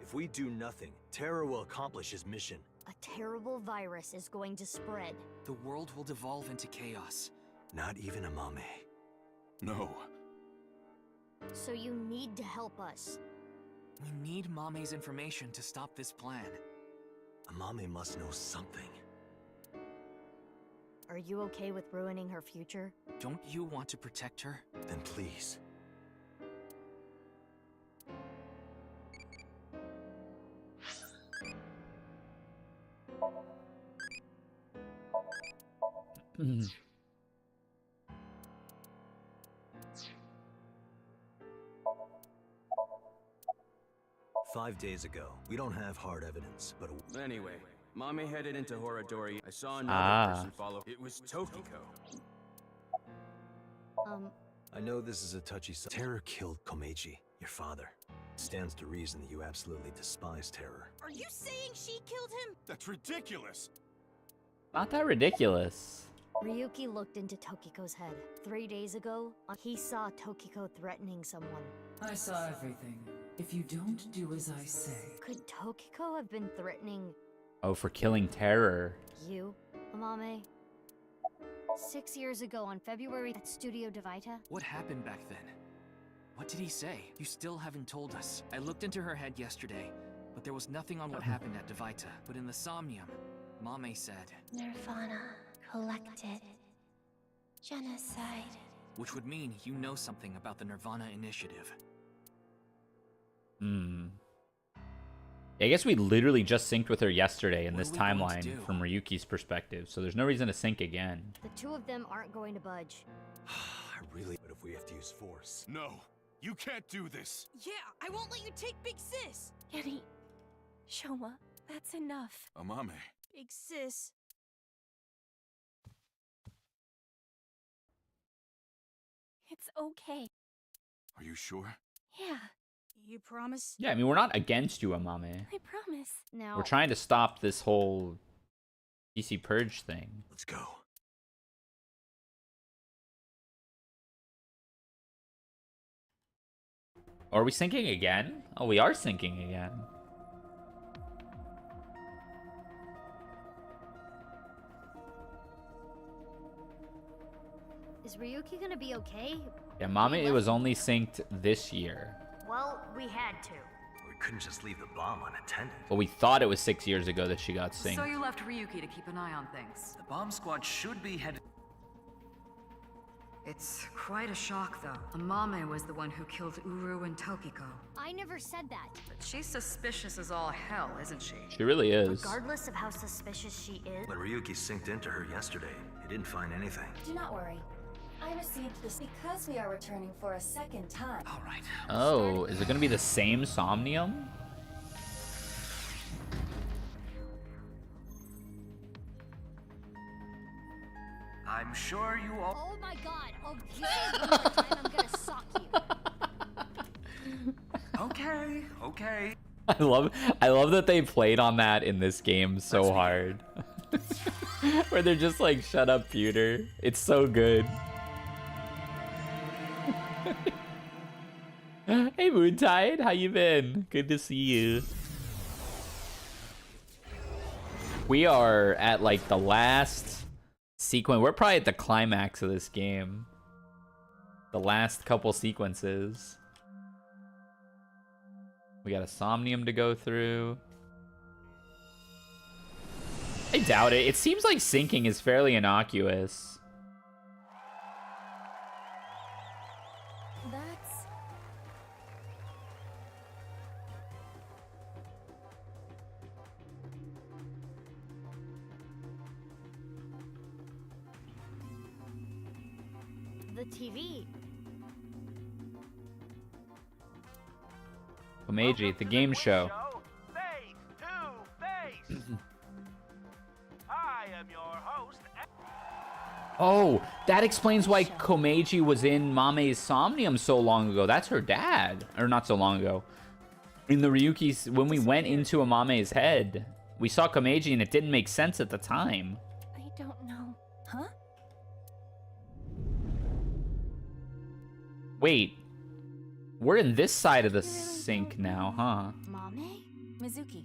If we do nothing, Terror will accomplish his mission. A terrible virus is going to spread. The world will devolve into chaos. Not even Amame. No. So you need to help us. We need Mame's information to stop this plan. Amame must know something. Are you okay with ruining her future? Don't you want to protect her? Then please. Mm. 5 days ago. We don't have hard evidence, but... Anyway, Mame headed into Horadori. I saw another person follow. It was Tokiko. I know this is a touchy subject. Terror killed Komeiji, your father. Stands to reason that you absolutely despise Terror. Are you saying she killed him? That's ridiculous! Not that ridiculous. Ryuki looked into Tokiko's head. 3 days ago, he saw Tokiko threatening someone. I saw everything. If you don't do as I say... Could Tokiko have been threatening... Oh, for killing Terror. You, Amame? 6 years ago on February at Studio Devita? What happened back then? What did he say? You still haven't told us. I looked into her head yesterday, but there was nothing on what happened at Devita. But in the Somnium, Mame said... Nirvana. Collected. Genocide. Which would mean you know something about the Nirvana Initiative. I guess we literally just synced with her yesterday in this What are we going to timeline do? from Ryuki's perspective, so there's no reason to sync again. The two of them aren't going to budge. I really... But if we have to use force... No! You can't do this! Yeah, I won't let you take Big Sis! Kenny. Shoma, that's enough. Amame. Big Sis. It's okay. Are you sure? Yeah, You promise? Yeah, I mean, we're not against you, Amame. I promise. Now, We're trying to stop this whole PC Purge thing. Let's go. Are we syncing again? Oh, we are syncing again. Is Ryuki gonna be okay? Yeah, Mame, it was only synced this year. Well, we had to. We couldn't just leave the bomb unattended. But we thought it was 6 years ago that she got synced. So you left Ryuki to keep an eye on things. The bomb squad should be headed. It's quite a shock, though. Amame was the one who killed Uru and Tokiko. I never said that. But she's suspicious as all hell, isn't she? She really is. Regardless of how suspicious she is. When Ryuki synced into her yesterday, he didn't find anything. Do not worry. I received this because we are returning for a second time. All right. Oh, is it gonna be the same Somnium? I'm sure you all. Oh my god. Oh, if you say one more time, I'm gonna sock you. Okay. I love that they played on that in this game so hard. Where they're just like, shut up, Pewter. It's so good. Hey, Moontide, how you been? Good to see you. We are at like the last sequence. We're probably at the climax of this game. The last couple sequences. We got a Somnium to go through. I doubt it. It seems like syncing is fairly innocuous. That's... The TV. Komeiji, the game show. Face to face. I am your host. Oh, that explains why Komeiji was in Mame's Somnium so long ago. That's her dad. Or not so long ago. In the Ryuki's, when we went into Amame's head, we saw Komeiji and it didn't make sense at the time. I don't know. Huh? Wait. We're in this side of the sink now, huh? Mame? Mizuki,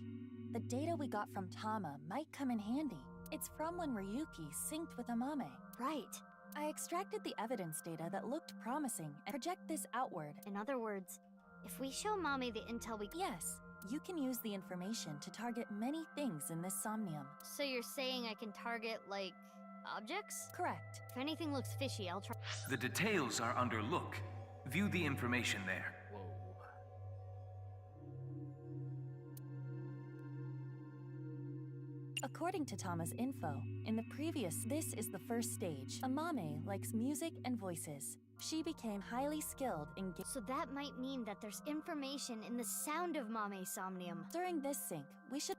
the data we got from Tama might come in handy. It's from when Ryuki synced with Amame. Right. I extracted the evidence data that looked promising and project this outward. In other words, if we show Mame the intel we... Yes, you can use the information to target many things in this Somnium. So you're saying I can target, like, objects? Correct. If anything looks fishy, I'll try... The details are under look. View the information there. According to Tama's info, in the previous, this is the first stage. Amame likes music and voices. She became highly skilled in... So that might mean that there's information in the sound of Mame's Somnium. During this sync, we should...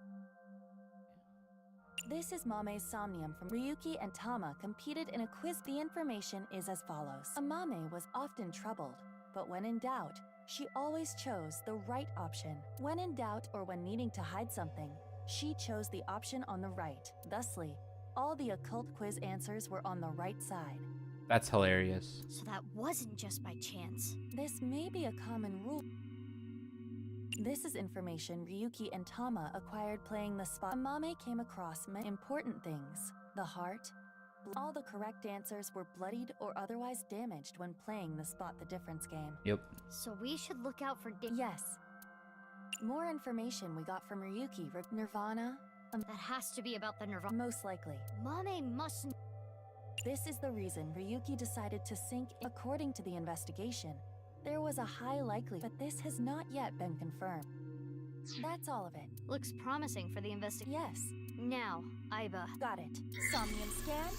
This is Mame's Somnium from Ryuki and Tama competed in a quiz. The information is as follows. Amame was often troubled, but when in doubt, she always chose the right option. When in doubt or when needing to hide something, she chose the option on the right. Thusly, all the occult quiz answers were on the right side. That's hilarious. So that wasn't just by chance. This may be a common rule. This is information Ryuki and Tama acquired playing the spot. Amame came across many important things. The heart. All the correct answers were bloodied or otherwise damaged when playing the Spot the Difference game. Yep. So we should look out for... Yes. More information we got from Ryuki. Nirvana. That has to be about the Nirvana. Most likely. Mame must... This is the reason Ryuki decided to sync. According to the investigation, there was a high likelihood, but this has not yet been confirmed. That's all of it. Looks promising for the investigation. Yes. Now, Aiba. Got it. Somnium scan.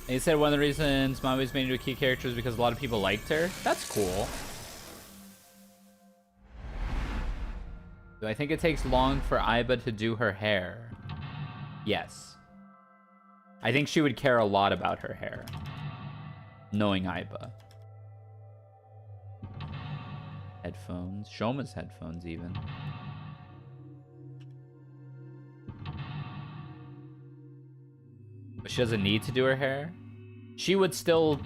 They said one of the reasons Mame was made into a key character is because a lot of people liked her. That's cool. Do I think it takes long for Aiba to do her hair? Yes. I think she would care a lot about her hair. Knowing Aiba. Headphones. Shoma's headphones, even. But she doesn't need to do her hair. She would still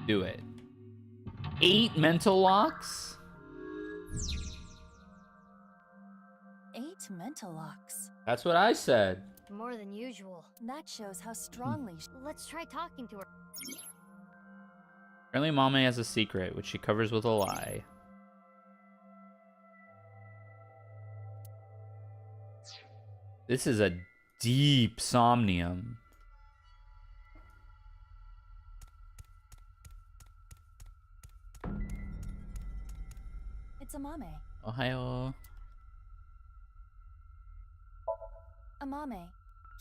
do it. 8 mental locks? 8 mental locks. That's what I said. More than usual. That shows how strongly Let's try talking to her. Apparently, Mame has a secret, which she covers with a lie. This is a deep Somnium. It's Amame. Ohio. Amame,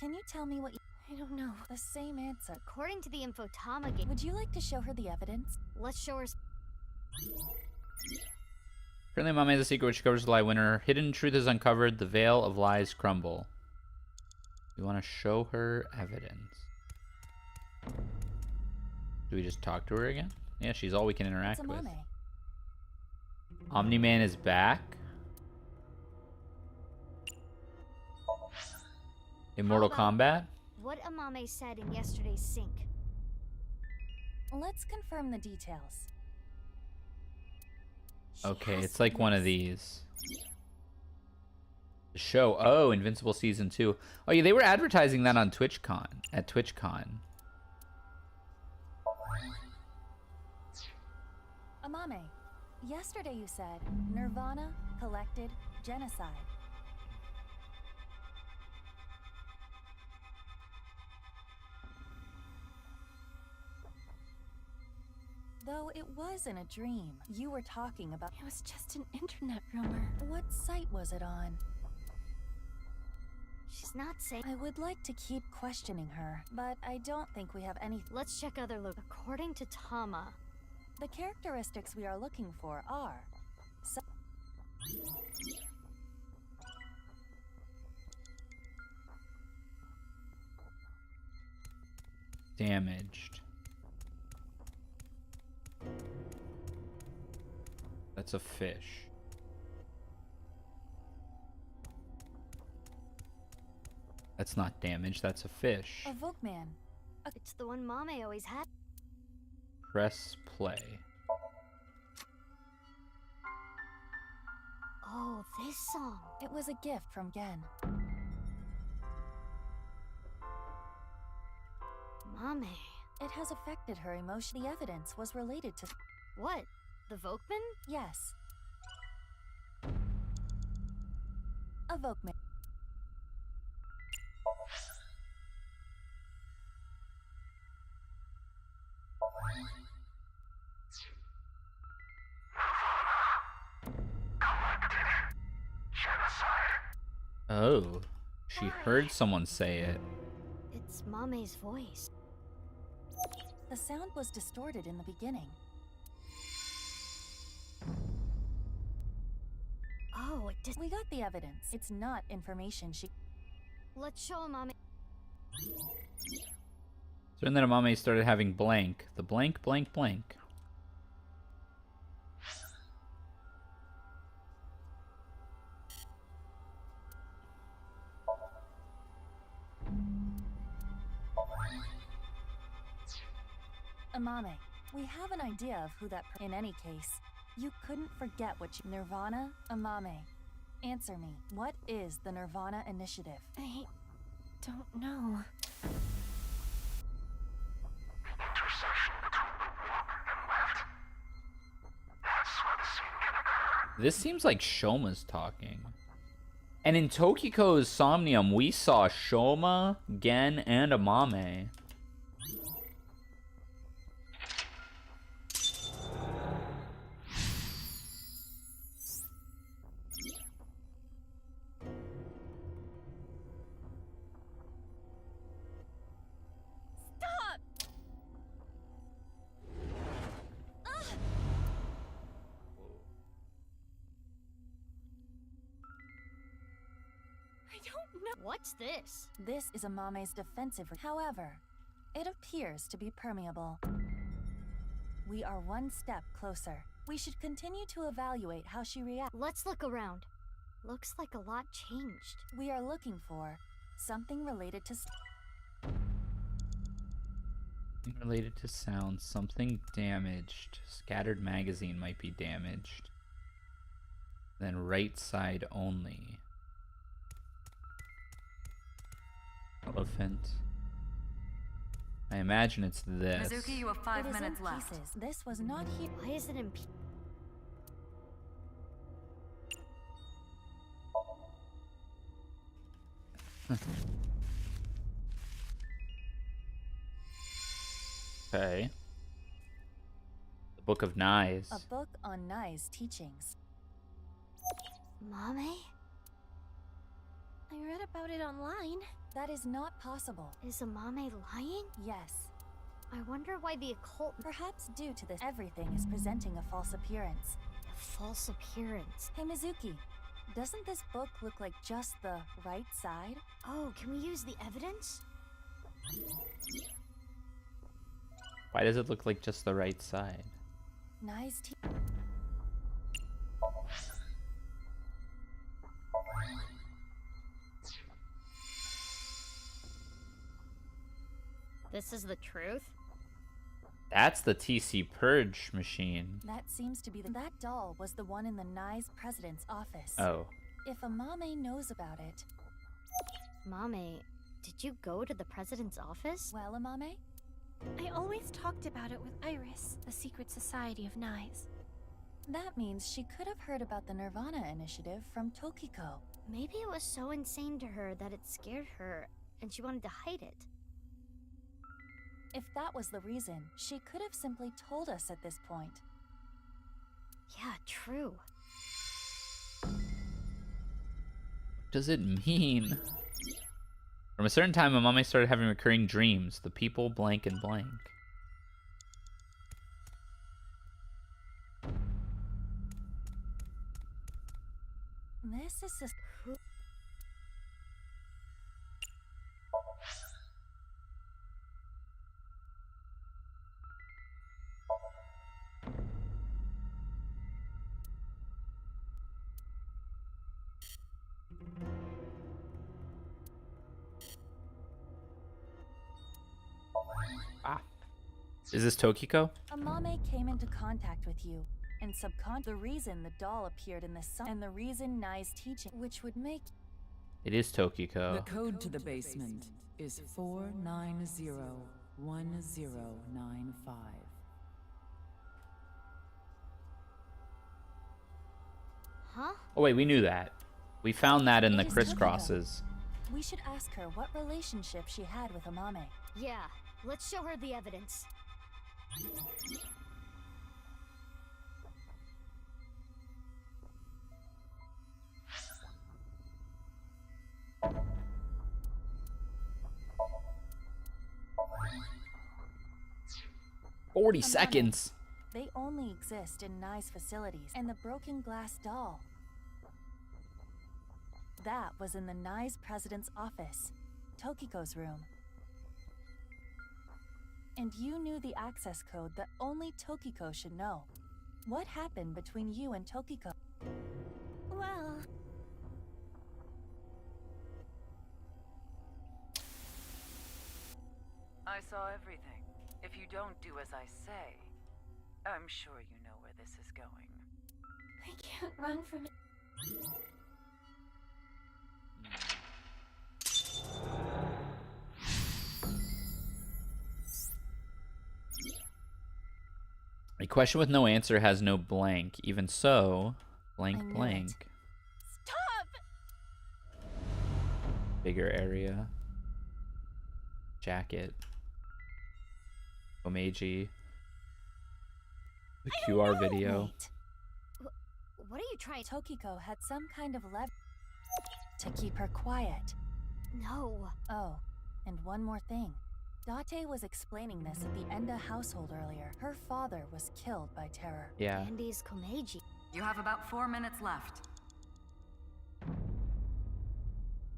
can you tell me what you... I don't know. The same answer. According to the info Tama gave... Would you like to show her the evidence? Let's show her... Apparently, Mame has a secret, which covers the lie. When her hidden truth is uncovered, the veil of lies crumble. We want to show her evidence. Do we just talk to her again? Yeah, she's all we can interact with. Omni-Man is back. In Mortal Kombat? What Amame said in yesterday's sync. Let's confirm the details. Okay, it's like one of these. The show. Oh, Invincible Season 2. Oh, yeah, they were advertising that on TwitchCon. At TwitchCon. Amame, yesterday you said Nirvana collected genocide. Though it wasn't a dream, you were talking about... It was just an internet rumor. What site was it on? She's not saying... I would like to keep questioning her, but I don't think we have any... Let's check other look. According to Tama, the characteristics we are looking for are... Damaged. That's a fish. That's not damaged, that's a fish. A Volkman. It's the one Mame always had. Press play. Oh, this song. It was a gift from Gen. Mame. It has affected her emotion. The evidence was related to... What? The Volkman? Yes. A Volkman. Oh, she heard someone say it. It's Mame's voice. The sound was distorted in the beginning. Oh, we got the evidence. It's not information she... Let's show him, Mame. So then Amame started having blank. The blank, blank, blank. Amame, we have an idea of who that in any case, you couldn't forget what you... Nirvana? Amame, answer me. What is the Nirvana Initiative? I don't know. Intersection between the warm and wet. That's where the scene can occur. This seems like Shoma's talking. And in Tokiko's Somnium, we saw Shoma, Gen, and Amame. What's this? This is Amame's defensive. However, it appears to be permeable. We are one step closer. We should continue to evaluate how she reacts. Let's look around. Looks like a lot changed. We are looking for something related to... Related to sound, something damaged. Scattered magazine might be damaged. Then right side only. Elephant. I imagine it's this. Mizuki, you have 5 minutes left. Pieces. This was not here. Why is it in pieces? Okay. The Book of Knives. A book on Nai's teachings. Mame? I read about it online. That is not possible. Is Amame lying? Yes. I wonder why the occult... Perhaps due to this, everything is presenting a false appearance. A false appearance? Hey, Mizuki, doesn't this book look like just the right side? Oh, can we use the evidence? Why does it look like just the right side? Nice. This is the truth? That's the TC Purge machine. That seems to be that doll was the one in the Nai's president's office. Oh. If Amame knows about it. Mame, did you go to the president's office? Well, Amame? I always talked about it with Iris, the secret society of Knives. That means she could have heard about the Nirvana initiative from Tokiko. Maybe it was so insane to her that it scared her, and she wanted to hide it. If that was the reason, she could have simply told us at this point. Yeah, true. What does it mean? From a certain time, Amame started having recurring dreams. The people blank and blank. This is just... Ah. Is this Tokiko? Amame came into contact with you, and the reason the doll appeared in the sun, and the reason Nai's teaching, which would make... It is Tokiko. The code to the basement is 4901095. Huh? Oh wait, we knew that. We found that in the It is crisscrosses. We should ask her what relationship she had with Amame. Yeah, let's show her the evidence. Amame, seconds. They only exist in Nai's facilities, and the broken glass doll. That was in the Nai's president's office, Tokiko's room. And you knew the access code that only Tokiko should know. What happened between you and Tokiko? Well... I saw everything. If you don't do as I say, I'm sure you know where this is going. I can't run from it. A question with no answer has no blank. Even so, blank blank. Stop! Bigger area. Jacket. Omeji. The QR video. Wait. What are you trying? Tokiko had some kind of lever to keep her quiet. No. Oh, and one more thing. Date was explaining this at the Enda household earlier. Her father was killed by terror. Yeah. Andy's Komeiji. You have about 4 minutes left.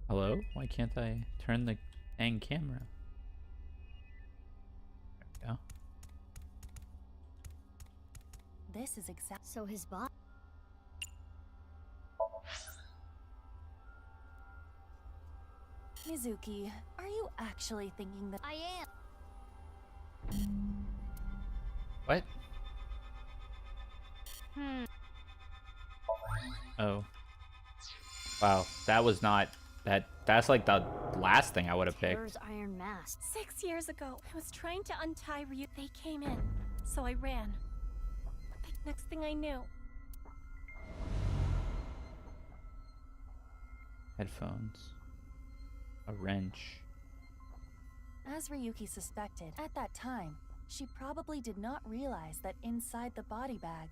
Hello? Why can't I turn the dang camera? There we go. This is exact. So his boss. Mizuki, are you actually thinking that? I am. What? Oh. Wow, that was not that's like the last thing I would have picked. Terror's iron mask. 6 years ago, I was trying to untie Ryu. They came in, so I ran. But the next thing I knew, Headphones. A wrench. As Ryuki suspected, at that time, she probably did not realize that inside the body bag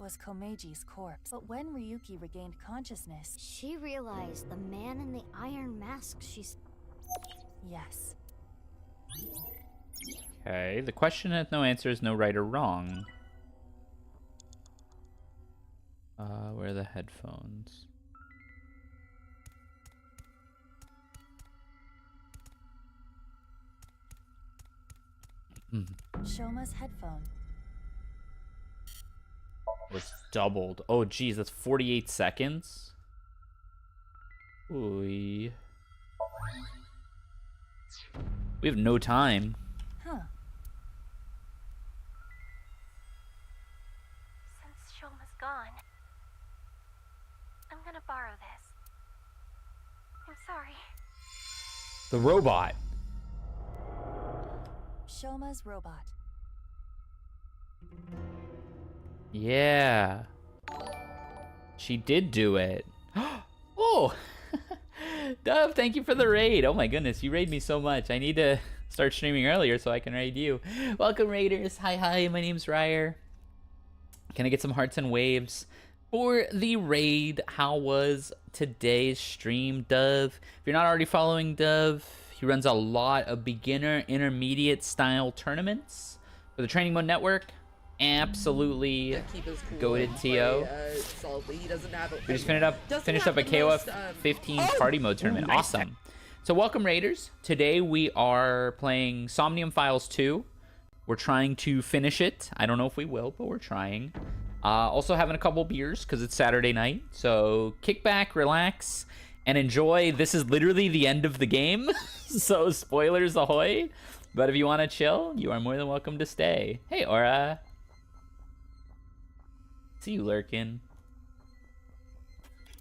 was Komeji's corpse. But when Ryuki regained consciousness, she realized the man in the iron mask she's... Yes. Okay, the question has no answer, is no right or wrong. Where are the headphones? Shoma's headphone. Was doubled. Oh, geez, that's 48 seconds? Ooh. We have no time. Huh. since Shoma's gone, I'm gonna borrow this. I'm sorry. The robot. Shoma's robot. Yeah. She did do it. Oh! Dove, thank you for the raid. Oh my goodness, you raid me so much. I need to start streaming earlier so I can raid you. Welcome, raiders. Hi, my name's Ryer. Can I get some hearts and waves for the raid? How was today's stream, Dove? If you're not already following Dove, he runs a lot of beginner, intermediate style tournaments for the Training Mode Network. Absolutely goated TO. He doesn't have We just finished up a KOF 15 party mode tournament. nice. Awesome. So welcome, Raiders. Today we are playing Somnium Files 2. We're trying to finish it. I don't know if we will, but we're trying. Also having a couple beers because it's Saturday night. So kick back, relax, and enjoy. This is literally the end of the game. So spoilers ahoy. But if you want to chill, you are more than welcome to stay. Hey, Aura. See you lurking.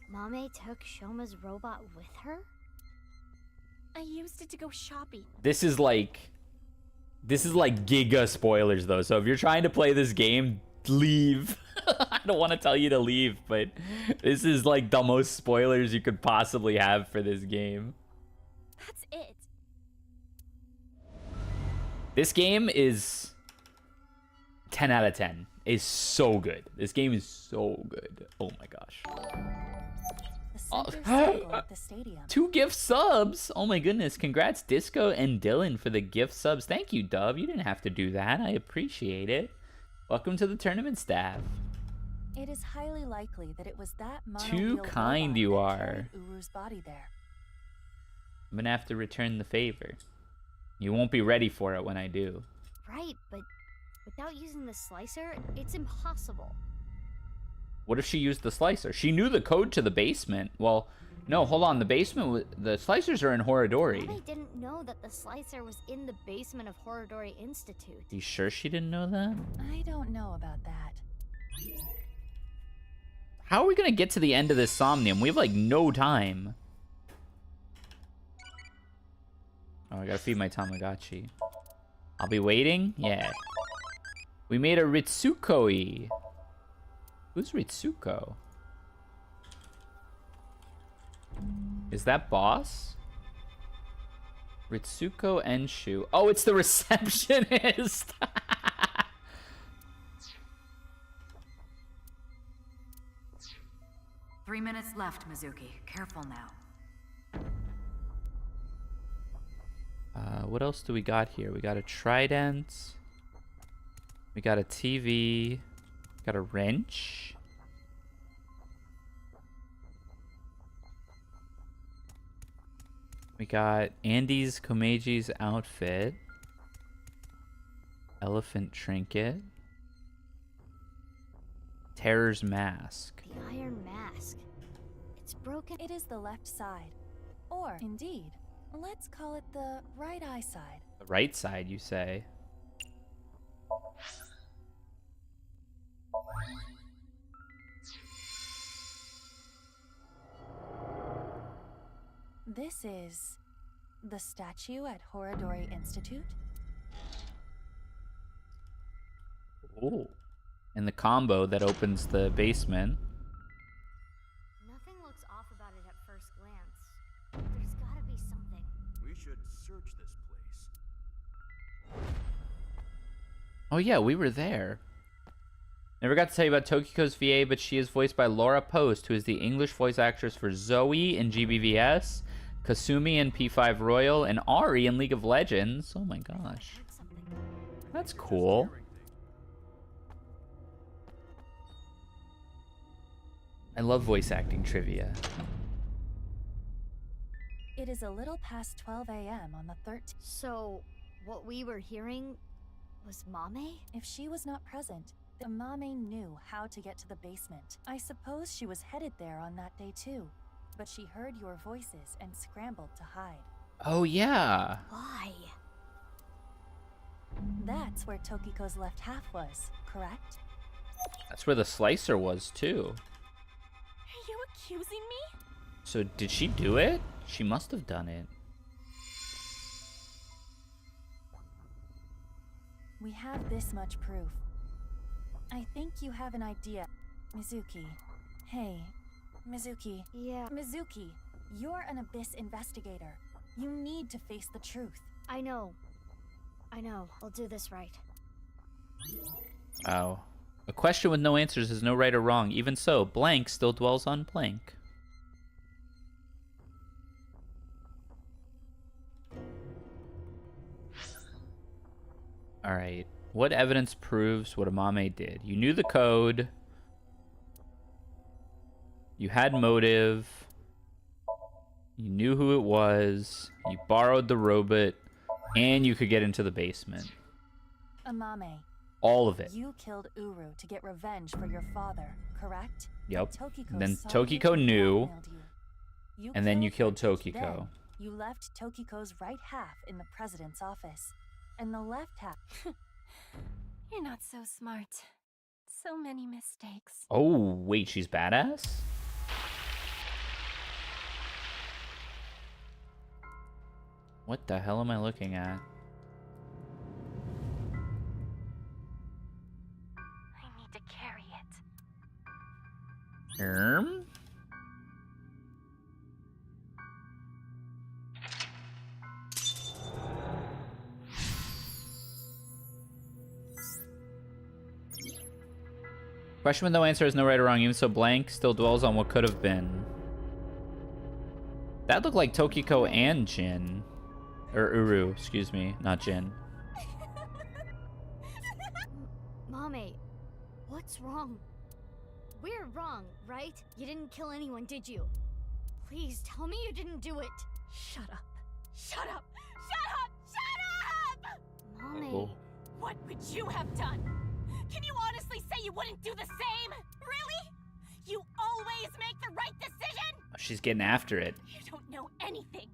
Mame took Shoma's robot with her? I used it to go shopping. This is like giga spoilers though. So if you're trying to play this game, leave. I don't want to tell you to leave, but this is like the most spoilers you could possibly have for this game. That's it. This game is 10 out of 10. Is so good. This game is so good. Oh my gosh. The stadium. 2 gift subs. Oh my goodness. Congrats, Disco and Dylan, for the gift subs. Thank you, Dove. You didn't have to do that. I appreciate it. Welcome to the tournament staff. It is highly likely that it was that Too kind you are. Uru's body there. I'm gonna have to return the favor. You won't be ready for it when I do. Right, but without using the slicer, it's impossible. What if she used the slicer? She knew the code to the basement. Well, no, hold on. The basement, the slicers are in Horodori. Mame didn't know that the slicer was in the basement of Horodori Institute. You sure she didn't know that? I don't know about that. How are we gonna get to the end of this Somnium? We have like no time. Oh, I gotta feed my Tamagotchi. I'll be waiting? Yeah. We made a Ritsukoi. Who's Ritsuko? Is that boss? Ritsuko Enshu. Oh, it's the receptionist. 3 minutes left, Mizuki. Careful now. What else do we got here? We got a trident. We got a TV. Got a wrench. We got Andy's Komeji's outfit. Elephant trinket. Terror's mask. The iron mask. It's broken. It is the left side. Or, indeed, Let's call it the right eye side. The right side, you say? This is the statue at Horadori Institute? Ooh. And the combo that opens the basement. Nothing looks off about it at first glance. There's gotta be something. We should search this place. Oh yeah, we were there. Never got to tell you about Tokiko's VA, but she is voiced by Laura Post, who is the English voice actress for Zoe in GBVS, Kasumi in P5 Royal, and Ari in League of Legends. Oh my gosh. That's cool. I love voice acting trivia. It is a little past 12 a.m. on the 13th. So, what we were hearing was Mame? If she was not present, then Mame knew how to get to the basement. I suppose she was headed there on that day too, but she heard your voices and scrambled to hide. Oh yeah. Why? That's where Tokiko's left half was, correct? That's where the slicer was too. Are you accusing me? So did she do it? She must have done it. We have this much proof. I think you have an idea. Mizuki. Hey, Mizuki. Yeah. Mizuki, you're an Abyss investigator. You need to face the truth. I know. I'll do this right. Oh. A question with no answers is no right or wrong. Even so, blank still dwells on blank. Alright. What evidence proves what Amame did? You knew the code. You had motive. You knew who it was. You borrowed the robot. And you could get into the basement. Amame. All of it. You killed Uru to get revenge for your father, correct? Yep. Tokiko Then saw Tokiko you knew. blackmailed you. And then you killed her. Tokiko. Then you left Tokiko's right half in the president's office. And the left half... You're not so smart. So many mistakes. Oh, wait, she's badass? What the hell am I looking at? I need to carry it. Question with no answer is no right or wrong. Even so, blank still dwells on what could have been. That looked like Tokiko and Jin. Or Uru, excuse me, not Jin. Mame, what's wrong? We're wrong, right? You didn't kill anyone, did you? Please tell me you didn't do it. Shut up. Shut up! Shut up! Shut up! Mame. Oh. What would you have done? Can you honestly say you wouldn't do the same? Really? You always make the right decision? She's getting after it. You don't know anything.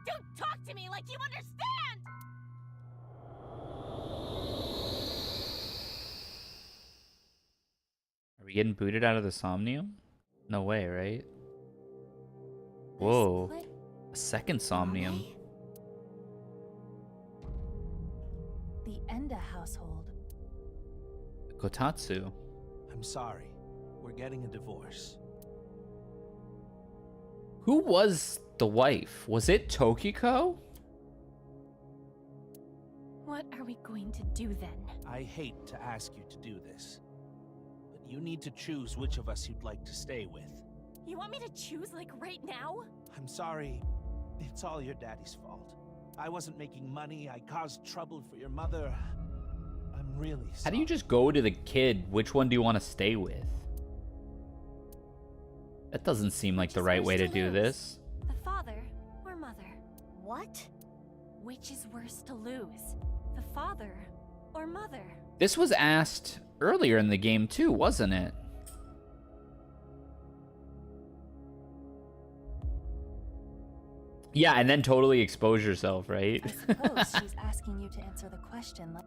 Don't talk to me like you understand! Are we getting booted out of the Somnium? No way, right? Whoa. A second Somnium. The Enda household. Kotatsu. I'm sorry. We're getting a divorce. Who was the wife? Was it Tokiko? What are we going to do then? I hate to ask you to do this, but you need to choose which of us you'd like to stay with. You want me to choose like right now? I'm sorry. It's all your daddy's fault. I wasn't making money. I caused trouble for your mother. I'm really sorry. How do you just go to the kid? Which one do you want to stay with? That doesn't seem like the right way to do this. The father or mother? What? Which is worse to lose? The father or mother? This was asked earlier in the game too, wasn't it? Yeah, and then totally expose yourself, right? I suppose she's asking you to answer the question.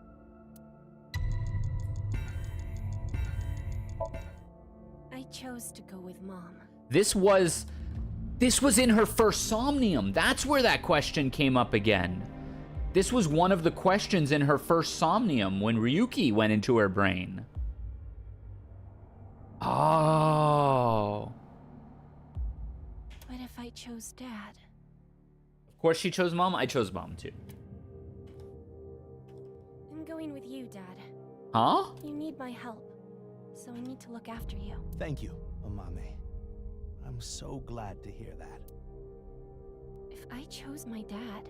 I chose to go with Mom. This was in her first Somnium. That's where that question came up again. This was one of the questions in her first Somnium when Ryuki went into her brain. Oh. What if I chose Dad? Of course she chose Mom. I chose Mom too. I'm going with you, Dad. Huh? You need my help, so I need to look after you. Thank you, Amame. I'm so glad to hear that. If I chose my dad,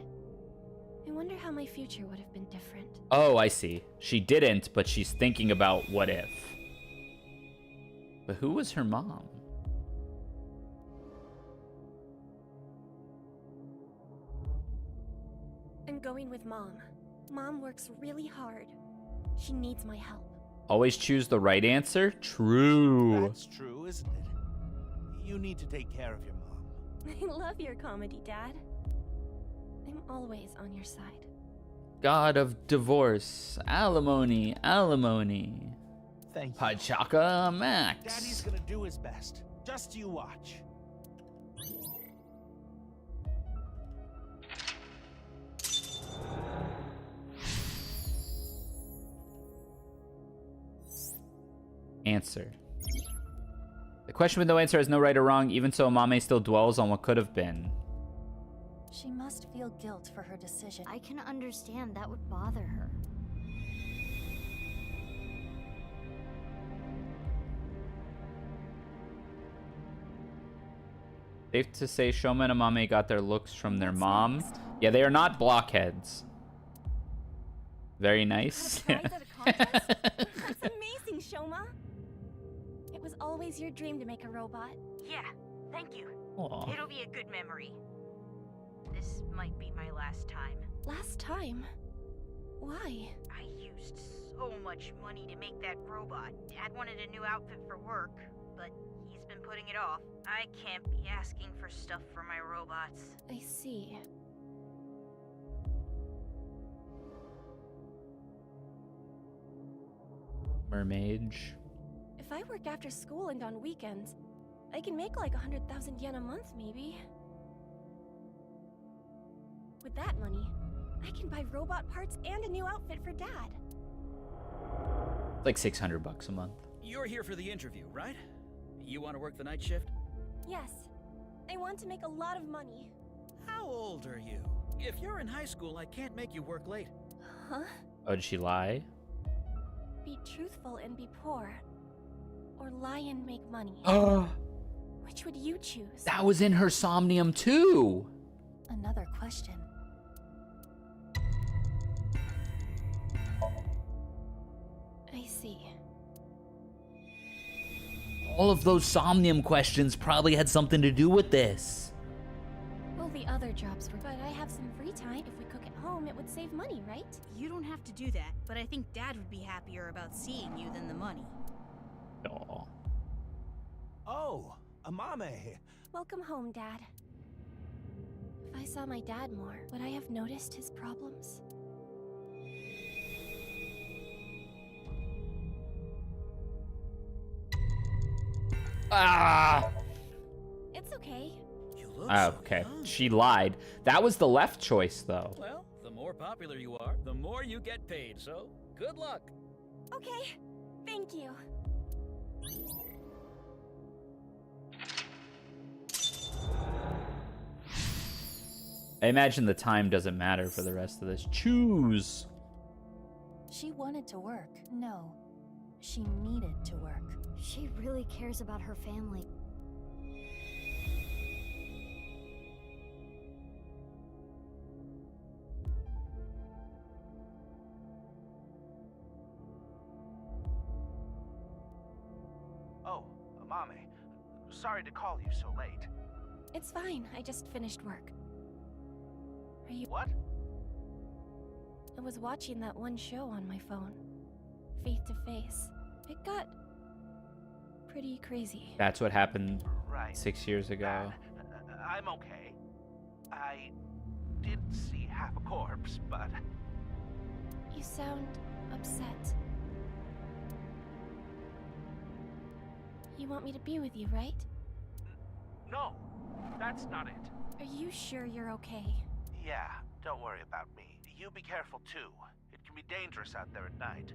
I wonder how my future would have been different. Oh, I see. She didn't, but she's thinking about what if. But who was her mom? I'm going with Mom. Mom works really hard. She needs my help. Always choose the right answer? True. That's true, isn't it? You need to take care of your mom. I love your comedy, Dad. I'm always on your side. God of divorce, alimony, alimony. Thank you. Pachaka Max. Daddy's gonna do his best. Just you watch. Answer. The question with no answer has no right or wrong, even so Mame still dwells on what could have been. She must feel guilt for her decision. I can understand that would bother her. Safe to say Shoma and Amame got their looks from their mom. Yeah, they are not blockheads. Very nice. That's amazing, Shoma. It was always your dream to make a robot. Yeah, thank you. Aw. It'll be a good memory. This might be my last time. Last time? Why? I used so much money to make that robot. Dad wanted a new outfit for work, but he's been putting it off. I can't be asking for stuff for my robots. I see. Mermaid. If I work after school and on weekends, I can make like 100,000 yen a month, maybe. With that money, I can buy robot parts and a new outfit for Dad. Like $600 a month. You're here for the interview, right? You want to work the night shift? Yes. I want to make a lot of money. How old are you? If you're in high school, I can't make you work late. Huh? Oh, did she lie? Be truthful and be poor. Or lie and make money. Oh. Which would you choose? That was in her Somnium too. Another question. I see. All of those Somnium questions probably had something to do with this. Well, the other jobs were, but I have some free time. If we cook at home, it would save money, right? You don't have to do that, but I think Dad would be happier about seeing you than the money. Aw. Oh, Amame. Welcome home, Dad. If I saw my dad more, would I have noticed his problems? Ah! It's okay. You look Oh, okay. She lied. That was the left choice, though. Well, the more popular you are, the more you get paid, so good luck. Okay, thank you. I imagine the time doesn't matter for the rest of this. Choose. She wanted to work. No, she needed to work. She really cares about her family. Oh, Amame. Sorry to call you so late. It's fine, I just finished work. Are you— What? I was watching that one show on my phone. Face to Face. It got pretty crazy. That's what happened Right. 6 years ago. I'm okay. I did see half a corpse, but... You sound upset. You want me to be with you, right? No, that's not it. Are you sure you're okay? Yeah, don't worry about me. You be careful too. It can be dangerous out there at night.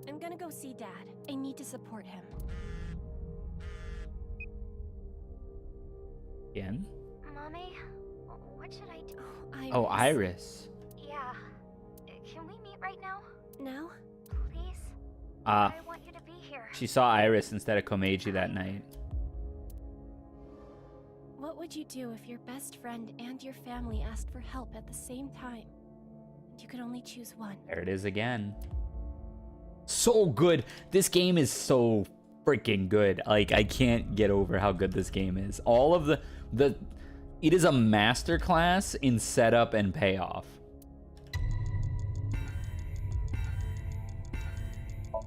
I'm gonna go see Dad. I need to support him. Again? Mommy, what should I do? Oh, Iris. Yeah. Can we meet right now? Now? Please? Ah. I want you to be here. She saw Iris instead of Komeiji that night. What would you do if your best friend and your family asked for help at the same time? And you could only choose one. There it is again. So good. This game is so freaking good. Like, I can't get over how good this game is. All of the it is a masterclass in setup and payoff.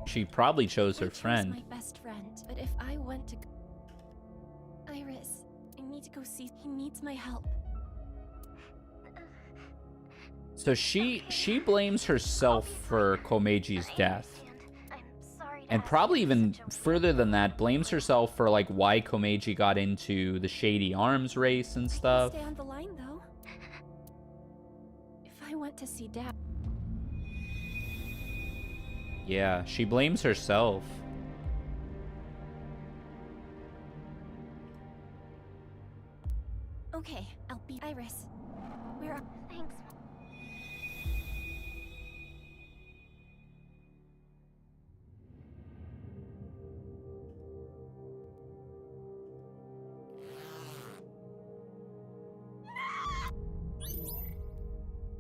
She probably chose her friend. My best friend, but if I went to Iris, I need to go see. He needs my help. So she blames herself for Komeiji's death. And probably even further than that, blames herself for like why Komeiji got into the shady arms race and stuff. Stay on the line though. If I went to see Dad. Yeah, she blames herself. Okay, I'll be Iris. Where are... Thanks.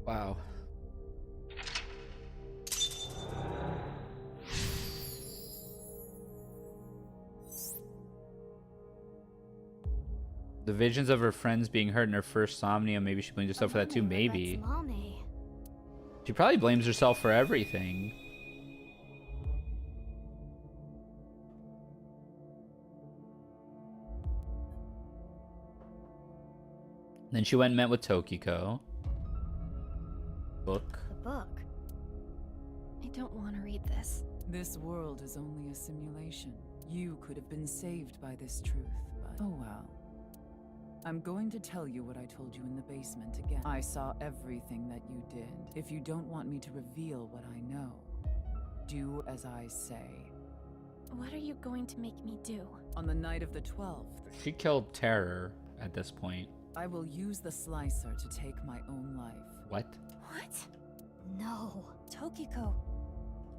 Wow. The visions of her friends being hurt in her first Somnium, maybe she blames herself for that too, maybe. Mommy. She probably blames herself for everything. Then she went and met with Tokiko. Book. The book. I don't want to read this. This world is only a simulation. You could have been saved by this truth, but oh well. I'm going to tell you what I told you in the basement again. I saw everything that you did. If you don't want me to reveal what I know, do as I say. What are you going to make me do? On the night of the 12th, She killed Terror at this point. I will use the slicer to take my own life. What? What? No. Tokiko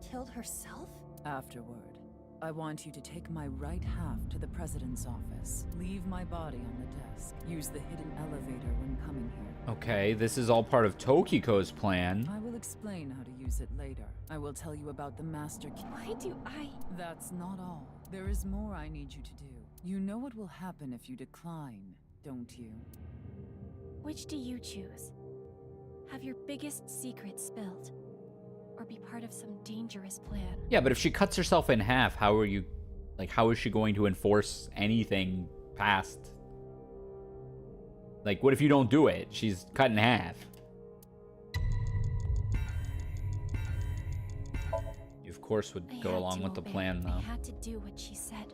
killed herself? Afterward, I want you to take my right half to the president's office. Leave my body on the desk. Use the hidden elevator when coming here. Okay, this is all part of Tokiko's plan. I will explain how to use it later. I will tell you about the master key. Why do I? That's not all. There is more I need you to do. You know what will happen if you decline, don't you? Which do you choose? Have your biggest secret spilled? Or be part of some dangerous plan? Yeah, but if she cuts herself in half, how are you... Like, how is she going to enforce anything past... Like, what if you don't do it? She's cut in half. You, of course, would go along with the plan, though. I had to do what she said.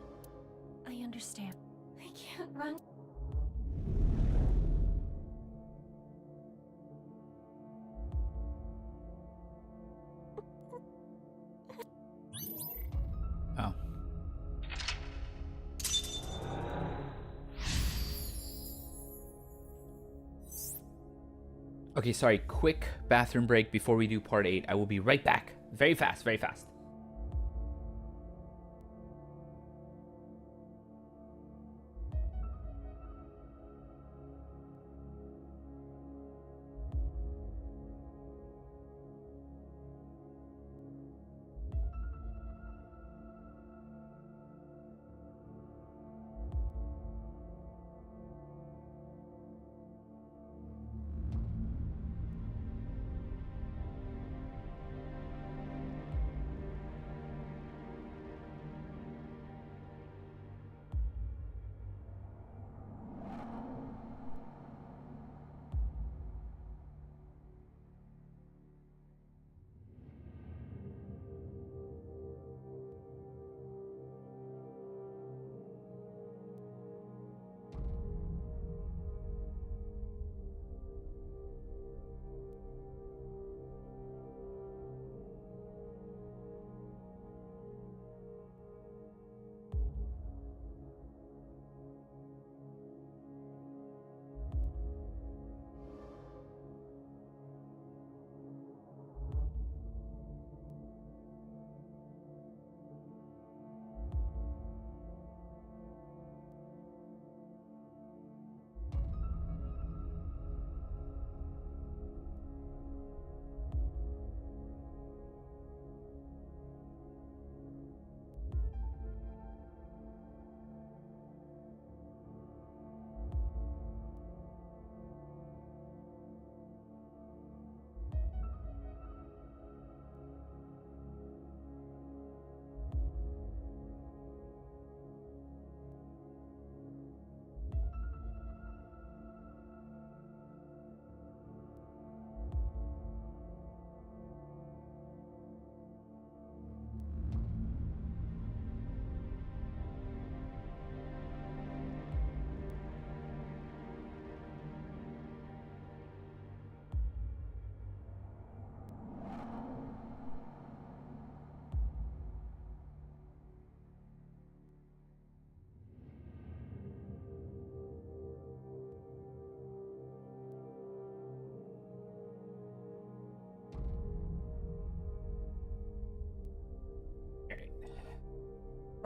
I understand. I can't run. Oh. Okay, sorry. Quick bathroom break before we do part 8. I will be right back. Very fast, very fast.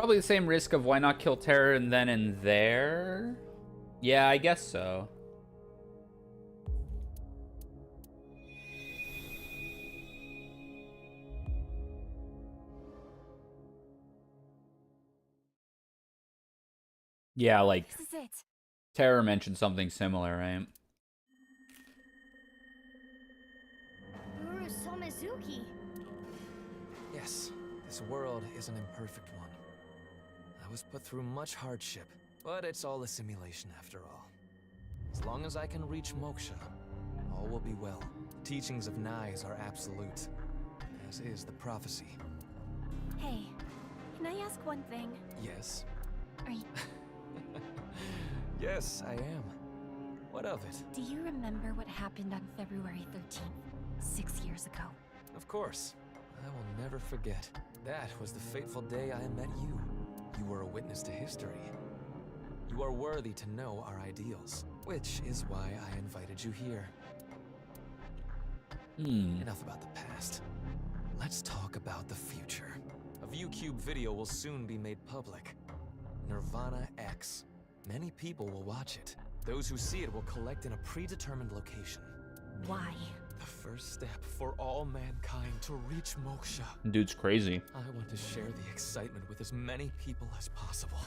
Probably the same risk of why not kill Terror and then and there? Yeah, I guess so. Yeah, like This is it. Terror mentioned something similar, right? Uru Somizuki. Yes, this world is an imperfect one. I was put through much hardship, but it's all a simulation after all. As long as I can reach moksha, all will be well. The teachings of Nais are absolute, as is the prophecy. Hey, can I ask one thing? Yes. Are you... Yes, I am. What of it? Do you remember what happened on February 13th, 6 years ago? Of course. I will never forget. That was the fateful day I met you. You were a witness to history. You are worthy to know our ideals, which is why I invited you here. Enough about the past. Let's talk about the future. A ViewCube video will soon be made public. Nirvana X. Many people will watch it. Those who see it will collect in a predetermined location. Why? The first step for all mankind to reach moksha. Dude's crazy. I want to share the excitement with as many people as possible.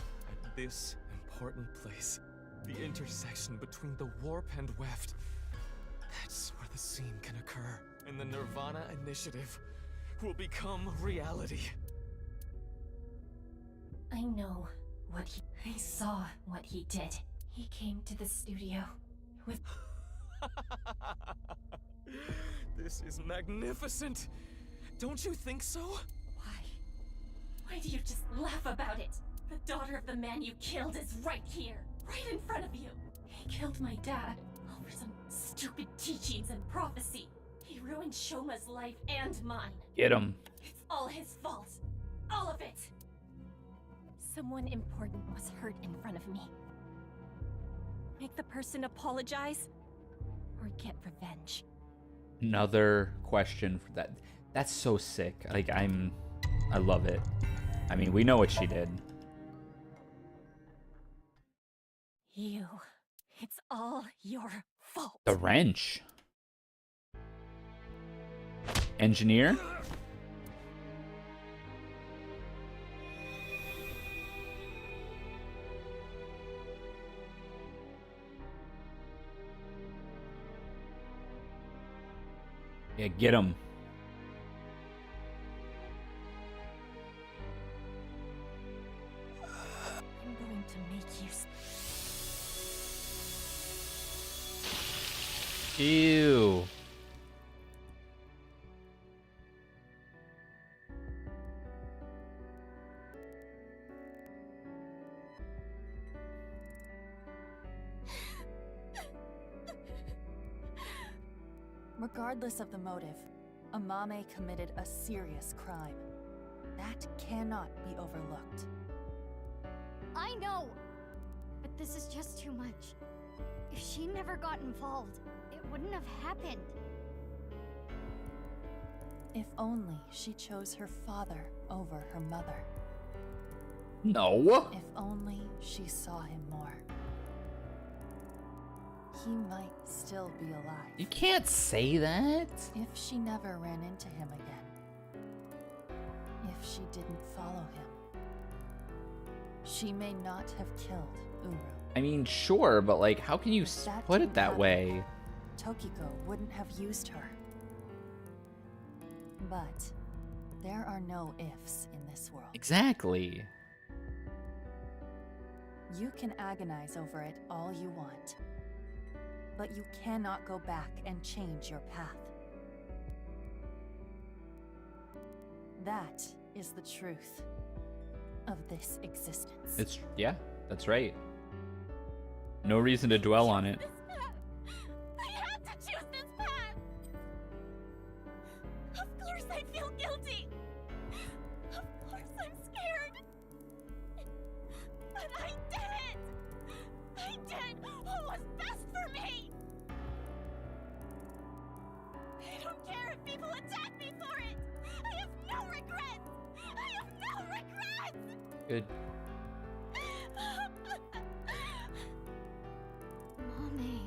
At this important place, the intersection between the warp and weft. That's where the scene can occur, and the Nirvana Initiative will become reality. I know what he... I saw what he did. He came to the studio with... This is magnificent! Don't you think so? Why do you just laugh about it? The daughter of the man you killed is right here, right in front of you. He killed my dad over some stupid teachings and prophecy. He ruined Shoma's life and mine. Get him. It's all his fault. All of it. Someone important was hurt in front of me. Make the person apologize or get revenge. Another question for that. That's so sick. Like, I love it. I mean, we know what she did. You. It's all your fault. The wrench. Engineer? Yeah, get him. I'm going to make you... Ew. Regardless of the motive, Amame committed a serious crime. That cannot be overlooked. I know, but this is just too much. If she never got involved, it wouldn't have happened. If only she chose her father over her mother. No. If only she saw him more. He might still be alive. You can't say that. If she never ran into him again. If she didn't follow him. She may not have killed Uru. I mean, sure, but like, how can you put it that way? Tokiko wouldn't have used her. But there are no ifs in this world. Exactly. You can agonize over it all you want. But you cannot go back and change your path. That is the truth of this existence. Yeah, that's right. No reason to dwell on it. I had to choose this path! Of course I feel guilty! Of course I'm scared! But I did it! I did what was best for me! I don't care if people attack me for it! I have no regrets! I have no regrets! Good. Mommy.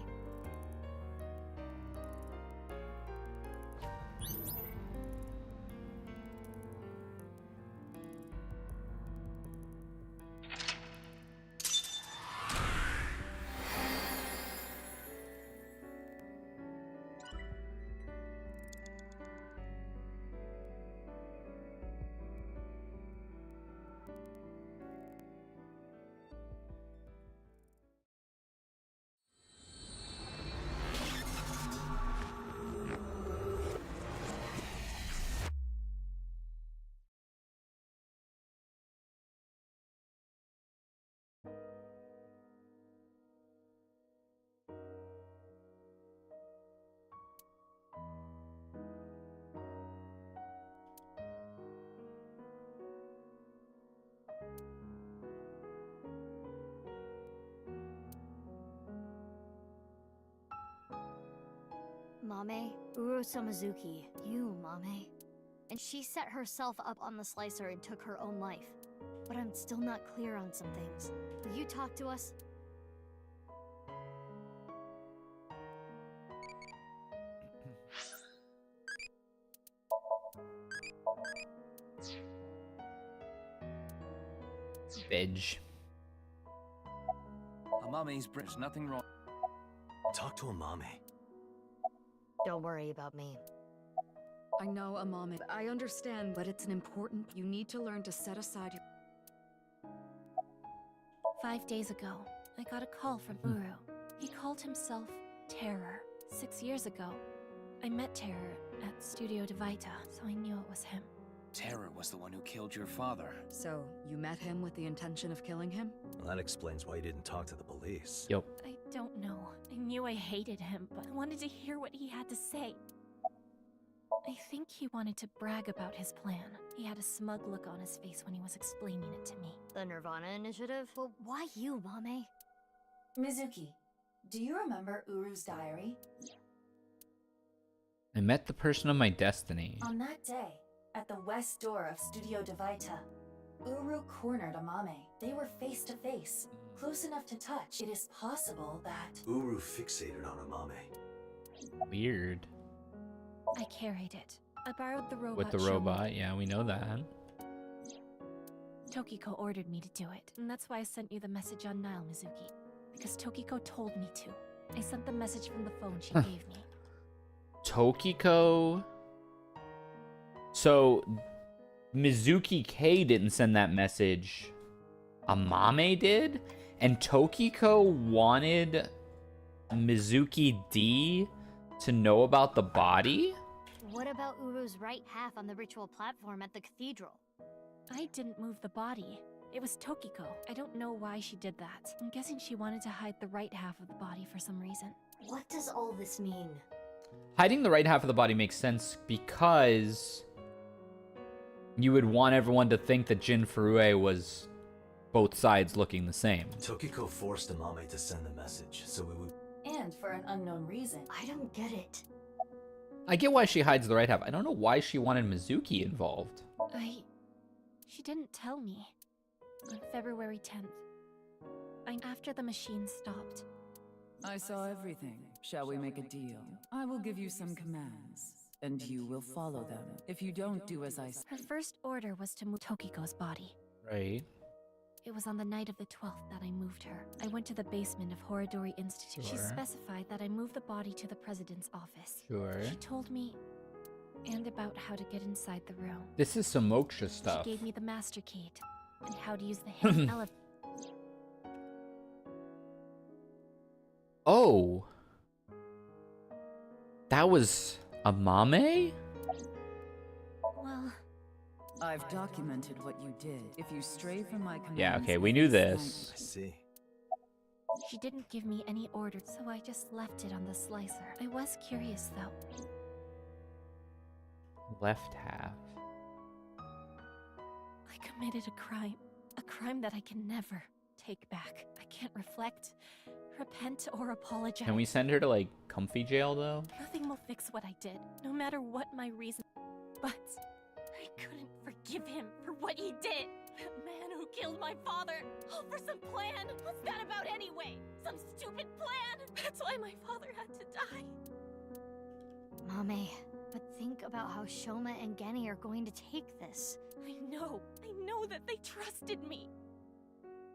Mame, Uro Samazuki, you, Mame. And she set herself up on the slicer and took her own life. But I'm still not clear on some things. Will you talk to us? Veg. Amame's British, nothing wrong. Talk to Amame. Don't worry about me. I know, Amame. I understand, but it's an important... You need to learn to set aside your... 5 days ago, I got a call from Uru. He called himself Terror. 6 years ago, I met Terror at Studio de Vita, so I knew it was him. Terror was the one who killed your father. So, you met him with the intention of killing him? Well, that explains why you didn't talk to the police. Yep. I don't know. I knew I hated him, but I wanted to hear what he had to say. I think he wanted to brag about his plan. He had a smug look on his face when he was explaining it to me. The Nirvana Initiative? Well, why you, Mame? Mizuki, do you remember Uru's diary? I met the person of my destiny. On that day, at the west door of Studio de Vita, Uru cornered Amame. They were face to face, close enough to touch. It is possible that... Uru fixated on Amame. Weird. I carried it. I borrowed the robot. With the Shogun. robot, yeah, we know that. Tokiko ordered me to do it, and that's why I sent you the message on Nile, Mizuki. Because Tokiko told me to. I sent the message from the phone she gave me. Tokiko... So, Mizuki K didn't send that message. Amame did? And Tokiko wanted Mizuki D to know about the body? What about Uru's right half on the ritual platform at the cathedral? I didn't move the body. It was Tokiko. I don't know why she did that. I'm guessing she wanted to hide the right half of the body for some reason. What does all this mean? Hiding the right half of the body makes sense because you would want everyone to think that Jin Furue was both sides looking the same. Tokiko forced Amame to send the message, so we would... And for an unknown reason. I don't get it. I get why she hides the right half. I don't know why she wanted Mizuki involved. She didn't tell me. On February 10th. After the machine stopped. I saw everything. Shall we make a deal? I will give you some commands, and you will follow them. If you don't do as I say... Her first order was to move Tokiko's body. Right. It was on the night of the 12th that I moved her. I went to the basement of Horodori Institute. She specified that I move the body to the president's office. Sure. She told me and about how to get inside the room. This is some moksha stuff. She gave me the master key and how to use the hidden elevator. Oh. That was Amame? Well, I've documented what you did. If you stray from my commands... Yeah, okay, we knew this. I see. She didn't give me any orders, so I just left it on the slicer. I was curious, though. Left half. I committed a crime that I can never take back. I can't reflect, repent, or apologize. Can we send her to, like, comfy jail, though? Nothing will fix what I did, no matter what my reason. But I couldn't forgive him for what he did. That man who killed my father, all for some plan. What's that about anyway? Some stupid plan? That's why my father had to die. Mame, but think about how Shoma and Genny are going to take this. I know that they trusted me.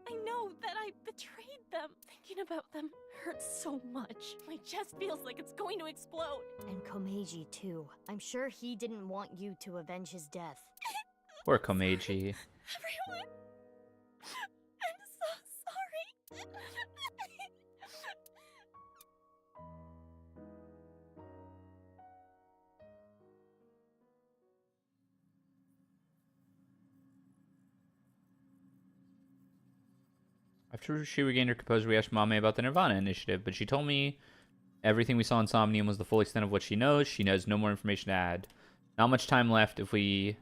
I know that I betrayed them. Thinking about them hurts so much. My chest feels like it's going to explode. And Komeiji, too. I'm sure he didn't want you to avenge his death. Poor Komeiji. Everyone, I'm so sorry. After she regained her composure, we asked Mame about the Nirvana initiative, but she told me everything we saw in Somnium was the full extent of what she knows. She has no more information to add. Not much time left if we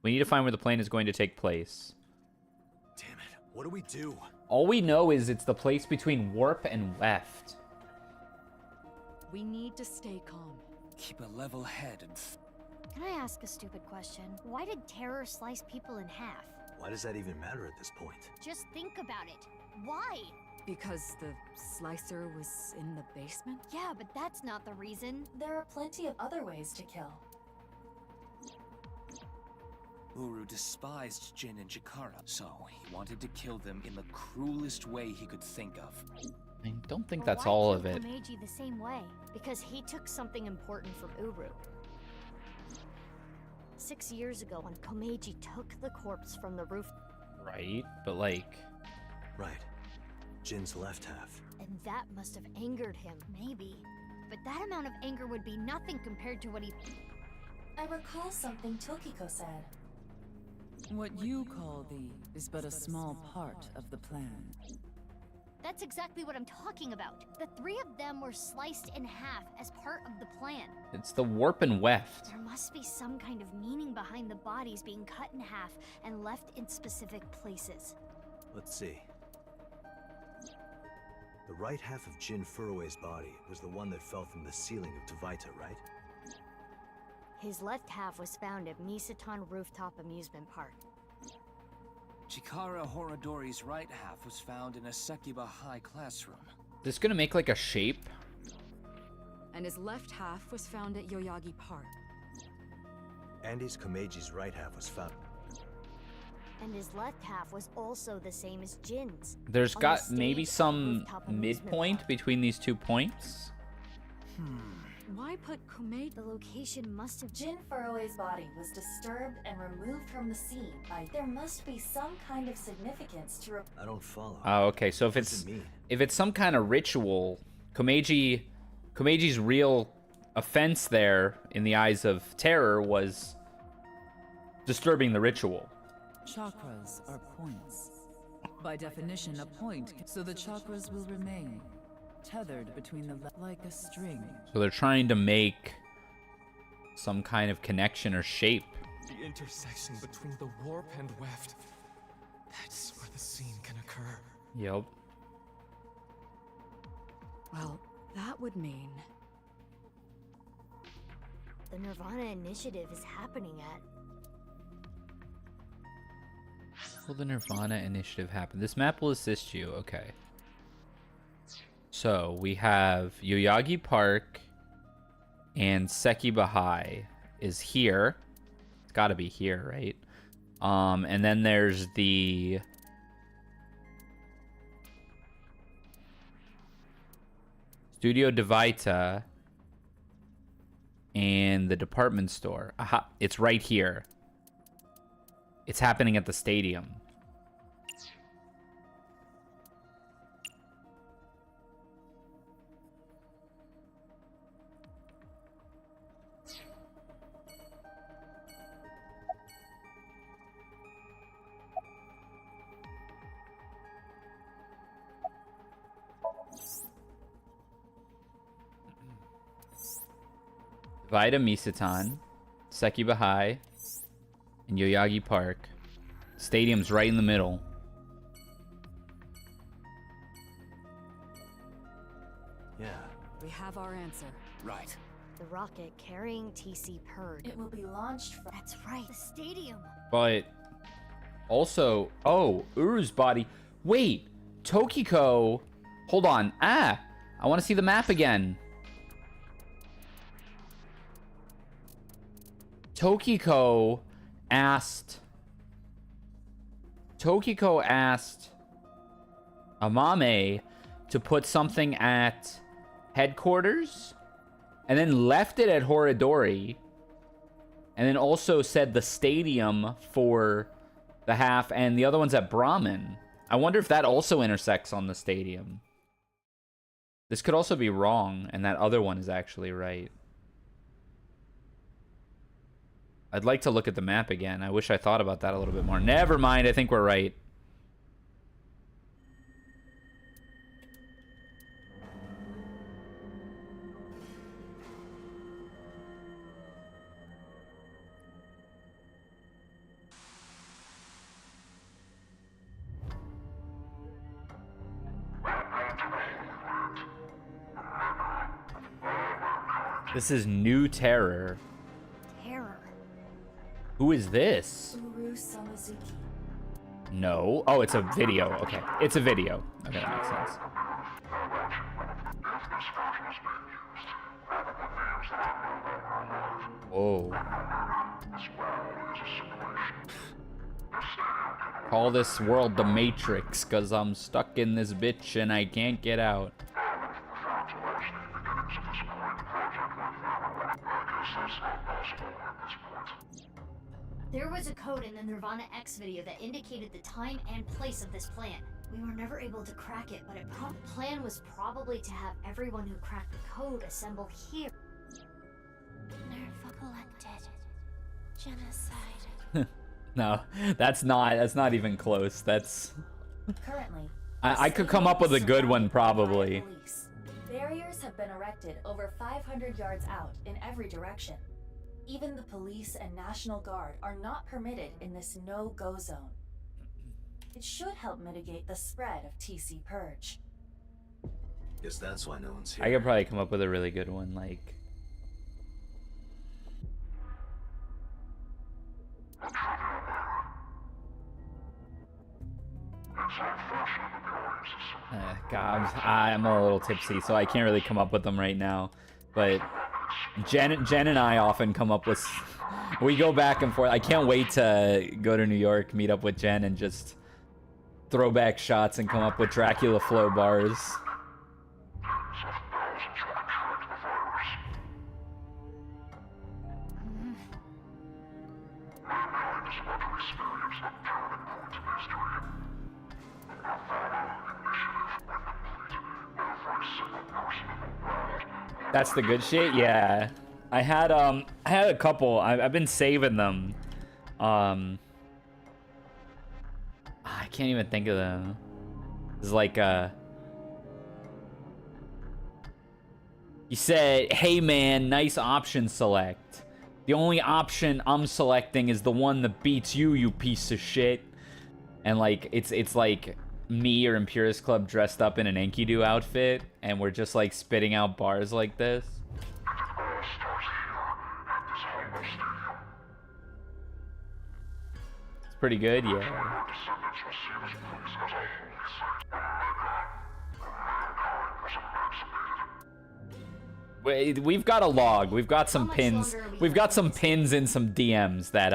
need to find where the plan is going to take place. Damn it, what do we do? All we know is it's the place between Warp and Weft. We need to stay calm. Keep a level head and... Can I ask a stupid question? Why did terror slice people in half? Why does that even matter at this point? Just think about it. Why? Because the slicer was in the basement? Yeah, but that's not the reason. There are plenty of other ways to kill. Uru despised Jin and Chikara, so he wanted to kill them in the cruelest way he could think of. I don't think But that's why all kill of it. Komeiji the same way? Because he took something important from Uru. 6 years ago, when Komeiji took the corpse from the roof. Right, but like... Right. Jin's left half. And that must have angered him, maybe. But that amount of anger would be nothing compared to what he... I recall something Tokiko said. What you call the is but a small part of the plan. That's exactly what I'm talking about. The three of them were sliced in half as part of the plan. It's the Warp and Weft. There must be some kind of meaning behind the bodies being cut in half and left in specific places. Let's see. The right half of Jin Furue's body was the one that fell from the ceiling of Tavaita, right? His left half was found at Misatan Rooftop Amusement Park. Chikara Horodori's right half was found in a Sekiba High classroom. This gonna make like a shape? And his left half was found at Yoyagi Park. Andy's Komeiji's right half was found. And his left half was also the same as Jin's. There's on got the maybe stage at some Rooftop Amusement midpoint Park. between these 2 points. Why put Komeiji? The location must have... Jin Furue's body was disturbed and removed from the scene by... There must be some kind of significance to... I don't follow. Oh, okay. So if it's some kind of ritual, Komeiji's real offense there in the eyes of terror was disturbing the ritual. Chakras are points. By definition, a point, so the chakras will remain tethered between the like a string. So they're trying to make some kind of connection or shape. The intersection between the warp and weft. That's where the scene can occur. Yep. Well, that would mean... The Nirvana initiative is happening at... Will the Nirvana initiative happen? This map will assist you. Okay. So we have Yoyagi Park and Sekiba High is here. It's got to be here, right? And then there's the Studio Devaita and the department store. Aha, it's right here. It's happening at the stadium. Vita Misatan, Sekiba High, and Yoyagi Park. Stadium's right in the middle. Yeah. We have our answer. Right. The rocket carrying TC Purd. It will be launched from... That's right, the stadium. But Also, oh, Uru's body. Wait, Tokiko. Hold on. I want to see the map again. Tokiko asked Amame to put something at headquarters and then left it at Horidori and then also said the stadium for the half and the other one's at Brahmin. I wonder if that also intersects on the stadium. This could also be wrong and that other one is actually right. I'd like to look at the map again. I wish I thought about that a little bit more. Never mind, I think we're right. This is New Terror. Terror. Who is this? Uru Samazuki. No. Oh, it's a video. Okay. It's a video. Okay, that makes sense. Whoa. Call this world the Matrix, cause I'm stuck in this bitch and I can't get out. There was a code in the Nirvana X video that indicated the time and place of this plan. We were never able to crack it, but the plan was probably to have everyone who cracked the code assemble here. Nerva collected. Genocide. No, that's not even close. That's... Currently, I could come up with a good one, probably. police. Barriers have been erected over 500 yards out in every direction. Even the police and National Guard are not permitted in this no-go zone. It should help mitigate the spread of TC Purge. Guess that's why no one's here. I could probably come up with a really good one, like... God, I'm a little tipsy, so I can't really come up with them right now. But Jen and I often come up with... We go back and forth. I can't wait to go to New York, meet up with Jen, and just throw back shots and come up with Dracula flow bars. That's the good shit? Yeah. I had a couple. I've been saving them. I can't even think of them. It's like you said, "Hey man, nice option select. The only option I'm selecting is the one that beats you, you piece of shit." And like it's like me or Impurist Club dressed up in an Enkidu outfit, and we're just like spitting out bars like this. It's pretty good, yeah. We've got a log. We've got some pins. We've got some pins in some DMs that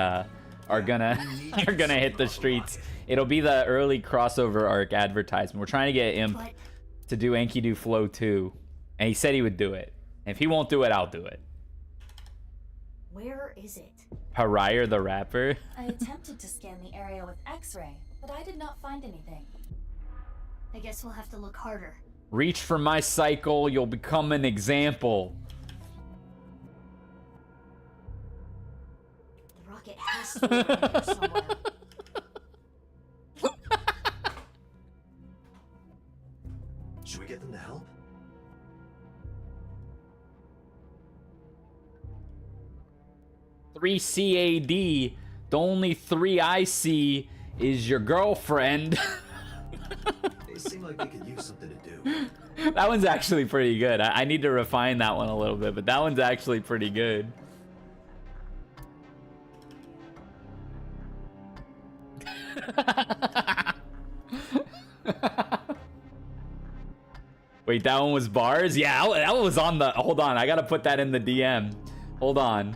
are gonna hit the streets. It'll be the early crossover arc advertisement. We're trying to get Imp to do Enkidu Flow 2, and he said he would do it. And if he won't do it, I'll do it. Where is it? Pariah the rapper. I attempted to scan the area with X-ray, but I did not find anything. I guess we'll have to look harder. Reach for my cycle, you'll become an example. The rocket has to be around here somewhere. Should we get them to help? Three CAD. The only 3 I see is your girlfriend. They seem like they could use something to do. That one's actually pretty good. I need to refine that one a little bit, but that one's actually pretty good. Wait, that one was bars? Yeah, that one was on the... Hold on, I gotta put that in the DM. Hold on.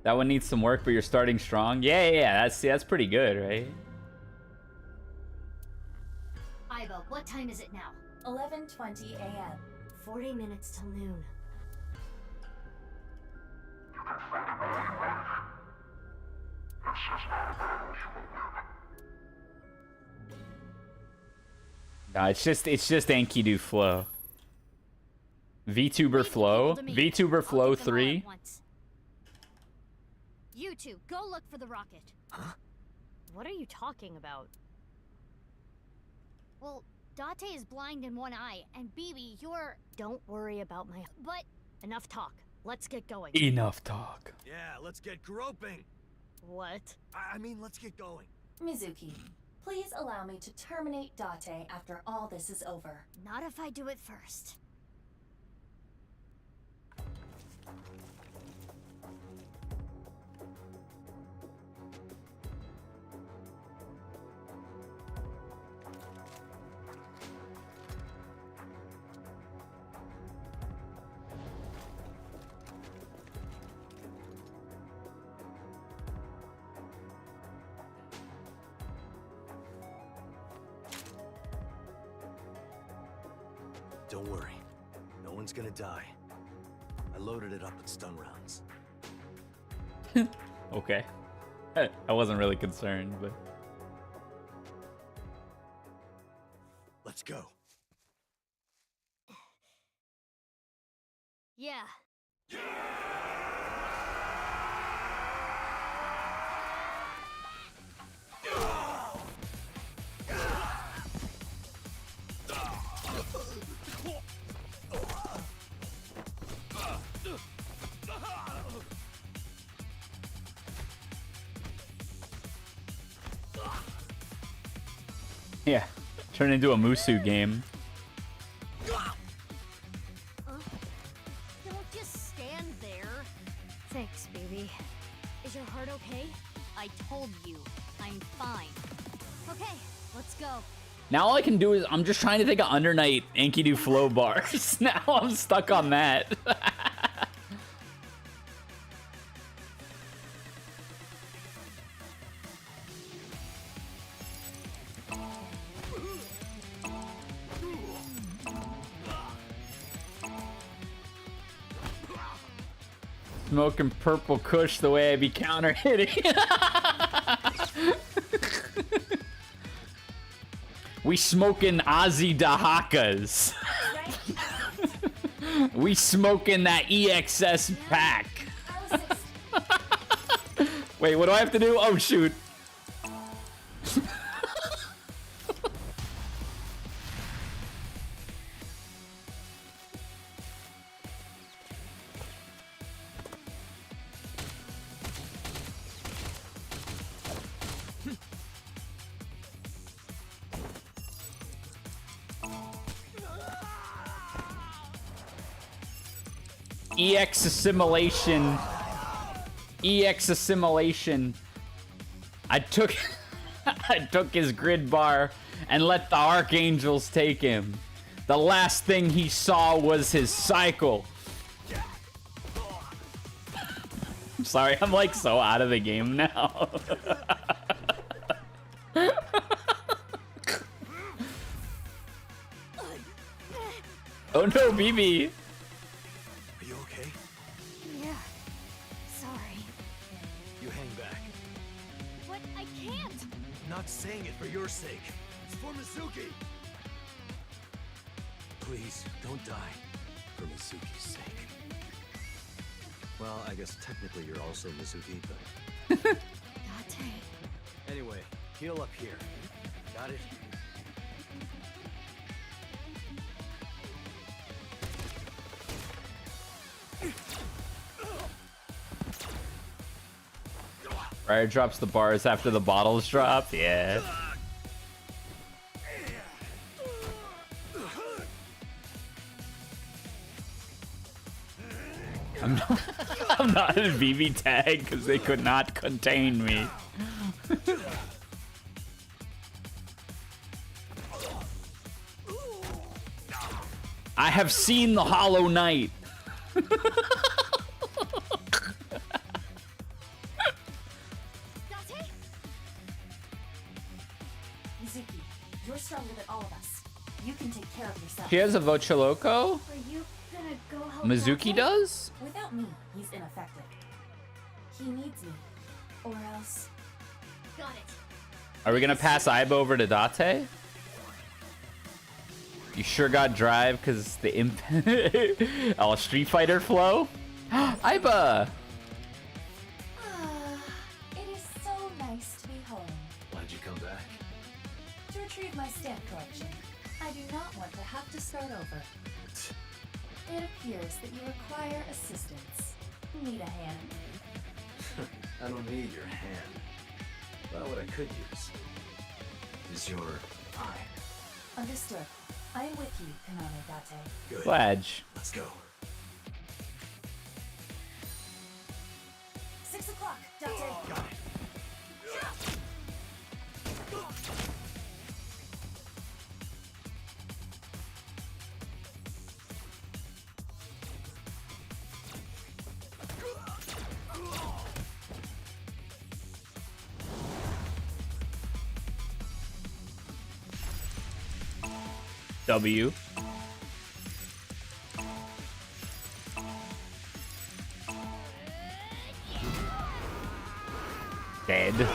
That one needs some work, but you're starting strong. Yeah. That's pretty good, right? Iva, what time is it now? 11:20 a.m. 40 minutes till noon. Nah, it's just Enkidu Flow. VTuber Flow. VTuber Flow 3. You two, go look for the rocket. Huh? What are you talking about? Well, Date is blind in one eye, and Bibi, you're... Don't worry about my... But, enough talk. Let's get going. Enough talk. Yeah, let's get groping. What? I mean, let's get going. Mizuki, please allow me to terminate Date after all this is over. Not if I do it first. Don't worry. No one's gonna die. I loaded it up with stun rounds. Okay. I wasn't really concerned, but... Let's go. Yeah. Yeah. Turn into a Musu game. Don't just stand there. Thanks, baby. Is your heart okay? I told you, I'm fine. Okay, let's go. Now all I can do is... I'm just trying to think of Undernight Enkidu Flow bars. Now I'm stuck on that. Smoking purple kush the way I be counter hitting. We smoking Ozzy Dahakas. We smoking that EXS pack. Wait, what do I have to do? Oh shoot. EX assimilation. EX assimilation. I took his grid bar and let the archangels take him. The last thing he saw was his cycle. I'm sorry, I'm like so out of the game now. Oh no, BB. Are you okay? Yeah. Sorry. You hang back. But I can't. I'm not saying it for your sake. It's for Mizuki. Please, don't die. For Mizuki's sake. Well, I guess technically you're also Mizuki, but... Date. Anyway, heal up here. Got it? Fire drops the bars after the bottles drop. Yeah. I'm not in BB tag because they could not contain me. I have seen the Hollow Knight. Mizuki, you're stronger than all of us. You can take care of yourself. She has a Vocholoco? Are you gonna go help Mizuki Date? does? Without me, he's ineffective. He needs me. Or else... Got it. Are we gonna pass Aiba over to Date? You sure got drive because the oh, Street Fighter flow? Aiba! It is so nice to be home. Why'd you come back? To retrieve my stamp collection. I do not want to have to start over. It appears that you require assistance. Need a hand? I don't need your hand. Well, what I could use is your eye. Understood. I am with you, Kaname Date. Good. Fladge. Let's go. 6 o'clock, Date. Got it. W. Dead.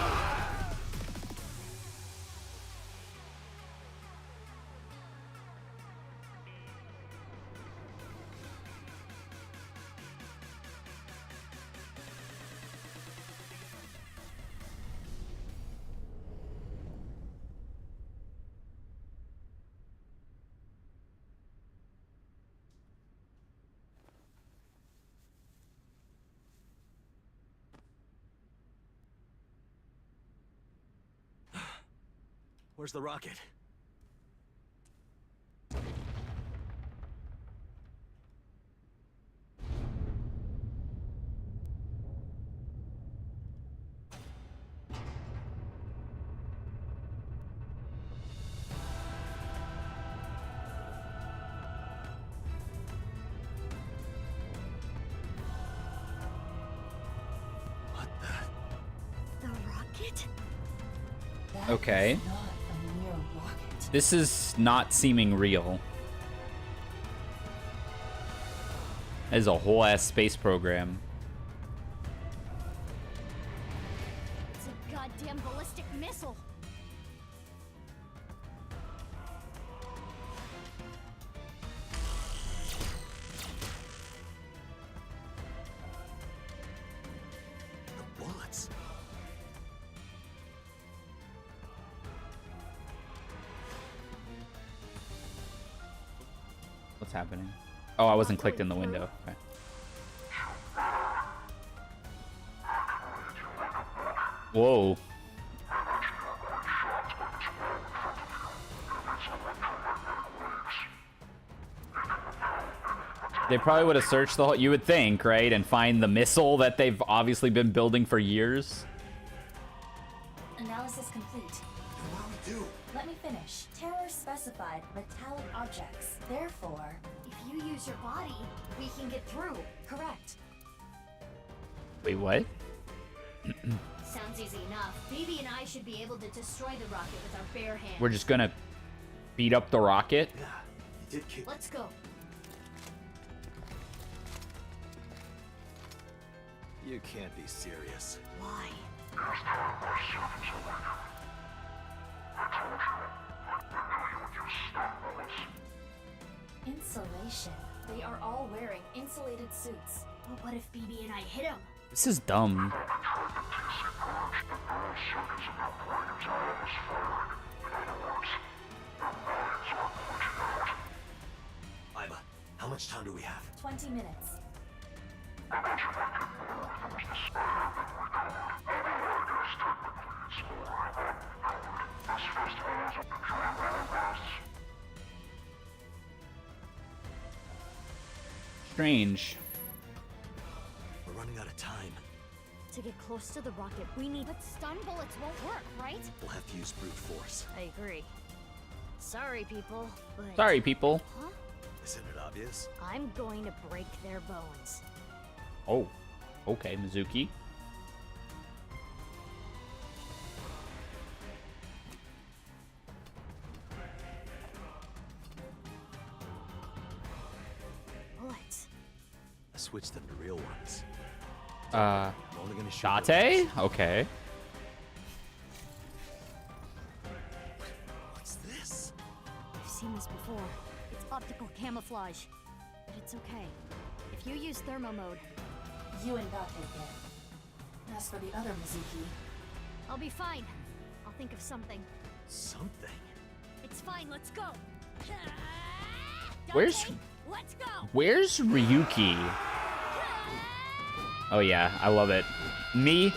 Where's the rocket? What the? The rocket? Okay. This is not seeming real. That is a whole ass space program. It's a goddamn ballistic missile. The bullets. What's happening? Oh, I wasn't clicked in the window. Okay. Whoa. They probably would have searched the whole, you would think, right? And find the missile that they've obviously been building for years. Analysis complete. What do we do? Let me finish. Terror specified metallic objects. Therefore, If you use your body, we can get through. correct. Wait, what? Sounds easy enough. Phoebe and I should be able to destroy the rocket with our bare hands. We're just gonna beat up the rocket? Yeah, you did kick. Let's go. You can't be serious. Why? Insulation. They are all wearing insulated suits. But what if Phoebe and I hit him? This is dumb. Aiba, how much time do we have? 20 minutes. Strange. We're running out of time. To get close to the rocket, we need... But stun bullets won't work, right? We'll have to use brute force. I agree. Sorry, people, but... Sorry, people. Huh? Isn't it obvious? I'm going to break their bones. Oh, okay, Mizuki. Bullets. I switched them to real ones. Uh, I'm only gonna shoot Date? Okay. What's this? I've seen this before. It's optical camouflage. But it's okay. If you use thermo mode... You and Date can. As for the other Mizuki... I'll be fine. I'll think of something. Something? It's fine, let's go! Where's... Date, let's go! Where's Ryuki? Oh yeah, I love it. Me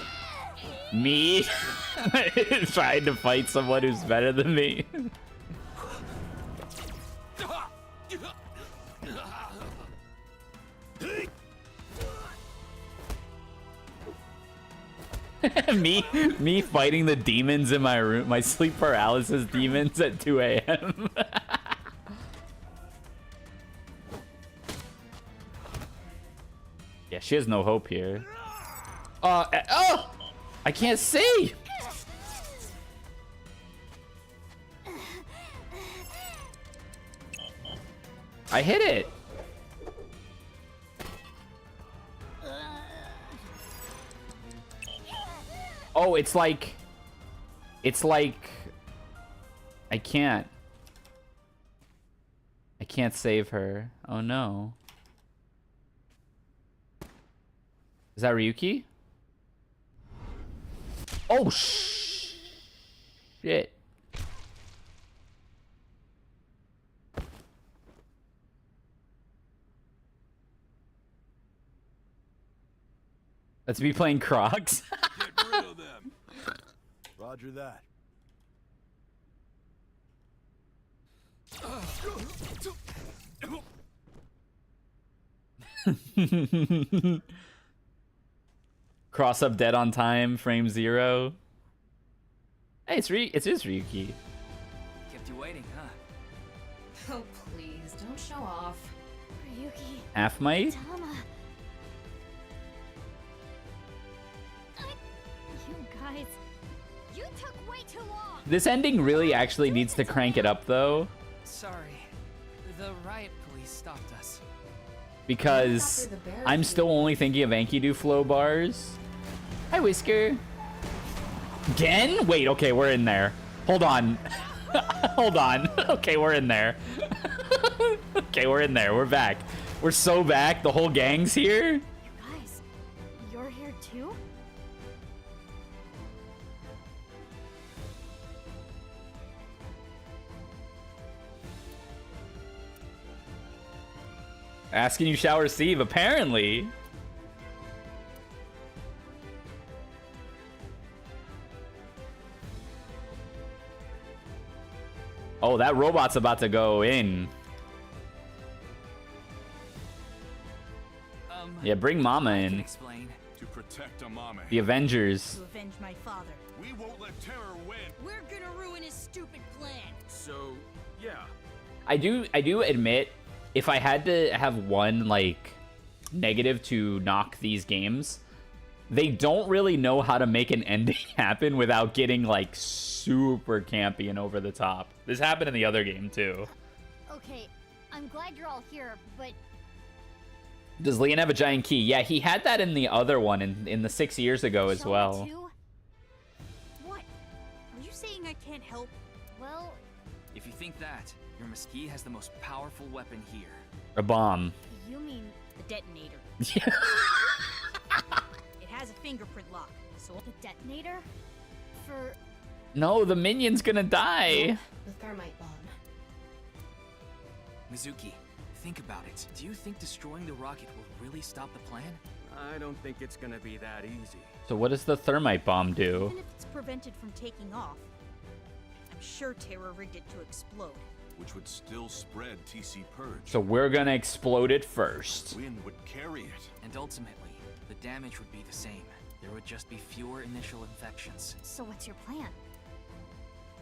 trying to fight someone who's better than me. me fighting the demons in my room, my sleep paralysis demons at 2 a.m. Yeah, she has no hope here. Oh! I can't see! I hit it! Oh, it's like... I can't save her. Oh no. Is that Ryuki? Oh, shit. Let's be playing Crocs. Get rid of them. Roger that. Cross up dead on time, frame 0. Hey, it's Ryuki. Kept you waiting, huh? Oh, please, don't show off. Ryuki. Half might? Tama. You guys, you took way too long. This ending really actually needs to crank it up though, Sorry. The riot police stopped us. because I'm still only thinking of Enkidu flow bars. Hi, Whisker. Again? Wait, okay, we're in there. Hold on. Hold on. Okay, we're in there. Okay, we're in there. We're back. We're so back. The whole gang's here. You guys, you're here too? Asking you shall receive, apparently. Oh, that robot's about to go in. Yeah, bring Mama in. Explain. To protect Amame. The Avengers. To avenge my father. We won't let terror win. We're gonna ruin his stupid plan. So, yeah. I do admit, if I had to have one, like, negative to knock these games, they don't really know how to make an ending happen without getting, like, super campy and over the top. This happened in the other game, too. Okay, I'm glad you're all here, but... Does Leon have a giant key? Yeah, he had that in the other one, in the 6 years ago as well. What? Are you saying I can't help? Well... If you think that, your Mesquite has the most powerful weapon here. A bomb. You mean... The detonator. It has a fingerprint lock, so... The detonator? For... No, the minion's gonna die. The thermite bomb. Mizuki, think about it. Do you think destroying the rocket will really stop the plan? I don't think it's gonna be that easy. So what does the thermite bomb do? Even if it's prevented from taking off, I'm sure Terra rigged it to explode. Which would still spread TC Purge. So we're gonna explode it first. Wind would carry it. And ultimately, the damage would be the same. There would just be fewer initial infections. So what's your plan?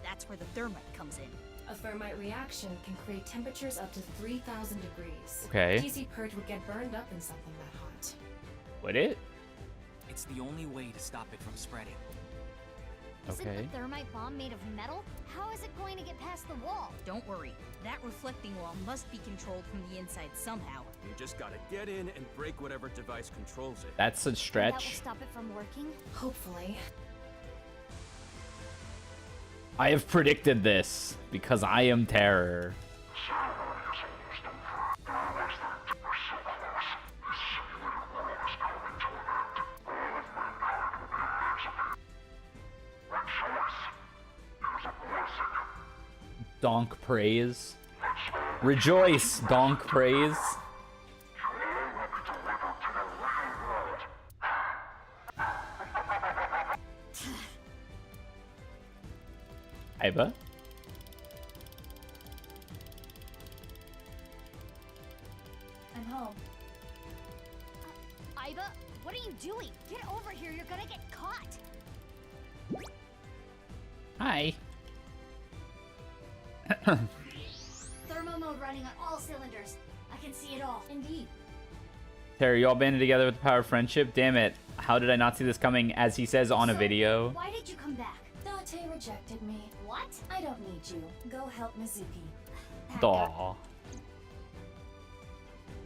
That's where the thermite comes in. A thermite reaction can create temperatures up to 3,000 degrees. Okay. TC Purge would get burned up in something that hot. Would it? It's the only way to stop it from spreading. Isn't the thermite bomb made of metal? How is it going to get past the wall? Don't worry. That reflecting wall must be controlled from the inside somehow. You just gotta get in and break whatever device controls it. That's a That will stretch. stop it from working? Hopefully. I have predicted this because I am terror. Donk praise. Rejoice, donk praise. Iva? I'm home. Iva, what are you doing? Get over here, you're gonna get caught. Hi. Thermo mode running on all cylinders. I can see it all. Indeed. Terry, you all banded together with the power of friendship? Damn it. How did I not see this coming, as he says on a video? Why did you come back? Date rejected me. What? I don't need you. Go help Mizuki. Aw.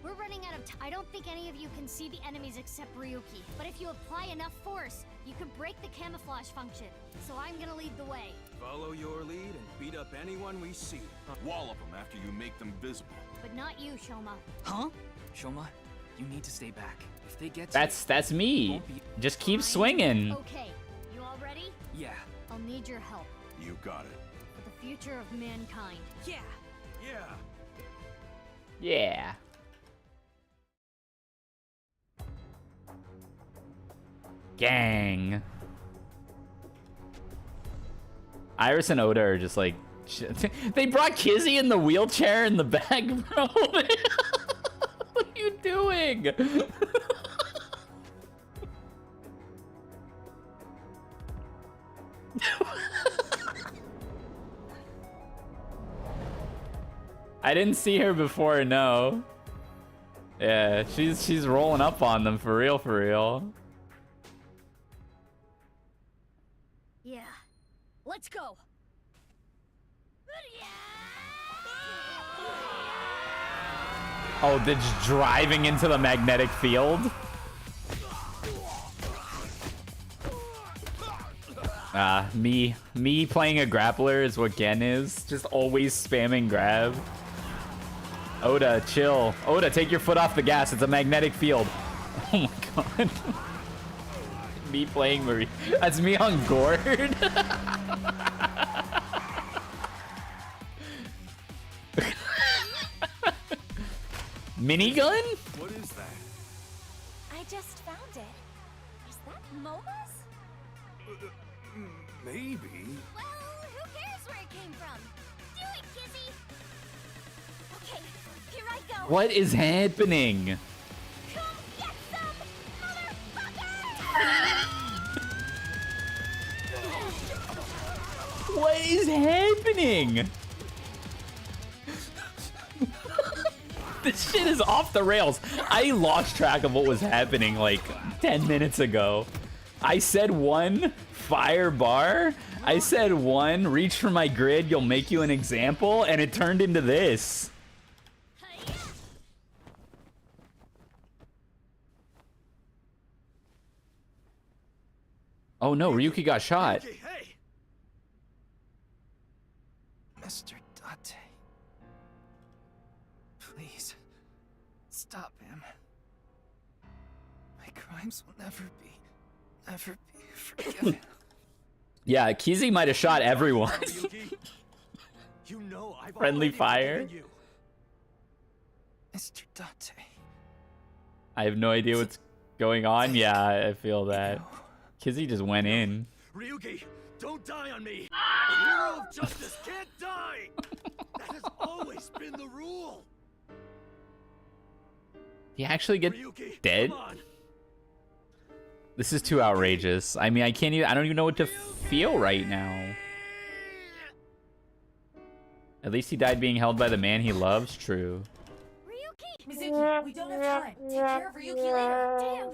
We're running out of time. I don't think any of you can see the enemies except Ryuki. But if you apply enough force, you can break the camouflage function. So I'm gonna lead the way. Follow your lead and beat up anyone we see. Wallop them after you make them visible. But not you, Shoma. Huh? Shoma, you need to stay back. If they get That's me. Just keep swinging. Okay, you all ready? Yeah. I'll need your help. You got it. For the future of mankind. Yeah. Yeah. Yeah. Gang. Iris and Oda are just like... They brought Kizzy in the wheelchair in the back, bro. What are you doing? I didn't see her before, no. Yeah, she's rolling up on them for real, for real. Yeah. Let's go. Oh, they're just driving into the magnetic field? Me playing a grappler is what Gen is. Just always spamming grab. Oda, chill. Oda, take your foot off the gas. It's a magnetic field. Oh my god. Me playing Marie. That's me on Gord. Minigun? What is that? I just found it. Is that Moma's? Maybe. Well, who cares where it came from? Do it, Kizzy! Okay, here I go! What is happening? Come get some, motherfucker! What is happening? This shit is off the rails. I lost track of what was happening like 10 minutes ago. I said one, fire bar. I said one, reach for my grid, you'll make you an example, and it turned into this. Oh no, Ryuki got shot. Hey! Mr. Date. Please, stop him. My crimes will never be forgiven. Yeah, Kizzy might have shot everyone. You know I've Friendly already fire. forgiven you. Mr. Date. I have no idea what's going on? Yeah, I feel that. Kizzy just went in. Ryuki, don't die on me! A hero of justice can't die! That has always been the rule! He actually get Ryuki, dead? come on. This is too outrageous. I mean, I don't even know what to feel right now. At least he died being held by the man he loves, true. Mizuki, we don't have time. Take care of Ryuki later.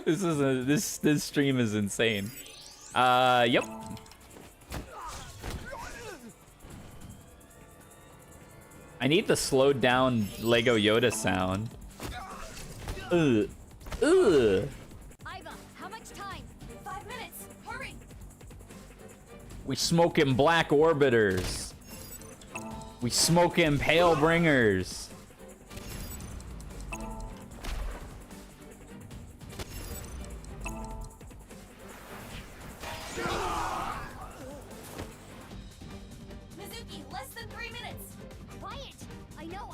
Damn. This stream is insane. Yep. I need the slowed down Lego Yoda sound. Ugh. Ugh. Iva, how much time? 5 minutes. Hurry. We smoking black orbiters. We smoking pale bringers. Mizuki, less than 3 minutes. Quiet. I know.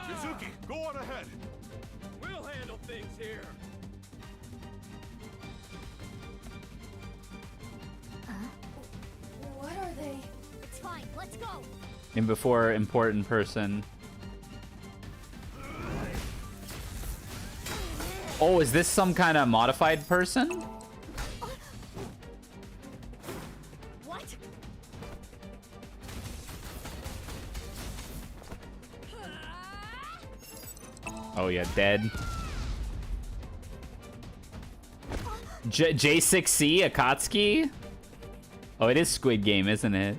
Mizuki, go on ahead. We'll handle things here. What are they? It's fine. Let's go. And before important person. Oh, is this some kind of modified person? What? Oh yeah, dead. J6C Akatsuki? Oh, it is Squid Game, isn't it?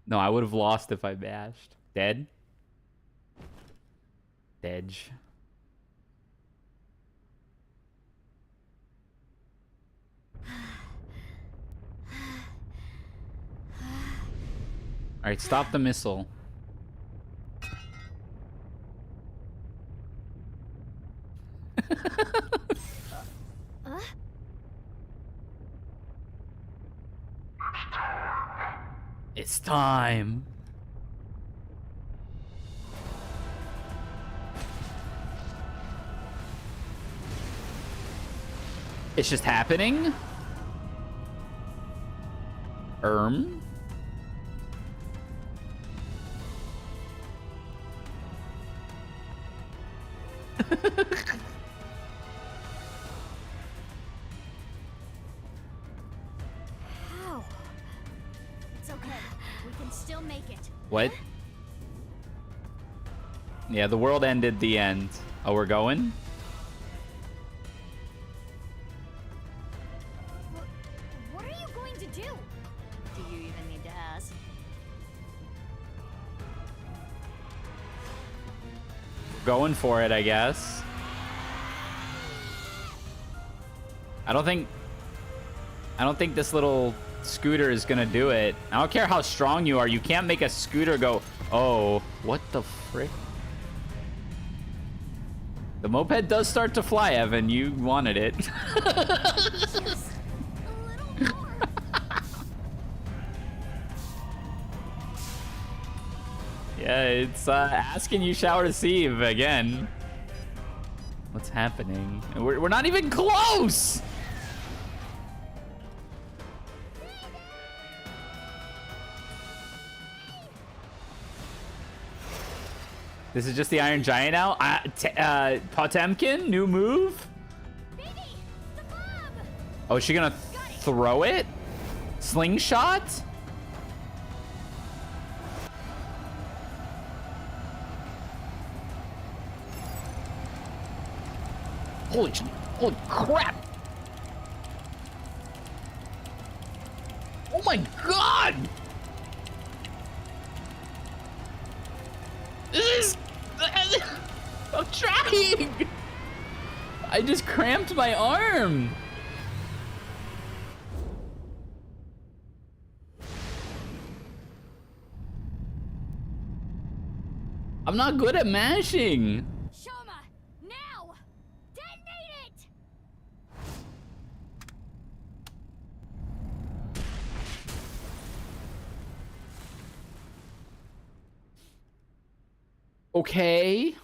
No, I would have lost if I bashed. Dead? Dedge. Alright, stop the missile. It's time. It's just happening? How? It's okay. We can still make it. What? Yeah, the world ended the end. Oh, we're going? What are you going to do? Do you even need to ask? Going for it, I guess. I don't think this little scooter is gonna do it. I don't care how strong you are. You can't make a scooter go, oh, what the frick? The moped does start to fly, Evan. You wanted it. Yeah, it's asking you shall receive again. What's happening? We're not even close! This is just the Iron Giant now? Potemkin, new move? Oh, is she gonna throw it? Slingshot? Holy crap! Oh my god! This is... I'm trying! I just cramped my arm! I'm not good at mashing. Shoma, now! Detonate it! Okay.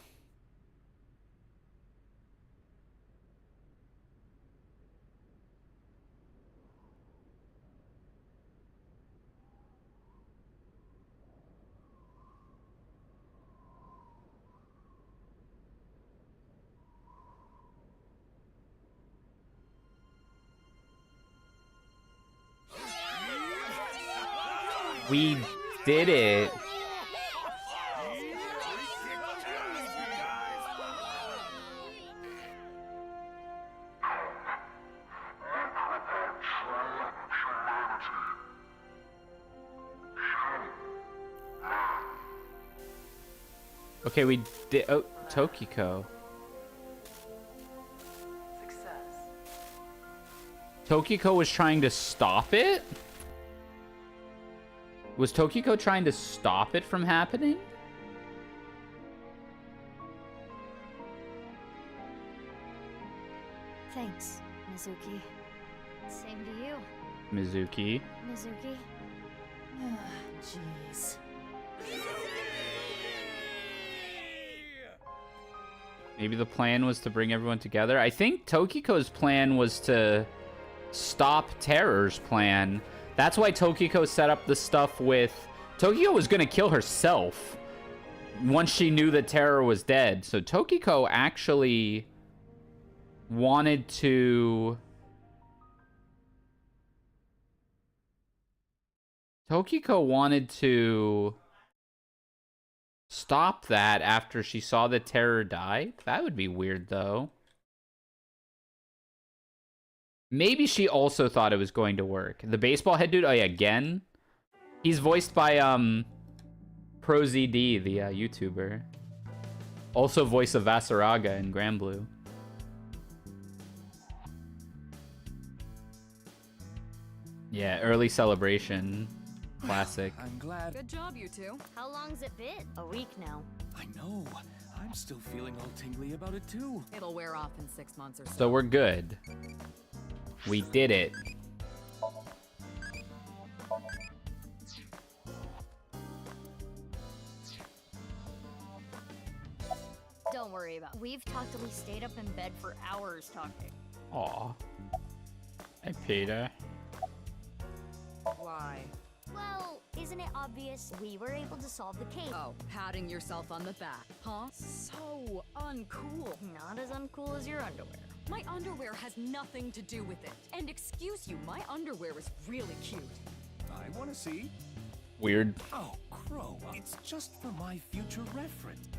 We did it. Okay, we did. Oh, Tokiko. Tokiko was trying to stop it? Was Tokiko trying to stop it from happening? Thanks, Mizuki. Same to you, Mizuki. Mizuki. Jeez. Maybe the plan was to bring everyone together. I think Tokiko's plan was to stop Terror's plan. That's why Tokiko set up the stuff with... Tokiko was going to kill herself once she knew that Terror was dead. So Tokiko actually wanted to... Tokiko wanted to stop that after she saw that Terror died. That would be weird, though. Maybe she also thought it was going to work. The baseball head dude, oh yeah, again? He's voiced by, ProZD, the YouTuber. Also voice of Vasaraga in Bluu. Yeah, early celebration. Classic. I'm glad. Good job, you two. How long's it been? A week now. I know. I'm still feeling all tingly about it too. It'll wear off in 6 months or so. So we're good. We did it. Don't worry about it. We've talked till we stayed up in bed for hours talking. Aw. Hey, Peter. Why? Well, isn't it obvious we were able to solve the case? Oh, patting yourself on the back, huh? So uncool. Not as uncool as your underwear. My underwear has nothing to do with it. And excuse you, my underwear is really cute. I want to see. Weird. Oh, Crow, it's just for my future reference.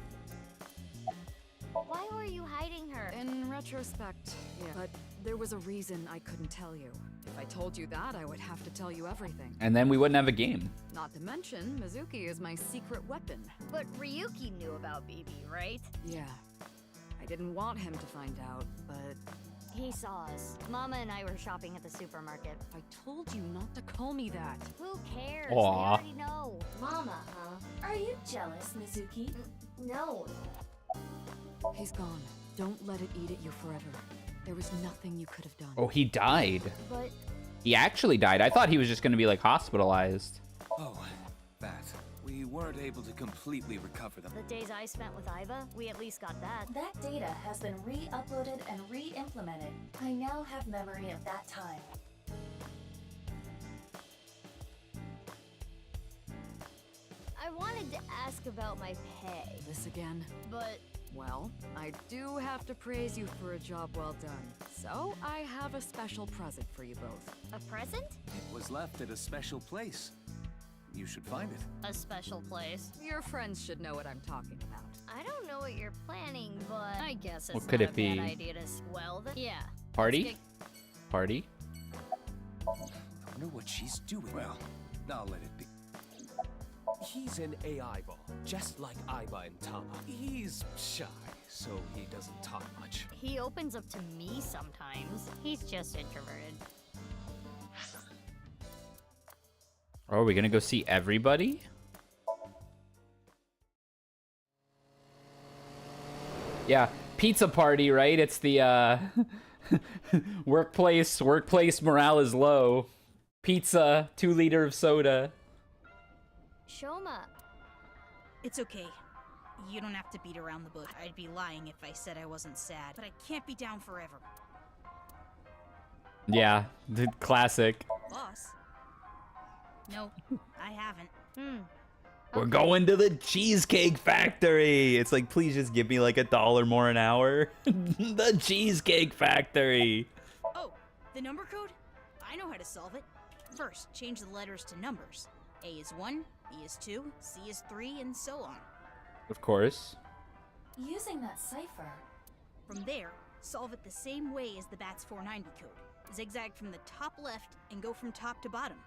Why were you hiding her? In retrospect, yeah. But there was a reason I couldn't tell you. If I told you that, I would have to tell you everything. And then we wouldn't have a game. Not to mention, Mizuki is my secret weapon. But Ryuki knew about BB, right? Yeah. I didn't want him to find out, but... He saw us. Mama and I were shopping at the supermarket. I told you not to call me that. Who cares? Aw. They already know. Mama, huh? Are you jealous, Mizuki? No. He's gone. Don't let it eat at you forever. There was nothing you could have done. Oh, he died. But... He actually died. I thought he was just going to be, like, hospitalized. Oh, that. We weren't able to completely recover them. The days I spent with Iva, we at least got that. That data has been re-uploaded and re-implemented. I now have memory of that time. I wanted to ask about my pay. This again? But... Well, I do have to praise you for a job well done. So, I have a special present for you both. A present? It was left at a special place. You should find it. A special place? Your friends should know what I'm talking about. I don't know what you're planning, but I guess it's What could not it a be? bad idea to... Well, then, yeah. Party? Party? I wonder what she's doing. Well, I'll let it be. He's an AI ball, just like Iba and Tama. He's shy, so he doesn't talk much. He opens up to me sometimes. He's just introverted. Oh, are we going to go see everybody? Yeah, pizza party, right? It's the workplace morale is low. Pizza, 2 liter of soda. Shoma. It's okay. You don't have to beat around the bush. I'd be lying if I said I wasn't sad, but I can't be down forever. Yeah, the classic. Boss? No, I haven't. We're going to the Cheesecake Factory. It's like, please just give me like $1 more an hour. The Cheesecake Factory. Oh, the number code? I know how to solve it. First, change the letters to numbers. A is 1, B is 2, C is 3, and so on. Of course. Using that cipher. From there, solve it the same way as the BATS 490 code. Zigzag from the top left and go from top to bottom.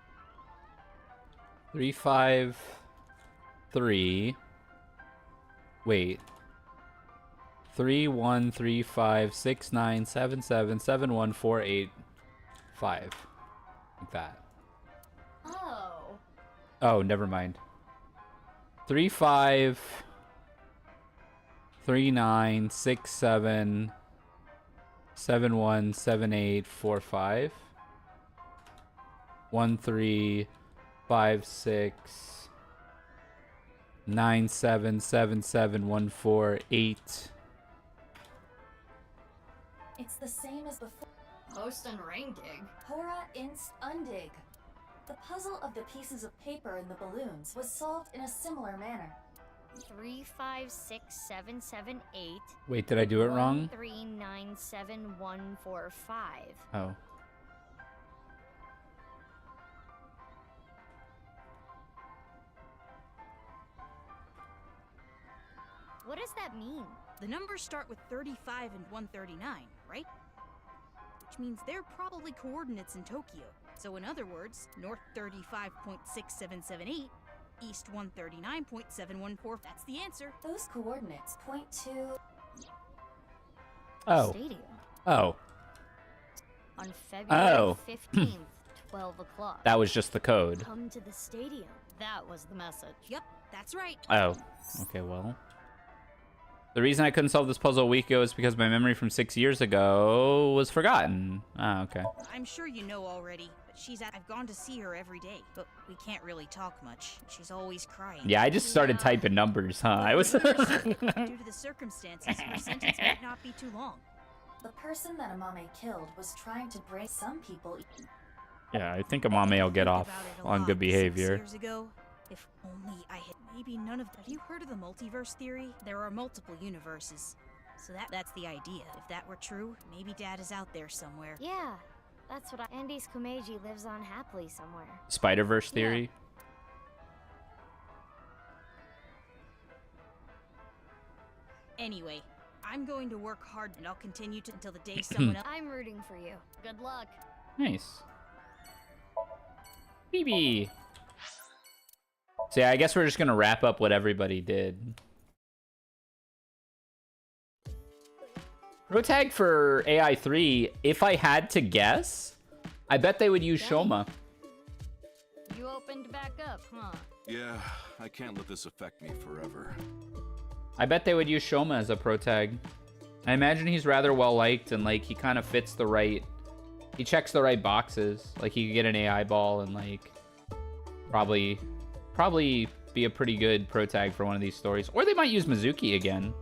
353. Wait. 313569777148. Like that. Oh. Oh, never mind. 353967717845. 1356977714. It's the same as before. Post and ring dig. Hora inst undig. The puzzle of the pieces of paper and the balloons was solved in a similar manner. 356778. Wait, did I do it wrong? 1397145. Oh. What does that mean? The numbers start with 35 and 139, right? Which means they're probably coordinates in Tokyo. So in other words, north 35.6778, east 139.714. That's the answer. Those coordinates point to... Oh. Stadium. Oh. On February 15th, 12 o'clock. That was just the code. Come to the stadium. That was the message. Yep, that's right. Oh. Okay, well. The reason I couldn't solve this puzzle a week ago is because my memory from 6 years ago was forgotten. Ah, okay. I'm sure you know already, but I've gone to see her every day, but we can't really talk much. She's always crying. Yeah, I just started typing numbers, huh? I was... Due to the circumstances, her sentence might not be too long. The person that Amame killed was trying to break some people. Yeah, I think Amame will get off on good behavior. 6 years ago, if only I had... Maybe none of... Have you heard of the multiverse theory? There are multiple universes. So that's the idea. If that were true, maybe Dad is out there somewhere. Yeah, that's what Andy's Komeiji lives on happily somewhere. Spider-Verse theory? Yeah. Anyway, I'm going to work hard and I'll continue to until the day someone else... I'm rooting for you. Good luck. Nice. BB. So yeah, I guess we're just gonna wrap up what everybody did. Pro tag for AI3, if I had to guess, I bet they would use Shoma. You opened back up, huh? Yeah, I can't let this affect me forever. I bet they would use Shoma as a pro tag. I imagine he's rather well liked and like he kind of fits the right, he checks the right boxes. Like he could get an AI ball and like probably be a pretty good pro tag for one of these stories. Or they might use Mizuki again.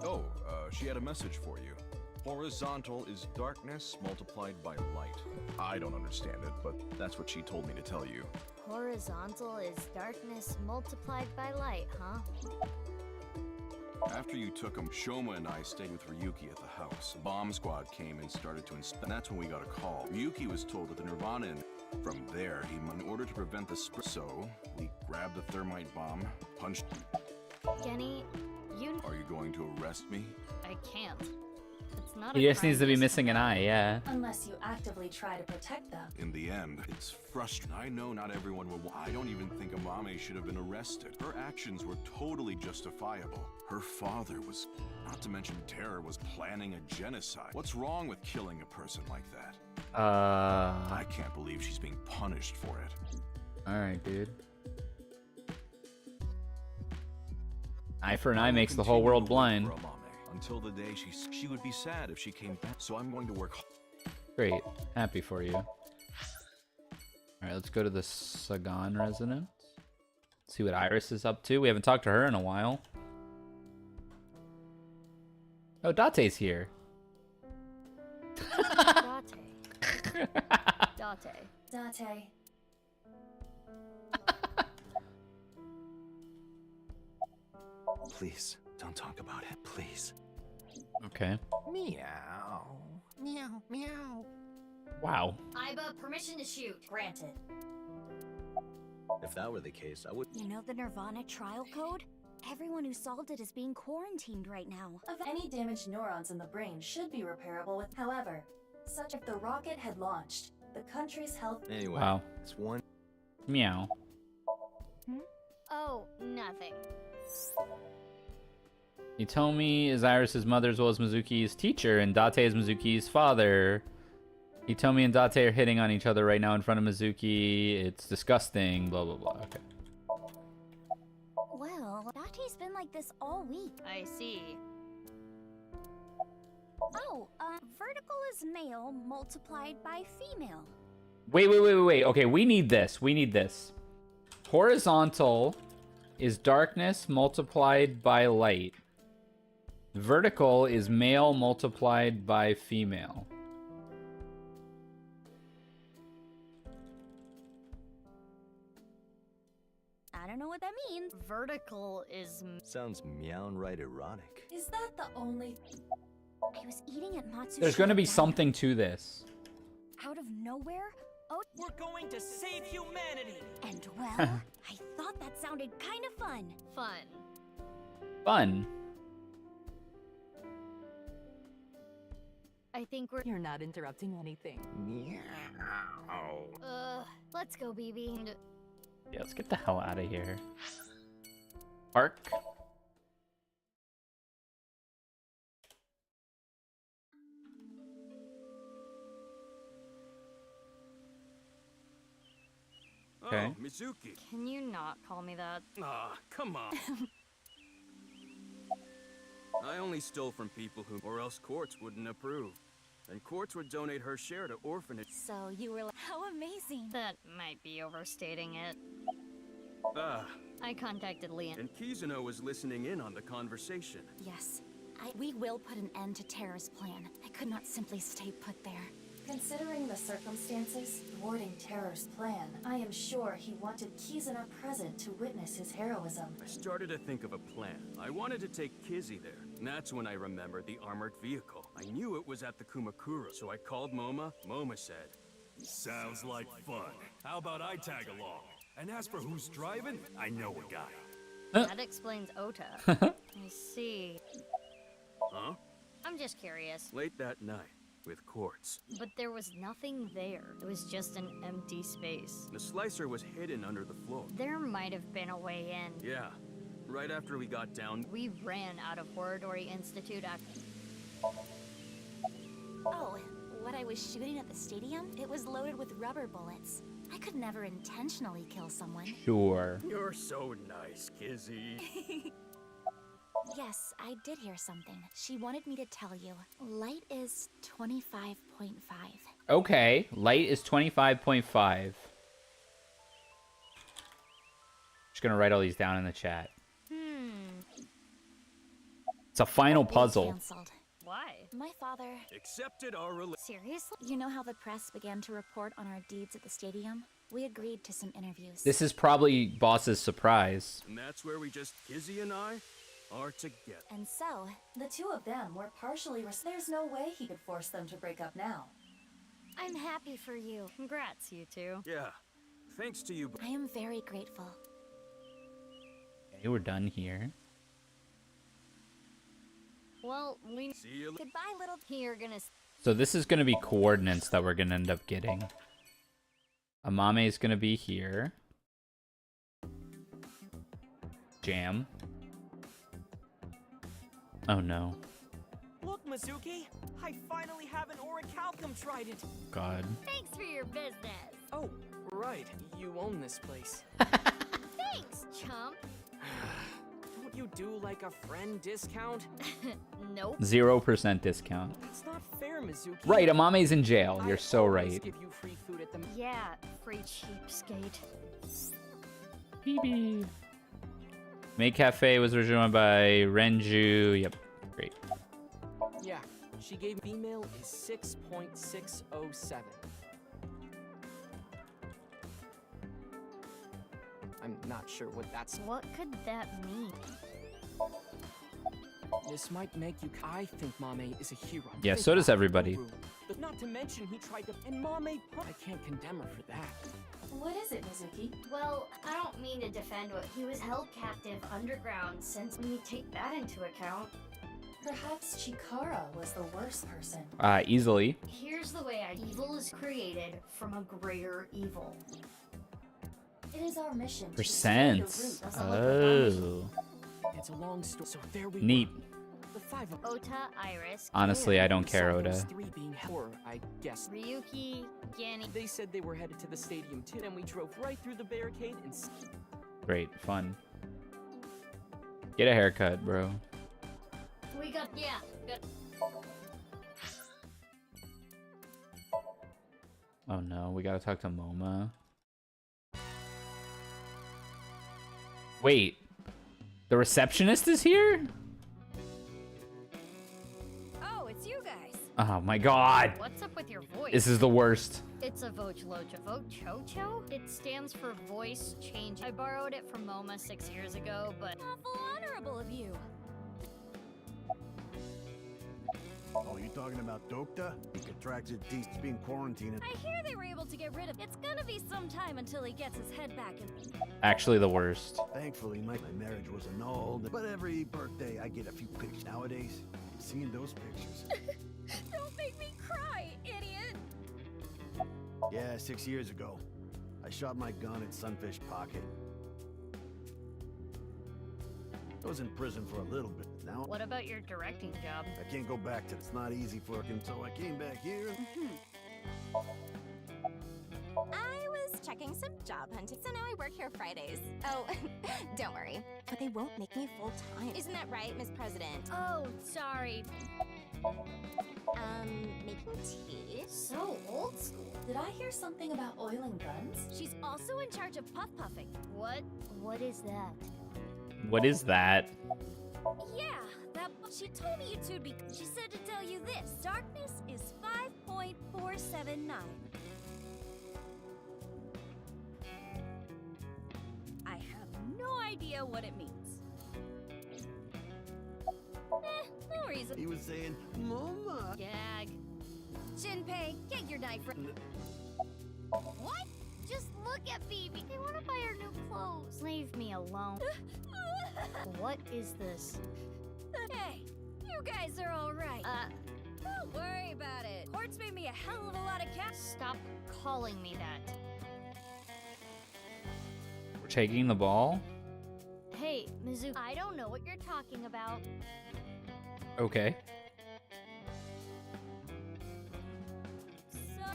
Oh, she had a message for you. Horizontal is darkness multiplied by light. I don't understand it, but that's what she told me to tell you. Horizontal is darkness multiplied by light, huh? After you took him, Shoma and I stayed with Ryuki at the house. A bomb squad came and started to inspect. That's when we got a call. Ryuki was told that the Nirvana from there, in order to prevent the spread. So, we grabbed the thermite bomb, punched... Genny, you... Are you going to arrest me? I can't. It's not He just needs to be missing an eye, yeah. Unless you actively try to protect them. In the end, it's frustrating. I know not everyone will... I don't even think Amame should have been arrested. Her actions were totally justifiable. Her father was... Not to mention Terror was planning a genocide. What's wrong with killing a person like that? I can't believe she's being punished for it. Alright, dude. Eye for an eye makes the whole world blind. until the day she would be sad if she came back. So I'm going to work hard. Great. Happy for you. Alright, let's go to the Sagan residence. See what Iris is up to. We haven't talked to her in a while. Oh, Date's here. Date. Please, don't talk about it. Please. Okay. Meow. Meow. Meow. Wow. Iba, permission to shoot. Granted. If that were the case, I would. You know the Nirvana trial code? Everyone who solved it is being quarantined right now. Of any damaged neurons in the brain should be repairable with. However, such if the rocket had launched, the country's health. Anyway, Wow. it's one. Meow. Oh, nothing. You told me is Iris's mother as well as Mizuki's teacher, and Date is Mizuki's father. You told me and Date are hitting on each other right now in front of Mizuki. It's disgusting. Blah blah blah. Okay. Well, Date's been like this all week. I see. Oh, vertical is male multiplied by female. Wait. Okay, we need this. We need this. Horizontal is darkness multiplied by light. Vertical is male multiplied by female. I don't know what that means. Vertical is... Sounds meow-right erotic. Is that the only... I was eating at Matsushita. There's going to be something to this. Out of nowhere? Oh, we're going to save humanity. And well, I thought that sounded kind of fun. Fun. I think we're... You're not interrupting anything. Let's go, BB. Yeah, let's get the hell out of here. Park. Okay. Oh, Mizuki. Can you not call me that? Ah, come on. I only stole from people who, or else courts wouldn't approve. And courts would donate her share to orphanage. So you were like, how amazing. That might be overstating it. Ah. I contacted Leon. And Kizuno was listening in on the conversation. Yes. We will put an end to Terra's plan. I could not simply stay put there. Considering the circumstances, thwarting Terror's plan, I am sure he wanted Kizuna present to witness his heroism. I started to think of a plan. I wanted to take Kizzy there, and that's when I remembered the armored vehicle. I knew it was at the Kumakura, so I called Moma. Moma said, "Sounds like fun. How about I tag along? And as for who's driving, I know a guy." That explains Ota. I see. Huh? I'm just curious. Late that night, with quartz. But there was nothing there. It was just an empty space. The slicer was hidden under the floor. There might have been a way in. Yeah. Right after we got down... We ran out of Horodori Institute after... Oh, what I was shooting at the stadium? It was loaded with rubber bullets. I could never intentionally kill someone. Sure. You're so nice, Kizzy. Yes, I did hear something. She wanted me to tell you. Light is 25.5. Okay, light is 25.5. Just gonna write all these down in the chat. It's a final puzzle. Canceled. Why? My father accepted our release. Seriously? You know how the press began to report on our deeds at the stadium? We agreed to some interviews. This is probably Boss's surprise. And that's where we just, Kizzy and I, are together. And so, the two of them were partially there's no way he could force them to break up now. I'm happy for you. Congrats, you two. Yeah. Thanks to you. I am very grateful. Okay, we're done here. Well, we... See you. Goodbye, little... You're gonna... So this is gonna be coordinates that we're gonna end up getting. Amame is gonna be here. Jam. Oh no. Look, Mizuki! I finally have an orichalcum trident! God. Thanks for your business! Oh, right. You own this place. Thanks, chump! Don't you do like a friend discount? Nope. 0% discount. That's not fair, Mizuki. Right, Amame's in jail. You're so always right. give you free food at the... Yeah, free cheapskate. BB. May Cafe was originally by Renju. Yep, great. Yeah, she gave female is 6.607. I'm not sure what that's... What could that mean? This might make you... I think Mame is a hero. Yeah, Think so does about everybody. Bluu. But not to mention he tried to... And Mame... I can't condemn her for that. What is it, Mizuki? Well, I don't mean to defend what he was held captive underground, since when you take that into account. Perhaps Chikara was the worst person. Easily. Here's the way evil is created from a greater evil. It is our mission to Percent. destroy the root of the Oh. It's a long story, so there we Neat. were. The five of Ota, Iris, Honestly, I don't care, saw those Oda. three being or I guess. Ryuki, Ganny. They said they were headed to the stadium too, and we drove right through the barricade and... Great, fun. Get a haircut, bro. We got, yeah, good. Oh no, we gotta talk to Moma. Wait, the receptionist is here? Oh, it's you guys. Oh my god. What's up with your voice? This is the worst. It's a Vochlocha Vochocho? It stands for voice change. I borrowed it from MoMA 6 years ago, but awful honorable of you. Oh, you talking about Dokta? He contracted teeth being quarantined. I hear they were able to get rid of. It's gonna be some time until he gets his head back in. Actually the worst. Thankfully, my marriage was annulled. But every birthday, I get a few pictures. Nowadays, seeing those pictures. Don't make me cry, idiot! Yeah, 6 years ago, I shot my gun at Sunfish Pocket. I was in prison for a little bit. Now, What about your directing job? I can't go back to. It's not easy for him, so I came back here. I was checking some job hunting, so now I work here Fridays. Oh, don't worry. But they won't make me full-time. Isn't that right, Miss President? Oh, sorry. Making tea? So old school. Did I hear something about oiling guns? She's also in charge of puff puffing. What is that? What is that? Yeah, that she told me you two'd be. She said to tell you this. Darkness is 5.479. I have no idea what it means. No reason. He was saying, Mama. Gag. Shinpei, get your knife. What? Just look at Phoebe. They want to buy her new clothes. Leave me alone. What is this? Hey, you guys are all right. Don't worry about it. Court's made me a hell of a lot of cash. Stop calling me that. We're taking the ball? Hey, Mizuki, I don't know what you're talking about. Okay.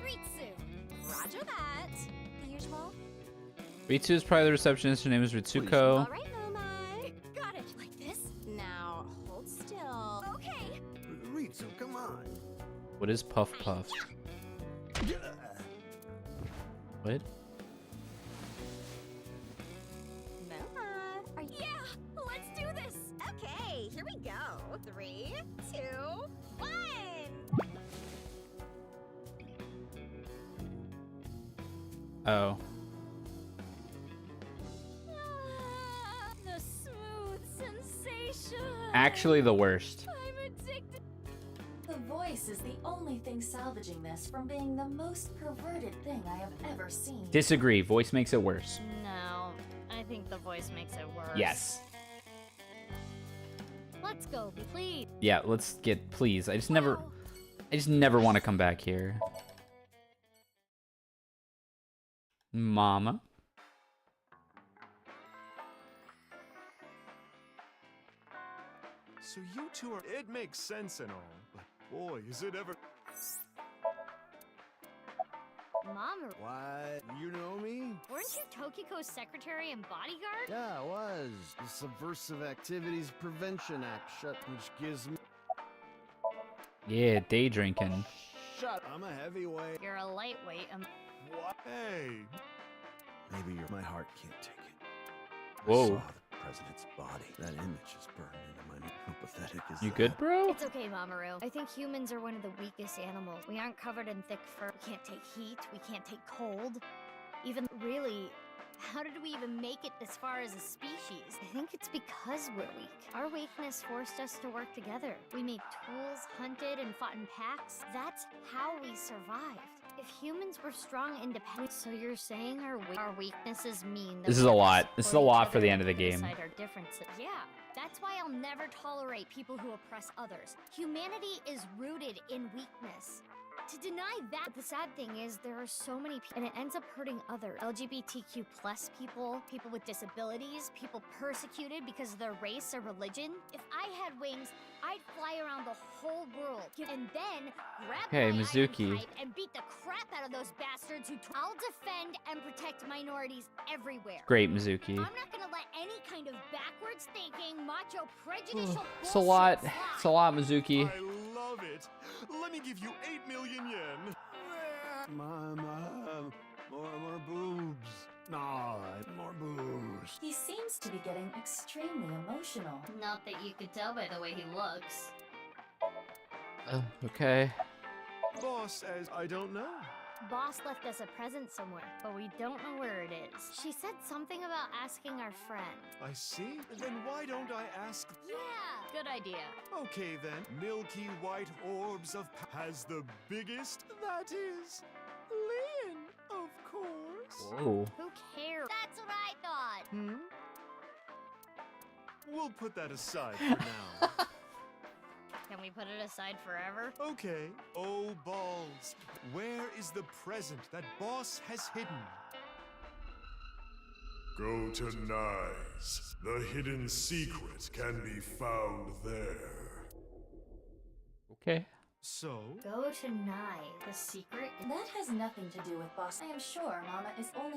Ritsu. Roger that. The usual. Ritsu is probably the receptionist. Her name is Ritsuko. All right, Mama. Got it. Like this? Now, hold still. Okay. Ritsu, come on. What is Puff Puff? What? Mama, are you... Yeah, let's do this. Okay, here we go. 3, 2, 1. Oh. The smooth sensation. Actually the worst. I'm addicted. The voice is the only thing salvaging this from being the most perverted thing I have ever seen. Disagree. Voice makes it worse. No, I think the voice makes it worse. Yes. Let's go, please. Yeah, let's get, please. I just never want to come back here. Mama. So you two are... It makes sense and all, but boy, is it ever... Mom, What? You know me? weren't you Tokiko's secretary and bodyguard? Yeah, I was. The Subversive Activities Prevention Act, which gives me... Yeah, day drinking. Shut up. I'm a heavyweight. You're a lightweight. What? Hey. Maybe my heart can't take it. Whoa. I saw the president's body. That image is burned into my mind. How pathetic is You that? good, bro? It's okay, Mamoru. I think humans are one of the weakest animals. We aren't covered in thick fur. We can't take heat. We can't take cold. Even really, how did we even make it this far as a species? I think it's because we're weak. Our weakness forced us to work together. We made tools, hunted, and fought in packs. That's how we survived. If humans were strong, independent, so you're saying our weaknesses mean that This is a lot. This is a lot for the end of the game. Our differences. Yeah, that's why I'll never tolerate people who oppress others. Humanity is rooted in weakness. To deny that, the sad thing is there are so many people, and it ends up hurting others. LGBTQ plus people, people with disabilities, people persecuted because of their race or religion. If I had wings, I'd fly around the whole world and then grab Okay, my Mizuki. iron pipe and beat the crap out of those bastards who I'll defend and protect minorities everywhere. Great, Mizuki. I'm not gonna let any kind of backwards thinking, macho, prejudicial It's a lot. bullshit It's a lot, Mizuki. I love it. Let me give you 8 million yen. Mama, more boobs. No, more boobs. He seems to be getting extremely emotional. Not that you could tell by the way he looks. Okay. Boss says I don't know. Boss left us a present somewhere, but we don't know where it is. She said something about asking our friend. I see. Then why don't I ask? Yeah, good idea. Okay then. Milky white orbs of has the biggest. That is Lynn, of course. Whoa. Who cares? That's what I thought. We'll put that aside for now. Can we put it aside forever? Okay. Oh, balls. Where is the present that boss has hidden? Go to Nyes. The hidden secret can be found there. Okay. So? Go to Nye, the secret. That has nothing to do with boss. I am sure Mama is only.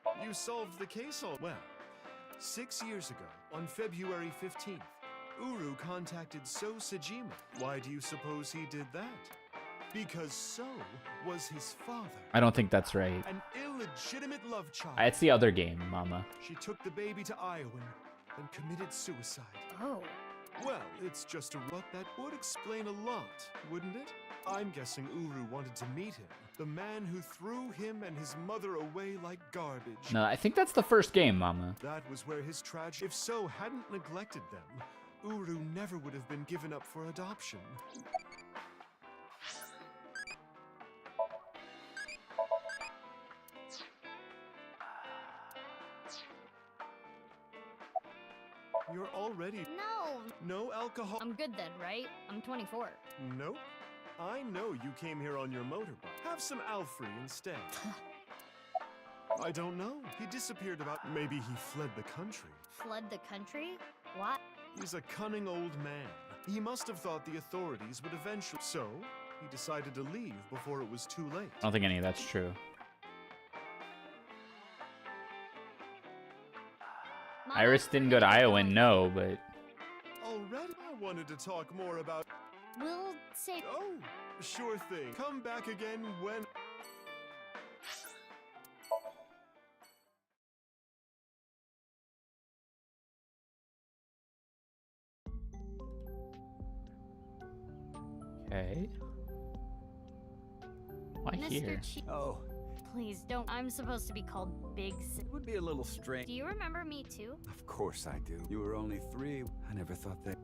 But You solved the case all well. 6 years ago, on February 15th, Uru contacted So Sejima. Why do you suppose he did that? Because So was his father. I don't think that's right. An illegitimate love child. It's the other game, Mama. She took the baby to Iowa and committed suicide. Oh. Well, it's just a rut that would explain a lot, wouldn't it? I'm guessing Uru wanted to meet him. The man who threw him and his mother away like garbage. No, I think that's the first game, Mama. That was where his tragedy. If So hadn't neglected them, Uru never would have been given up for adoption. You're already... No. No alcohol... I'm good then, right? I'm 24. Nope. I know you came here on your motorbike. Have some Alfrey instead. I don't know. He disappeared about... Maybe he fled the country. Fled the country? What? He's a cunning old man. He must have thought the authorities would eventually... So, he decided to leave before it was too late. I don't think any of that's true. Iris didn't go to Iowa, no, but... Already? I wanted to talk more about... We'll say... Oh, sure thing. Come back again when... Okay. Why here? Oh. Please don't. I'm supposed to be called Big It would be a little strange. Do you remember me too? Of course I do. You were only 3. I never thought that...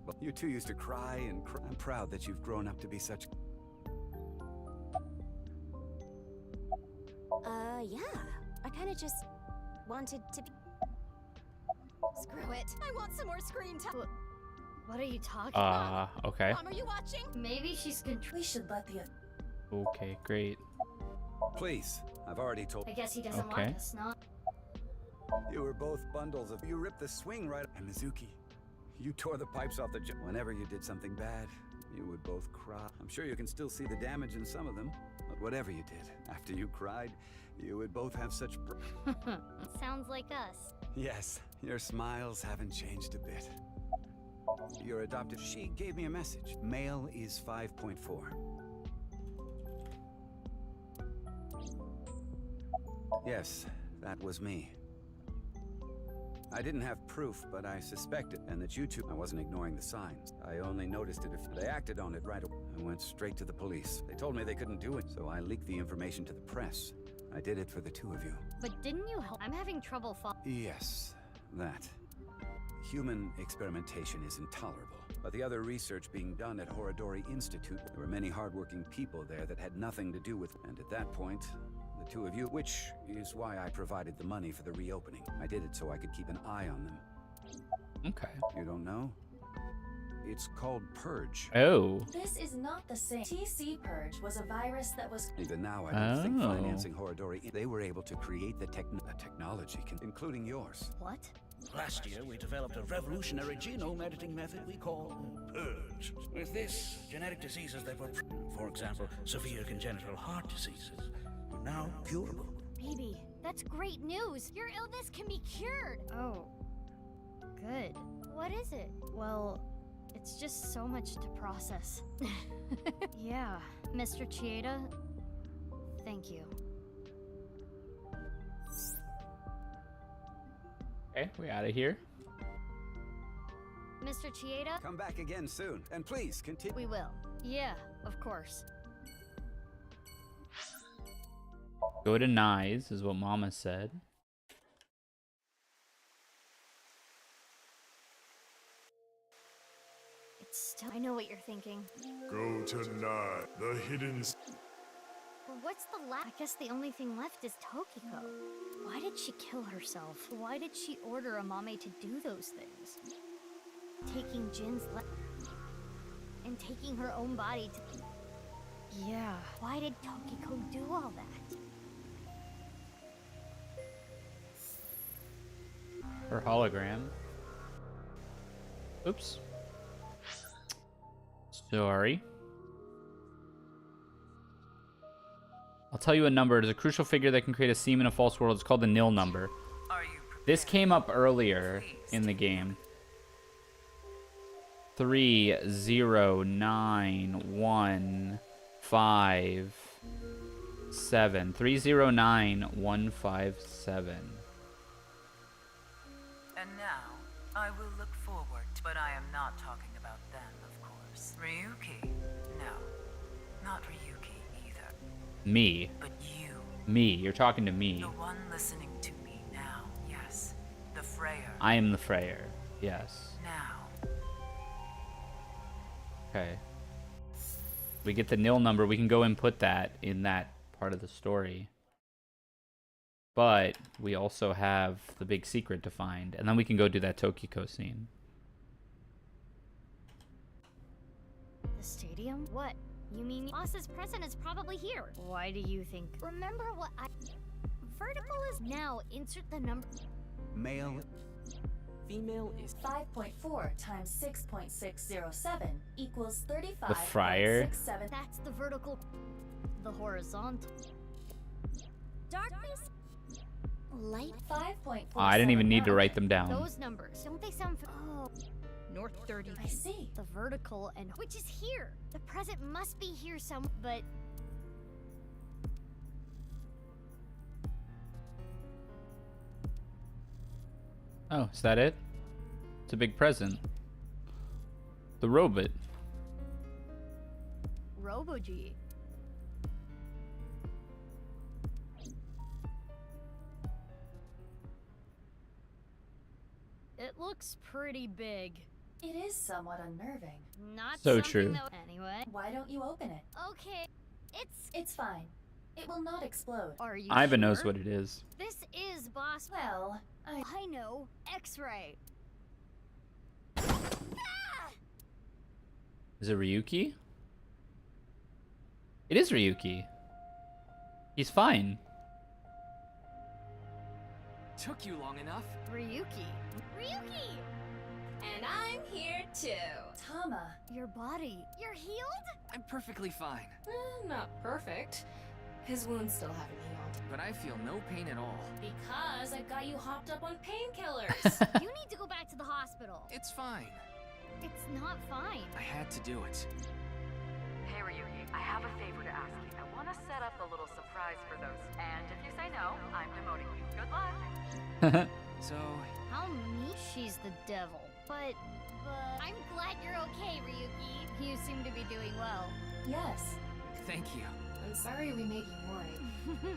Well, you two used to cry and cry. I'm proud that you've grown up to be such... Yeah. I kinda just wanted to be... Screw it. I want some more screen time. What are you talking about? Okay. Mom, are you watching? Maybe she's We should let the... Okay, great. Please, I've already told... I guess he doesn't Okay. want us, not. You were both bundles of... You ripped the swing right... And Mizuki, you tore the pipes off the... Whenever you did something bad, you would both cry. I'm sure you can still see the damage in some of them, but whatever you did, after you cried, you would both have such Sounds like us. Yes, your smiles haven't changed a bit. Your adopted... She gave me a message. Male is 5.4. Yes, that was me. I didn't have proof, but I suspected, and that you two... I wasn't ignoring the signs. I only noticed it if they acted on it right away. I went straight to the police. They told me they couldn't do it, so I leaked the information to the press. I did it for the two of you. But didn't you help? I'm having trouble Yes, that. Human experimentation is intolerable. But the other research being done at Horadori Institute, there were many hardworking people there that had nothing to do with... And at that point, the two of you, which is why I provided the money for the reopening. I did it so I could keep an eye on them. Okay. You don't know? It's called Purge. Oh. This is not the same. TC Purge was a virus that was... Even now, I don't think financing Horadori... They were able to create the technology, including yours. What? Last year, we developed a revolutionary genome editing method we call Purge. With this, genetic diseases that were, for example, severe congenital heart diseases, are now curable. Baby, that's great news. Your illness can be cured. Oh, good. What is it? Well, it's just so much to process. Yeah, Mr. Chieda, thank you. Okay, we out of here. Mr. Chieda? Come back again soon, and please continue. We will. Yeah, of course. Go to Nyes, is what Mama said. It's still... I know what you're thinking. Go to Nye, the hidden... What's the I guess the only thing left is Tokiko. Why did she kill herself? Why did she order Amame to do those things? Taking Jin's and taking her own body to... Yeah. Why did Tokiko do all that? Her hologram. Oops. Sorry. I'll tell you a number. It is a crucial figure that can create a seam in a false world. It's called the nil number. This came up earlier in the game. 309157. 309157. And now, I will look forward, but I am not talking about them, of course. Ryuki? No, not Ryuki either. Me. But you. Me. You're talking to me. The one listening to me now, yes. The Freyer. I am the Freyer. Yes. Now. Okay. We get the nil number. We can go and put that in that part of the story. But we also have the big secret to find. And then we can go do that Tokiko scene. The stadium? What? You mean boss's present is probably here? Why do you think? Remember what I... Vertical is now. Insert the number. Male. Female is 5.4 times 6.607 equals 35. The Friar. That's the vertical. The horizontal. Darkness. Light. 5.4. Oh, I didn't even need to write them down. Those numbers, don't they sound... Oh. North 30. I see. The vertical and... Which is here. The present must be here some... But... Oh, is that it? It's a big present. The robot. Robo-G. It looks pretty big. It is somewhat unnerving. Not So something true. That... Anyway. Why don't you open it? Okay. It's fine. It will not explode. Are you Ivan sure? knows what it is. This is boss. Well, I know. X-ray. Is it Ryuki? It is Ryuki. He's fine. Took you long enough. Ryuki. Ryuki! And I'm here too. Tama. Your body. You're healed? I'm perfectly fine, Not perfect. His wounds still haven't healed. but I feel no pain at all. Because I've got you hopped up on painkillers. You need to go back to the hospital. It's fine. It's not fine. I had to do it. Hey Ryuki, I have a favor to ask you. I want to set up a little surprise for those. And if you say no, I'm demoting you. Good luck. So, How me? She's the devil. But I'm glad you're okay, Ryuki. You seem to be doing well. Yes. thank you. I'm sorry we made you worry.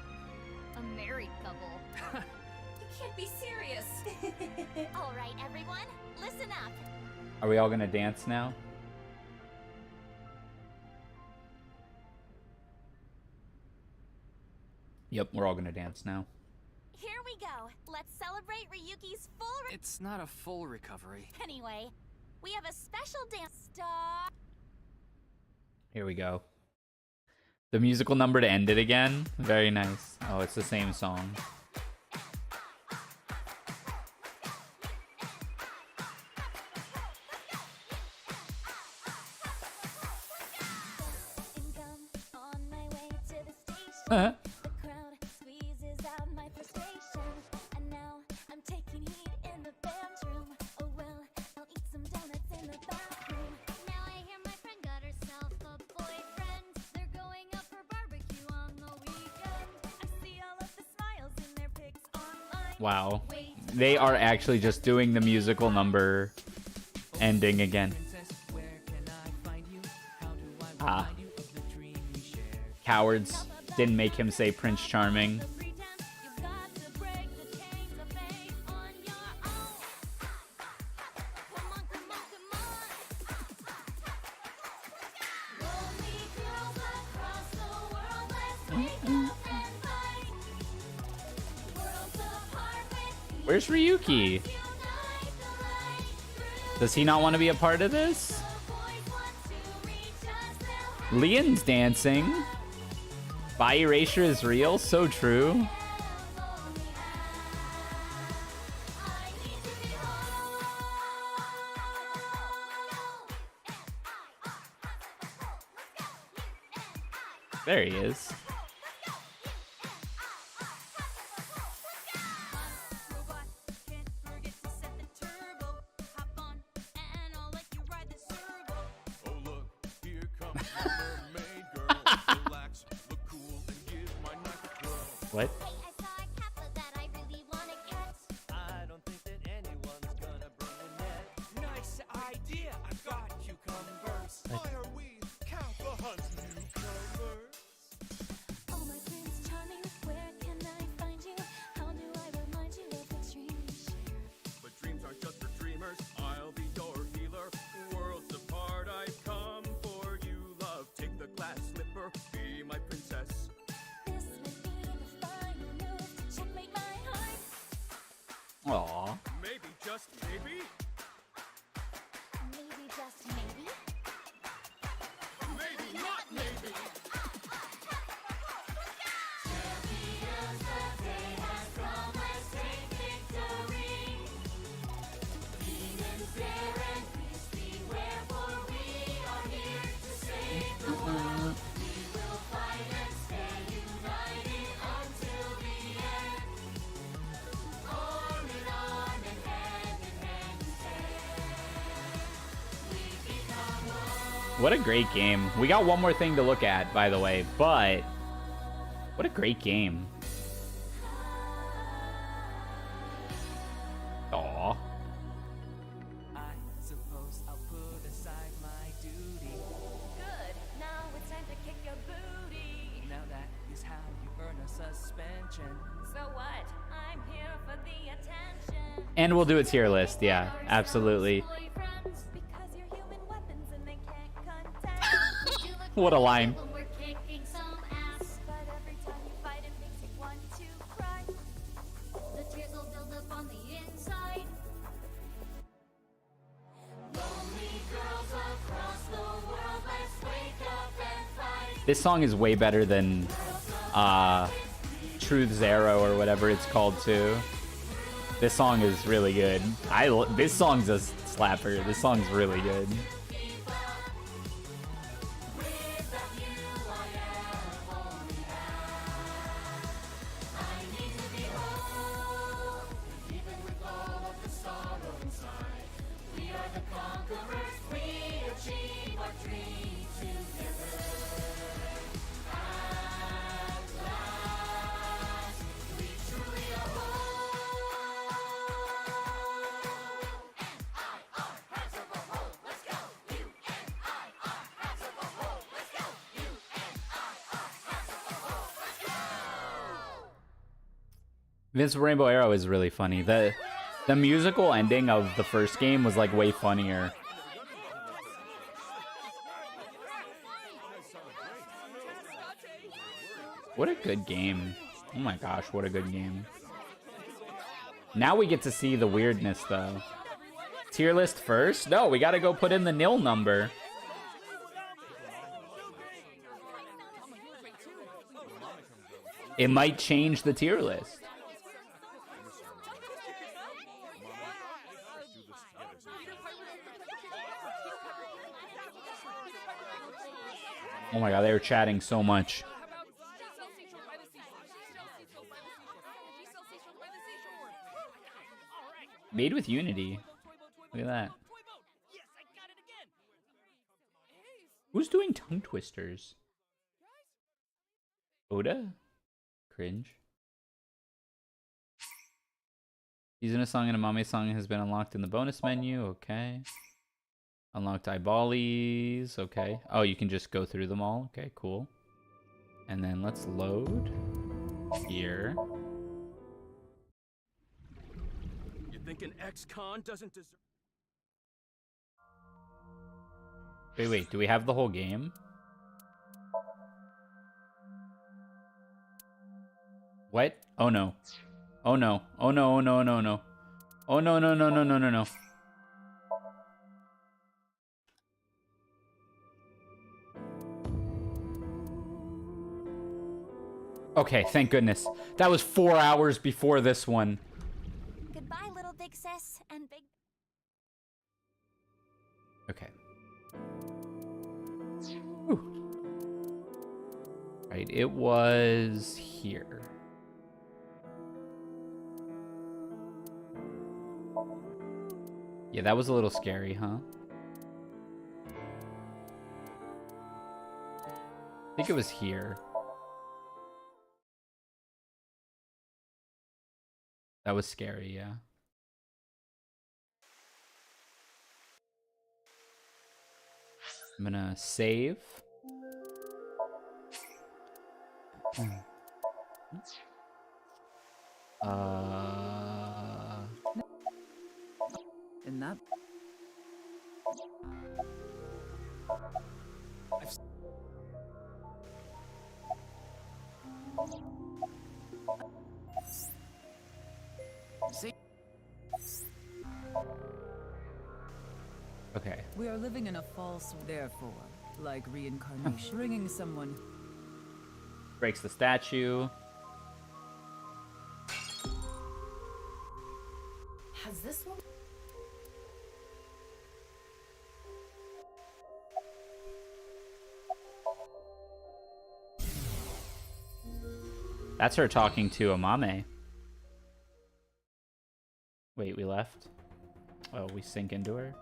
A married couple. You can't be serious. All right, everyone, listen up. Are we all gonna dance now? Yep, we're all gonna dance now. Here we go. Let's celebrate Ryuki's full It's not a full recovery. Anyway, we have a special dance star. Here we go. The musical number to end it again. Very nice. Oh, it's the same song. Uh-huh. The crowd squeezes out my frustration, and now I'm taking heat in the bedroom. Oh well, I'll eat some donuts in the bathroom. Now I hear my friend got herself a boyfriend. They're going up for barbecue on the weekend. I see all of the smiles in their pics online. Wow. They are actually just doing the musical number ending again. Ah. Cowards. Didn't make him say Prince Charming. Where's Ryuki? Does he not want to be a part of this? Leon's dancing. Bi erasure is real, so true. There he is. What? Nice idea. I've got cucumbers. Why are we count the hunt newcomers? Oh my Prince Charming, where can I find you? How do I remind you of the dream we share? But dreams aren't just for dreamers. I'll be your healer. Worlds apart, I've come for you, love. Take the glass slipper, be my princess. This would be the final move to checkmate my heart. Aww. Maybe, just maybe. Maybe, just maybe. Maybe not maybe. What a great game. We got one more thing to look at, by the way, but what a great game. Aww. I suppose I'll put aside my duty. Good. Now it's time to kick your booty. Now that is how you earn a suspension. So what? I'm here for the attention. And we'll do a tier list, yeah, absolutely. What a line. This song is way better than Truth Zero or whatever it's called too. This song is really good. This song's a slapper. This song's really good. This Rainbow Arrow is really funny. The musical ending of the first game was like way funnier. What a good game. Oh my gosh, what a good game. Now we get to see the weirdness though. Tier list first? No, we gotta go put in the nil number. It might change the tier list. Oh my god, they were chatting so much. Made with Unity. Look at that. Who's doing tongue twisters? Oda? Cringe. Using a song and a Mame song has been unlocked in the bonus menu. Okay. Unlocked eyeballies. Okay. Oh, you can just go through them all. Okay, cool. And then let's load here. You think an ex-con doesn't deserve... Wait, do we have the whole game? What? Oh no. Oh no. Oh no, oh no, oh no, no. Oh no, no, no, no, no, no, no. Okay, thank goodness. That was 4 hours before this one. Goodbye, little big sis and big... Okay. Whew. Right, it was here. Yeah, that was a little scary, huh? I think it was here. That was scary, yeah. I'm gonna save. In that... See? Okay. We are living in a false, therefore, like reincarnation, bringing someone. Breaks the statue. Has this one? That's her talking to Amame. Wait, we left? Oh, we sink into her?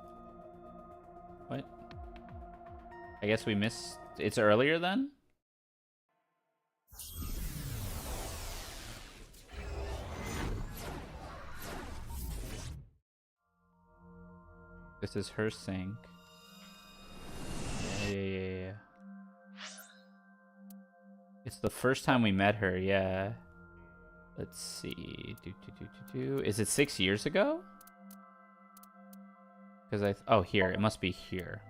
What? I guess we missed... It's earlier then? This is her sink. Yeah. It's the first time we met her, yeah. Let's see. Is it 6 years ago? Because oh, here. It must be here.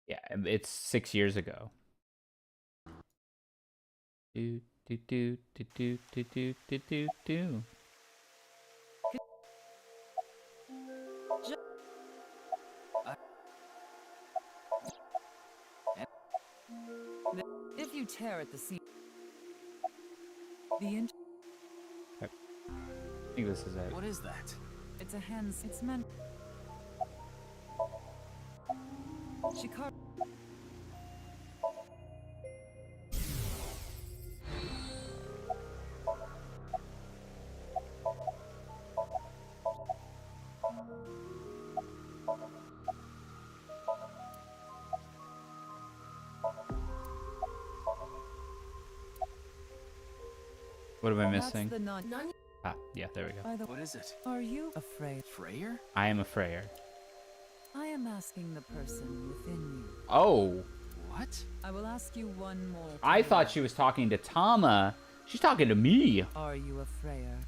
Yeah, it's 6 years ago. Do. tear at the seam. I think this is it. What is that? It's a hands. It's meant. She carved. What am I missing? That's the nun. Ah, yeah, there we go. What is it? Are you afraid? Freyr? I am a Freyer. I am asking the person within you. Oh. What? I will ask you one more. I thought she was talking to Tama. She's talking to me. Are you a Freyer?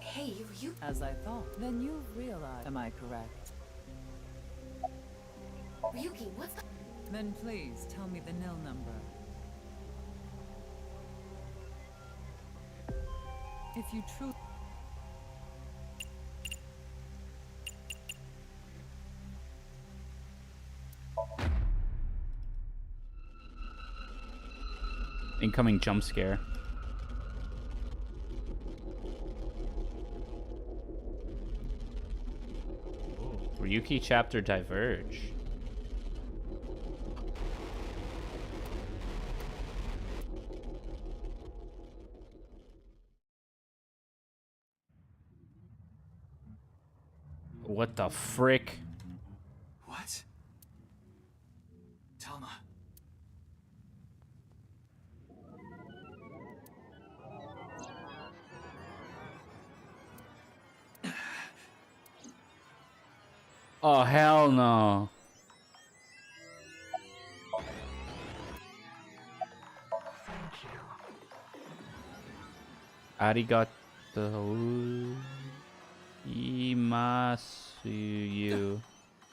Hey, you. As I thought. Then you realize. Am I correct? Ryuki, what's the... Then please tell me the nil number. If you truly... Incoming jump scare. Ryuki chapter diverge. What the frick? What? Tama. Oh, hell no. Arigato imasu.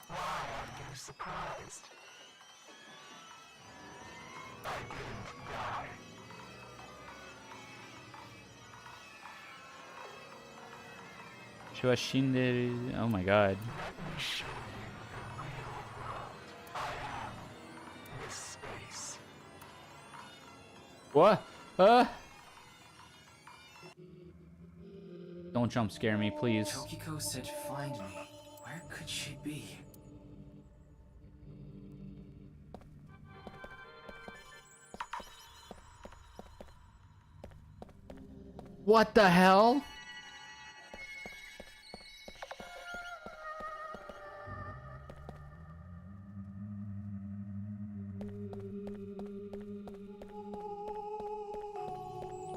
Why are you surprised? I didn't die. Chuashinde. Oh my god. Let me show you the real world. I am this space. What? Don't jump scare me, please. Tokiko said find me. Where could she be? What the hell?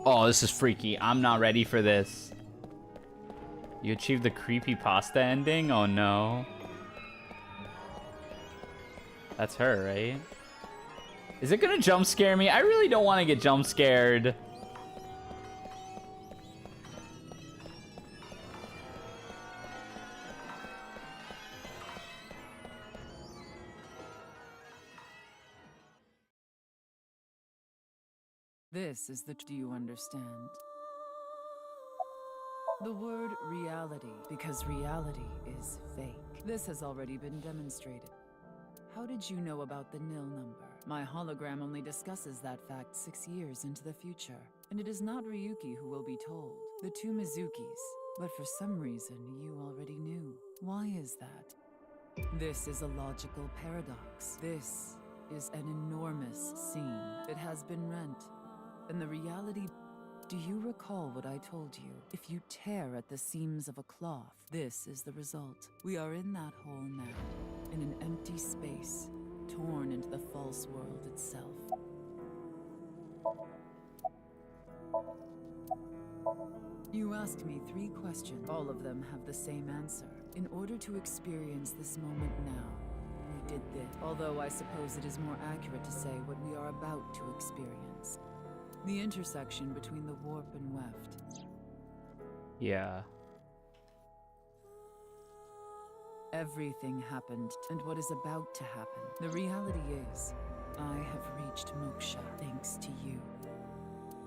Oh, this is freaky. I'm not ready for this. You achieved the creepypasta ending? Oh no. That's her, right? Is it gonna jump scare me? I really don't want to get jump scared. This is the... Do you understand? The word reality, because reality is fake. This has already been demonstrated. How did you know about the nil number? My hologram only discusses that fact 6 years into the future. And it is not Ryuki who will be told. The two Mizukis. But for some reason, you already knew. Why is that? This is a logical paradox. This is an enormous seam. It has been rent. And the reality... Do you recall what I told you? If you tear at the seams of a cloth, this is the result. We are in that hole now, in an empty space, torn into the false world itself. You asked me 3 questions. All of them have the same answer. In order to experience this moment now, we did this. Although I suppose it is more accurate to say what we are about to experience. The intersection between the warp and weft. Yeah. Everything happened, and what is about to happen. The reality is, I have reached moksha thanks to you.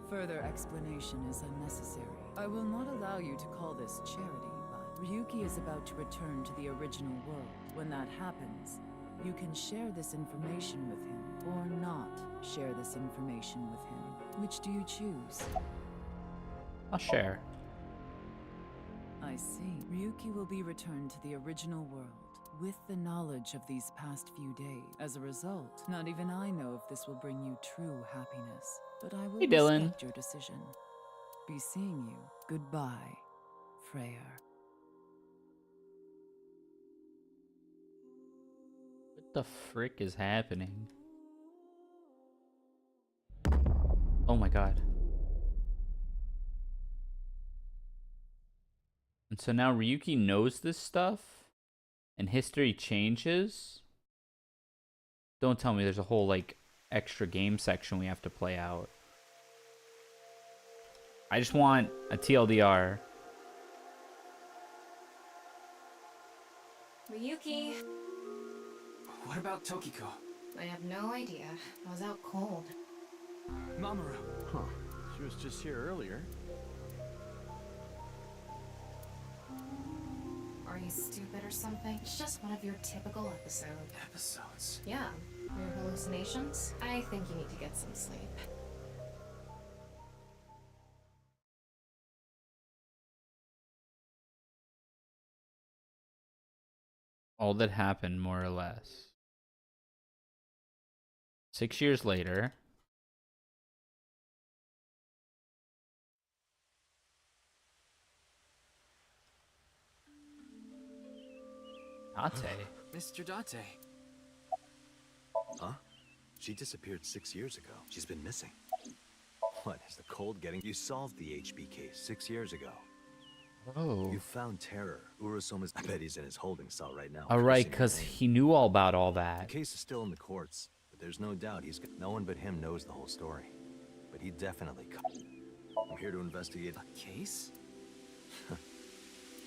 Further explanation is unnecessary. I will not allow you to call this charity, but Ryuki is about to return to the original world. When that happens, You can share this information with him, or not share this information with him. Which do you choose? I'll share. I see. Ryuki will be returned to the original world, with the knowledge of these past few days. As a result, not even I know if this will bring you true happiness, but I will Hey, Dylan. respect your decision. Be seeing you. Goodbye, Freyr. What the frick is happening? Oh my god. And so now Ryuki knows this stuff? And history changes? Don't tell me there's a whole, like, extra game section we have to play out. I just want a TLDR. Ryuki. What about Tokiko? I have no idea. I was out cold. Mamoru. Huh. She was just here earlier. Are you stupid or something? It's just one of your typical episodes. Episodes? Yeah. Your hallucinations? I think you need to get some sleep. All that happened, more or less. 6 years later. Date. Mr. Date. Huh? She disappeared 6 years ago. She's been missing. What, is the cold getting... You solved the HB case 6 years ago. Oh. You found Terror. Urusoma's... I bet he's in his holding cell right now. Alright, cursing her because name. he knew all about all that. The case is still in the courts, but there's no doubt he's... No one but him knows the whole story. But he definitely... I'm here to investigate... A case?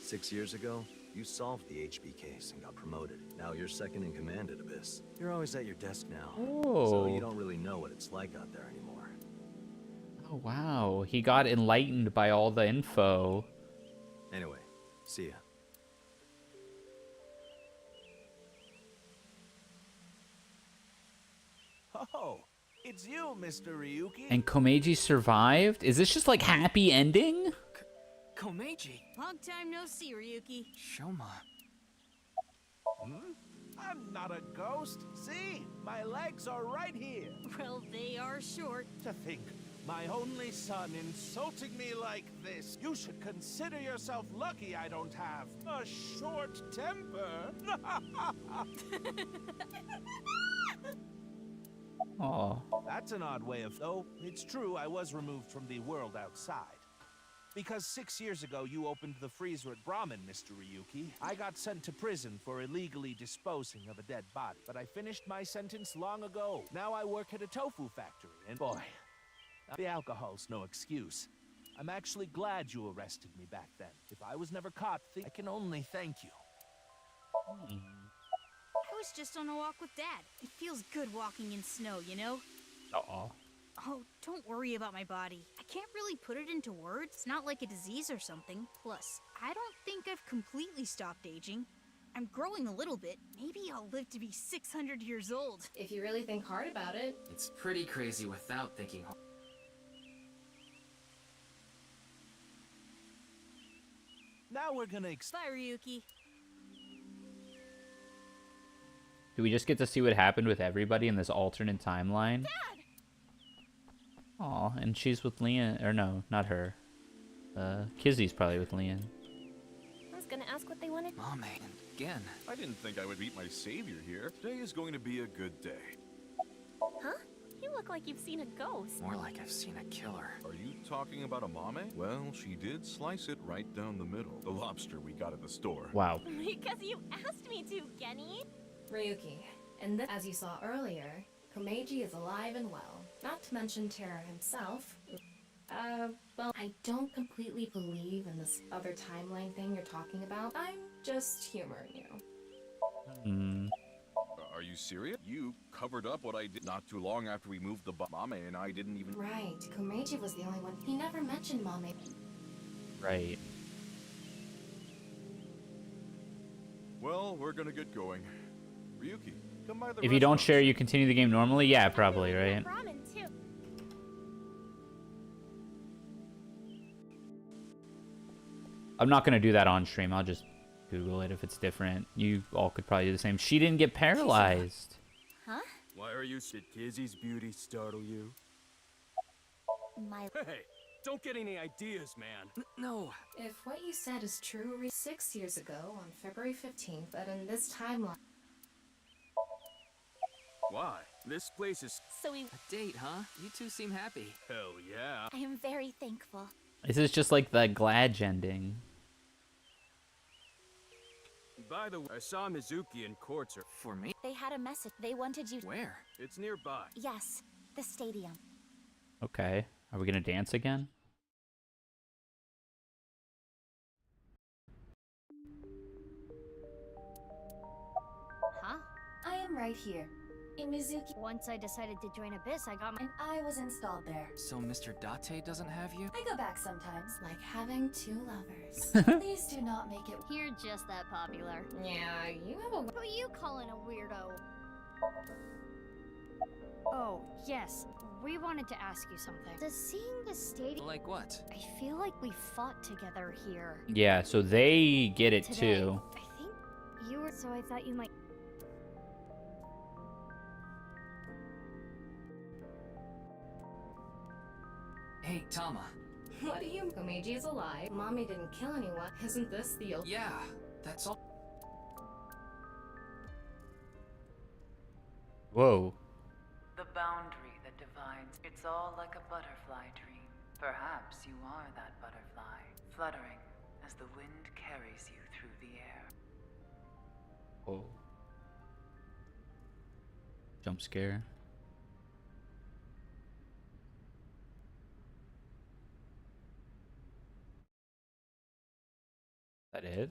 6 years ago, you solved the HB case and got promoted. Now you're second in command at Abyss. You're always at your desk now. Oh. So you don't really know what it's like out there anymore. Oh, wow. He got enlightened by all the info. Anyway, see ya. Oh, it's you, Mr. Ryuki. And Komeiji survived? Is this just like happy ending? Komeiji. Long time no see, Ryuki. Shoma. Hmm? I'm not a ghost. See, my legs are right here. Well, they are short. To think, my only son insulting me like this. You should consider yourself lucky I don't have a short temper. Oh. That's an odd way of... Though, it's true I was removed from the world outside. Because 6 years ago you opened the freezer at Brahmin, Mr. Ryuki. I got sent to prison for illegally disposing of a dead body. But I finished my sentence long ago. Now I work at a tofu factory, and boy, the alcohol's no excuse. I'm actually glad you arrested me back then. If I was never caught, I can only thank you. I was just on a walk with Dad. It feels good walking in snow, you know? Uh-oh. Oh, don't worry about my body. I can't really put it into words. It's not like a disease or something. Plus, I don't think I've completely stopped aging. I'm growing a little bit. Maybe I'll live to be 600 years old. If you really think hard about it. It's pretty crazy without thinking hard. Now we're gonna Bye, Ryuki. Do we just get to see what happened with everybody in this alternate timeline? Dad! Aw, and she's with Leon. Or no, not her. Kizzy's probably with Leon. I was gonna ask what they wanted. Mame, again. I didn't think I would meet my savior here. Today is going to be a good day. Huh? You look like you've seen a ghost. More like I've seen a killer. Are you talking about a mame? Well, she did slice it right down the middle. The lobster we got at the store. Wow. Because you asked me to, Genny. Ryuki, and this, as you saw earlier, Komeiji is alive and well. Not to mention Terra himself. Well, I don't completely believe in this other timeline thing you're talking about. I'm just humoring you. Are you serious? You covered up what I did not too long after we moved the mame, and I didn't even... Right, Komeiji was the only one. He never mentioned Mame. Right. Well, we're gonna get going. Ryuki, Come by the If you don't restaurant. share, you continue the game normally? Yeah, probably, right? Ramen too. I'm not gonna do that on stream. I'll just Google it if it's different. You all could probably do the same. She didn't get paralyzed. Huh? Why are you? Did Kizzy's beauty startle you? My. Hey, don't get any ideas, man. No. If what you said is true, 6 years ago, on February 15th, that in this timeline. Why? This place is. So we. A date, huh? You two seem happy. Hell yeah. I am very thankful. This is just like the Gladge ending. By the way, I saw Mizuki and Kortzer. For me? They had a message. They wanted you. Where? It's nearby. Yes, the stadium. Okay. Are we gonna dance again? Huh? I am right here. In Mizuki. Once I decided to join Abyss, I got my. And I was installed there. So Mr. Date doesn't have you? I go back sometimes. Like having two lovers. Please do not make it. You're just that popular. Yeah, you have a. Who are you calling a weirdo? Oh, yes. We wanted to ask you something. Does seeing the stadium... Like what? I feel like we fought together here. Yeah, so they get it Today. too. I think you were... So I thought you might... Hey, Tama. What do you? Komeiji is alive. Mommy didn't kill anyone. Isn't this the old? Yeah, that's all. Whoa. The boundary that divides. It's all like a butterfly dream. Perhaps you are that butterfly, fluttering as the wind carries you through the air. Whoa. Jump scare. Is that it?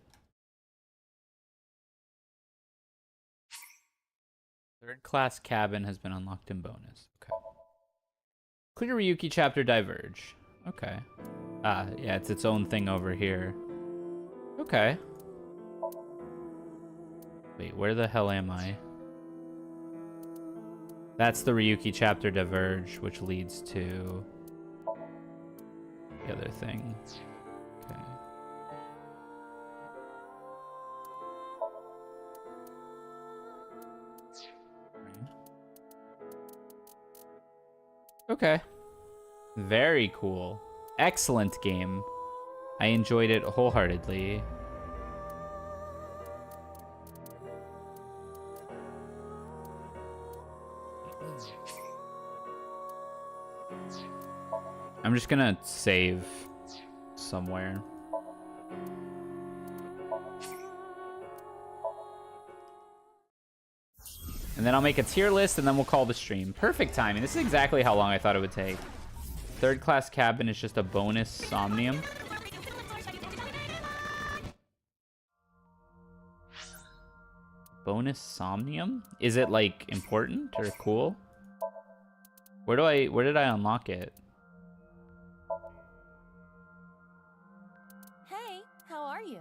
Third class cabin has been unlocked in bonus. Okay. Clear Ryuki chapter diverge. Okay. Ah, yeah, it's its own thing over here. Okay. Wait, where the hell am I? That's the Ryuki chapter diverge, which leads to the other thing. Okay. Okay. Very cool. Excellent game. I enjoyed it wholeheartedly. I'm just gonna save somewhere. And then I'll make a tier list and then we'll call the stream. Perfect timing. This is exactly how long I thought it would take. Third class cabin is just a bonus Somnium. Bonus Somnium? Is it like important or cool? Where did I unlock it? Hey, how are you?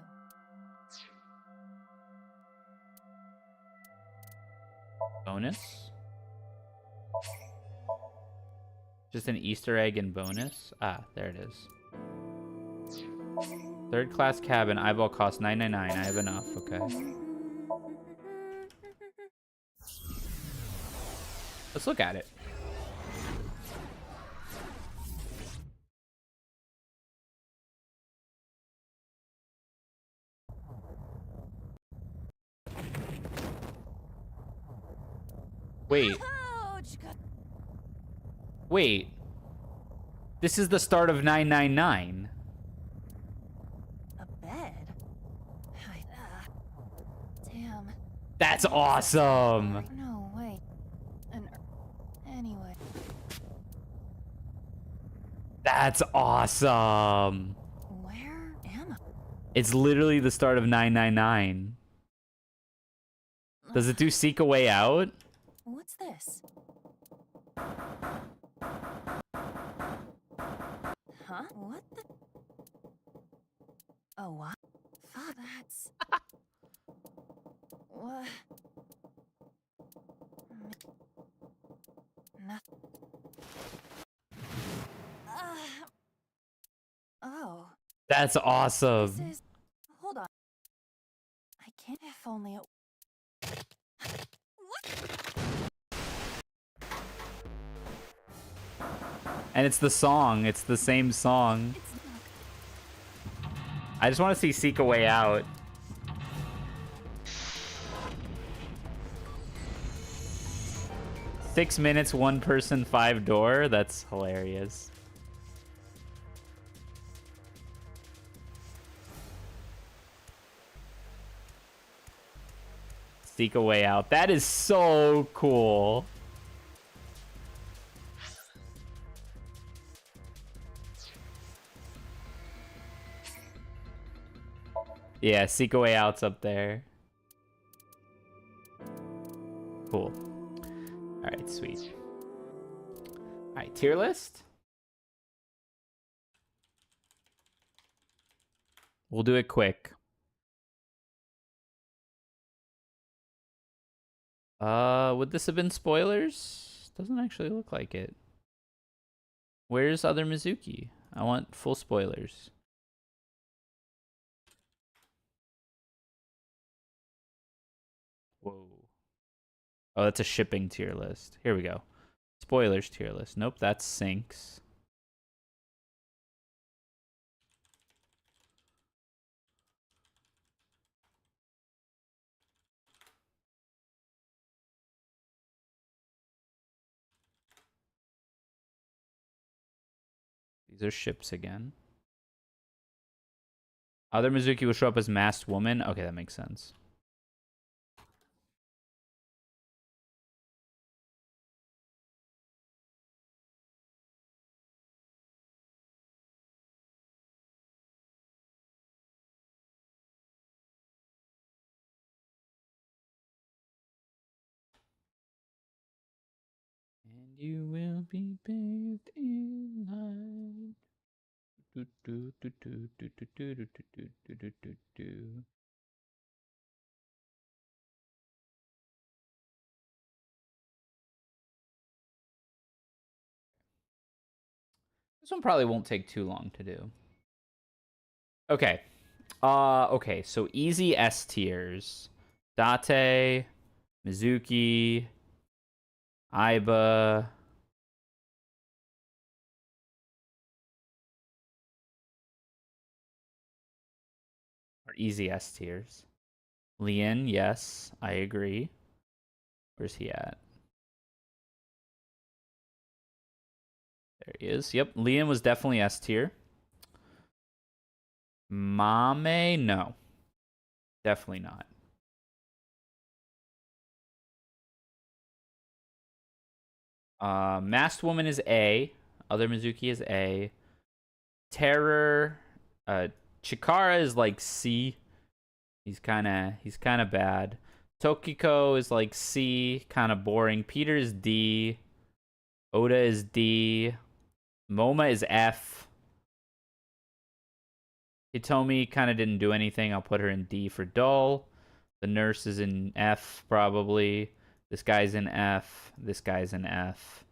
Bonus? Just an Easter egg and bonus? Ah, there it is. Third class cabin, eyeball cost $9.99. I have enough, okay. Let's look at it. Wait. Wait. This is the start of 999. A bed? Damn. That's awesome. No, wait. Anyway. That's awesome. Where am I? It's literally the start of 999. Does it do Seek a Way Out? What's this? Huh? What the? Oh, what? Fuck, that's... What? That's awesome. This is... Hold on. I can't... If only it... And it's the song. It's the same song. I just want to see Seek a Way Out. Six minutes, one person, five door. That's hilarious. Seek a Way Out. That is so cool. Yeah, Seek a Way Out's up there. Cool. Alright, sweet. Alright, tier list. We'll do it quick. Would this have been spoilers? Doesn't actually look like it. Where's other Mizuki? I want full spoilers. Whoa. Oh, that's a shipping tier list. Here we go. Spoilers tier list. Nope, that's sinks. These are ships again. Other Mizuki will show up as masked woman. Okay, that makes sense. And you will be bathed in light. Do, do, do, do, do, do, do, do, do, do, do, do, do. This one probably won't take too long to do. Okay. Okay, so easy S tiers. Date, Mizuki, Aiba. Or easy S tiers. Lien, yes, I agree. Where's he at? There he is. Yep, Lien was definitely S tier. Mame, no. Definitely not. Masked Woman is A. Other Mizuki is A. Terror. Chikara is like C. He's kind of bad. Tokiko is like C, kind of boring. Peter is D. Oda is D. Moma is F. Hitomi kind of didn't do anything. I'll put her in D for dull. The nurse is in F, probably. This guy's in F. This guy's in F.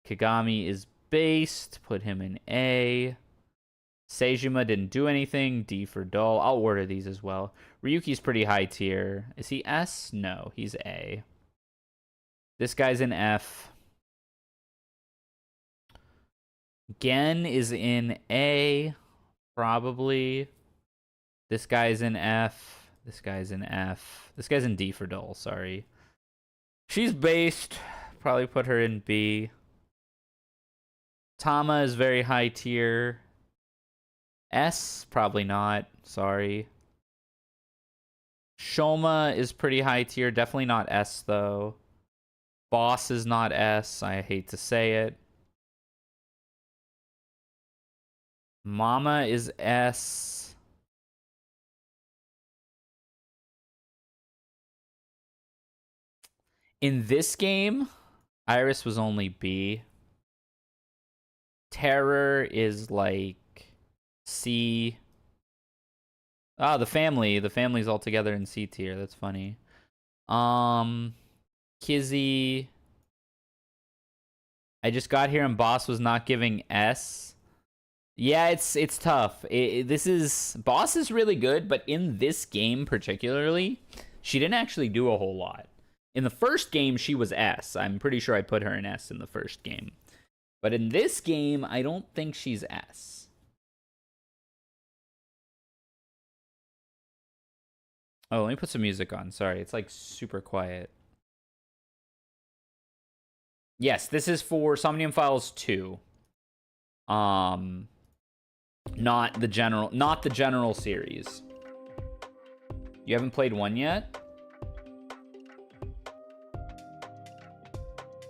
Kagami is based. Put him in A. Seijima didn't do anything. D for dull. I'll order these as well. Ryuki's pretty high tier. Is he S? No, he's A. This guy's in F. Gen is in A. Probably. This guy's in F. This guy's in F. This guy's in D for dull, sorry. She's based. Probably put her in B. Tama is very high tier. S, probably not. Sorry. Shoma is pretty high tier. Definitely not S, though. Boss is not S. I hate to say it. Mama is S. In this game, Iris was only B. Terror is like C. Ah, the family. The family's all together in C tier. That's funny. Kizzy. I just got here and Boss was not giving S. Yeah, it's tough. Boss is really good, but in this game particularly, she didn't actually do a whole lot. In the first game, she was S. I'm pretty sure I put her in S in the first game. But in this game, I don't think she's S. Oh, let me put some music on. Sorry, it's like super quiet. Yes, this is for Somnium Files 2. Not the general series. You haven't played 1 yet?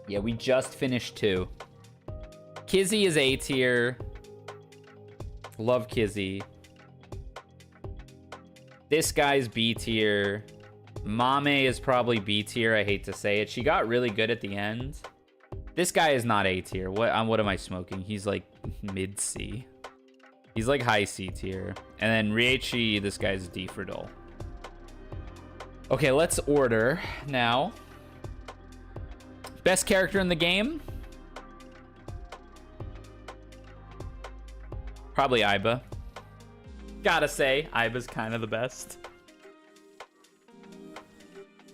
Yeah, we just finished 2. Kizzy is A tier. Love Kizzy. This guy's B tier. Mame is probably B tier. I hate to say it. She got really good at the end. This guy is not A tier. What am I smoking? He's like mid C. He's like high C tier. And then Riechi, this guy's D for dull. Okay, let's order now. Best character in the game? Probably Aiba. Gotta say, Aiba's kind of the best.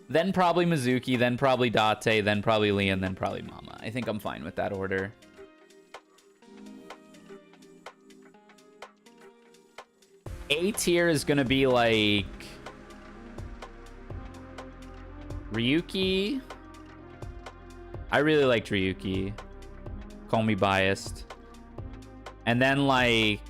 Then probably Mizuki, then probably Date, then probably Leon, then probably Mama. I think I'm fine with that order. A tier is gonna be like Ryuki. I really liked Ryuki. Call me biased. And then like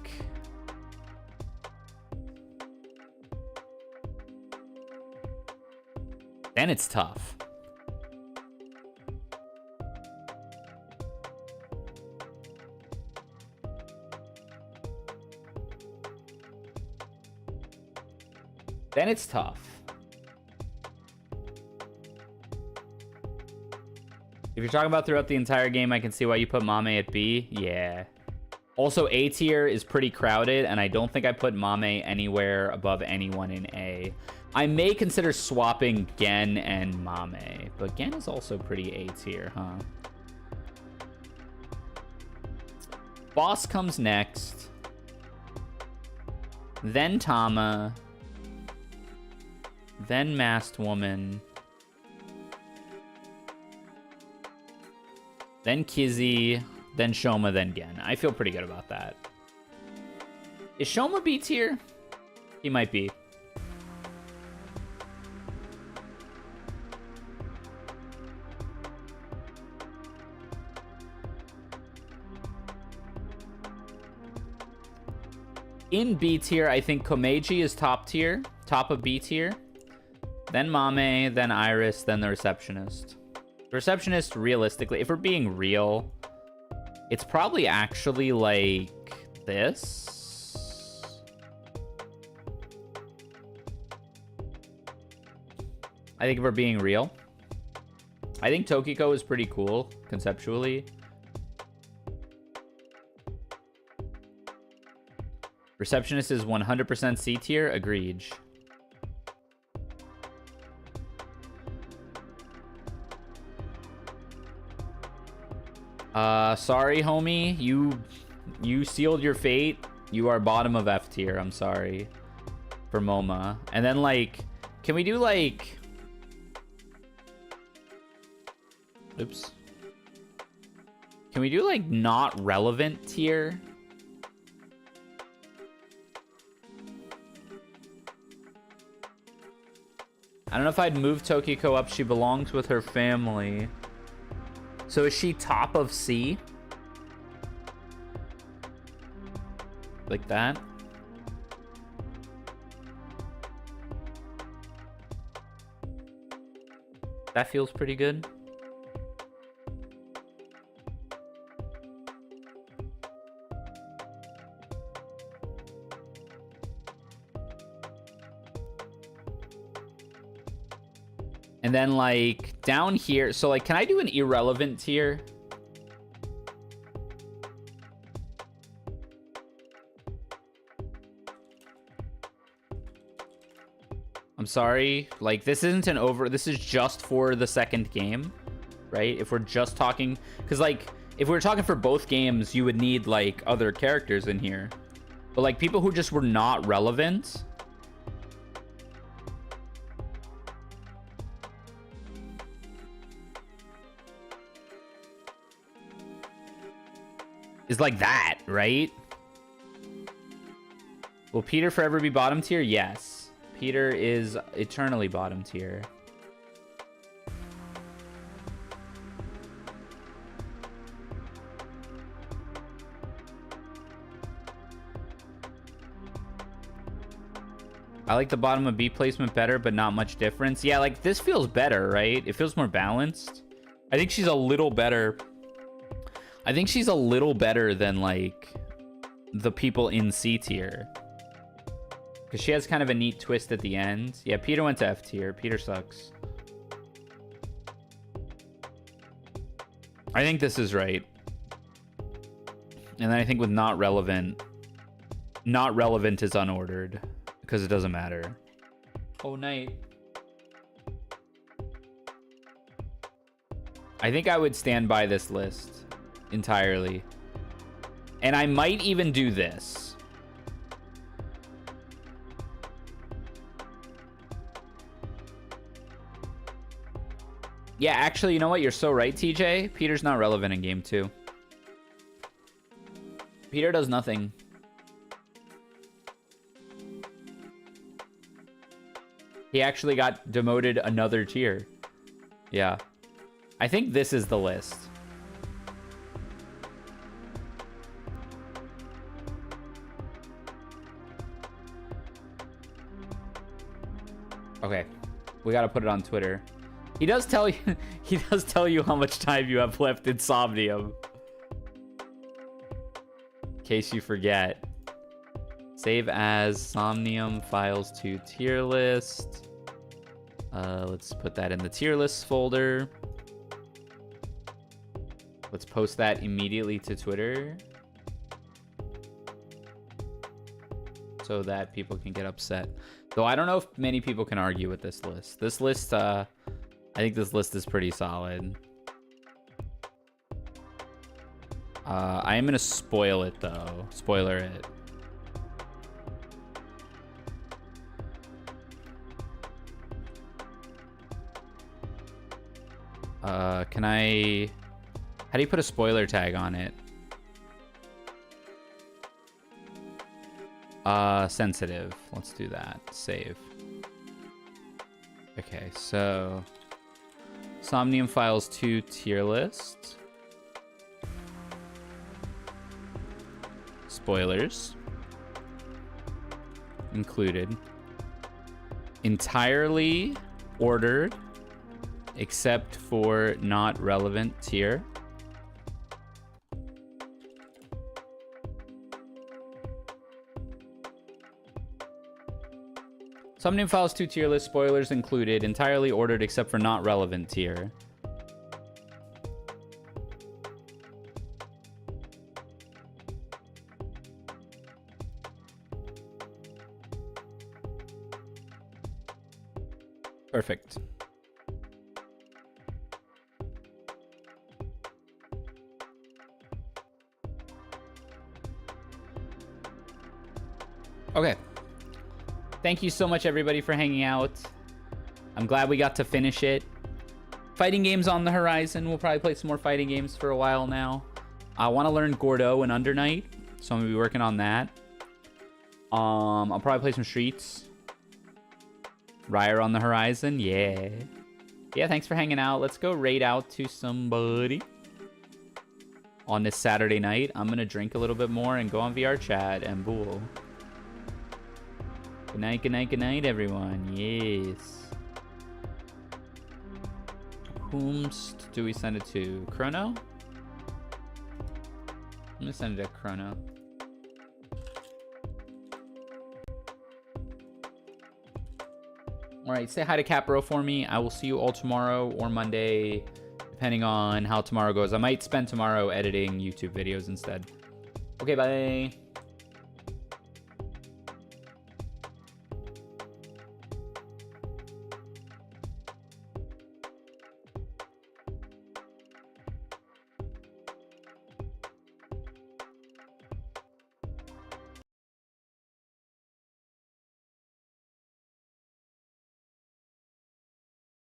then it's tough. Then it's tough. If you're talking about throughout the entire game, I can see why you put Mame at B. Yeah. Also, A tier is pretty crowded, and I don't think I put Mame anywhere above anyone in A. I may consider swapping Gen and Mame, but Gen is also pretty A tier, huh? Boss comes next. Then Tama. Then Masked Woman. Then Kizzy. Then Shoma, then Gen. I feel pretty good about that. Is Shoma B tier? He might be. In B tier, I think Komeiji is top tier. Top of B tier. Then Mame, then Iris, then the Receptionist. The Receptionist, realistically, if we're being real, it's probably actually like this. I think if we're being real. I think Tokiko is pretty cool, conceptually. Receptionist is 100% C tier, agreed. Sorry, homie. You sealed your fate. You are bottom of F tier. I'm sorry. For MoMA. And then, like, can we do, like... Oops. Can we do, like, not relevant tier? I don't know if I'd move Tokiko up. She belongs with her family. So is she top of C? Like that? That feels pretty good. And then, like, down here... So, like, can I do an irrelevant tier? I'm sorry. Like, this isn't an over... This is just for the second game, right? If we're just talking... Because, like, if we were talking for both games, you would need like other characters in here. But like people who just were not relevant. Is like that, right? Will Peter forever be bottom tier? Yes. Peter is eternally bottom tier. I like the bottom of B placement better, but not much difference. Yeah, like this feels better, right? It feels more balanced. I think she's a little better. I think she's a little better than like the people in C tier. Because she has kind of a neat twist at the end. Yeah, Peter went to F tier. Peter sucks. I think this is right. And then I think with not relevant is unordered. Because it doesn't matter. Oh, night. I think I would stand by this list entirely. And I might even do this. Yeah, actually, you know what? You're so right, TJ. Peter's not relevant in game 2. Peter does nothing. He actually got demoted another tier. Yeah. I think this is the list. Okay. We gotta put it on Twitter. He does tell you how much time you have left in Somnium. In case you forget. Save as Somnium files to tier list. Let's put that in the tier list folder. Let's post that immediately to Twitter. So that people can get upset. Though I don't know if many people can argue with this list. This list, I think this list is pretty solid. I am gonna spoil it though. Spoiler it. Can I... How do you put a spoiler tag on it? Sensitive. Let's do that. Save. Okay, so... Somnium files to tier list. Spoilers. Included. Entirely ordered. Except for not relevant tier. Somnium files to tier list, spoilers included, entirely ordered except for not relevant tier. Perfect. Okay. Thank you so much, everybody, for hanging out. I'm glad we got to finish it. Fighting games on the horizon. We'll probably play some more fighting games for a while now. I want to learn Gordeau and Undernight, so I'm going to be working on that. I'll probably play some Streets. Ryer on the horizon. Yeah. Yeah, thanks for hanging out. Let's go raid out to somebody. On this Saturday night, I'm going to drink a little bit more and go on VR chat and Bluu. Good night, good night, good night, everyone. Yes. Whomst do we send it to? Chrono? I'm gonna send it to Chrono. Alright, say hi to Capro for me. I will see you all tomorrow or Monday, depending on how tomorrow goes. I might spend tomorrow editing YouTube videos instead. Okay, bye.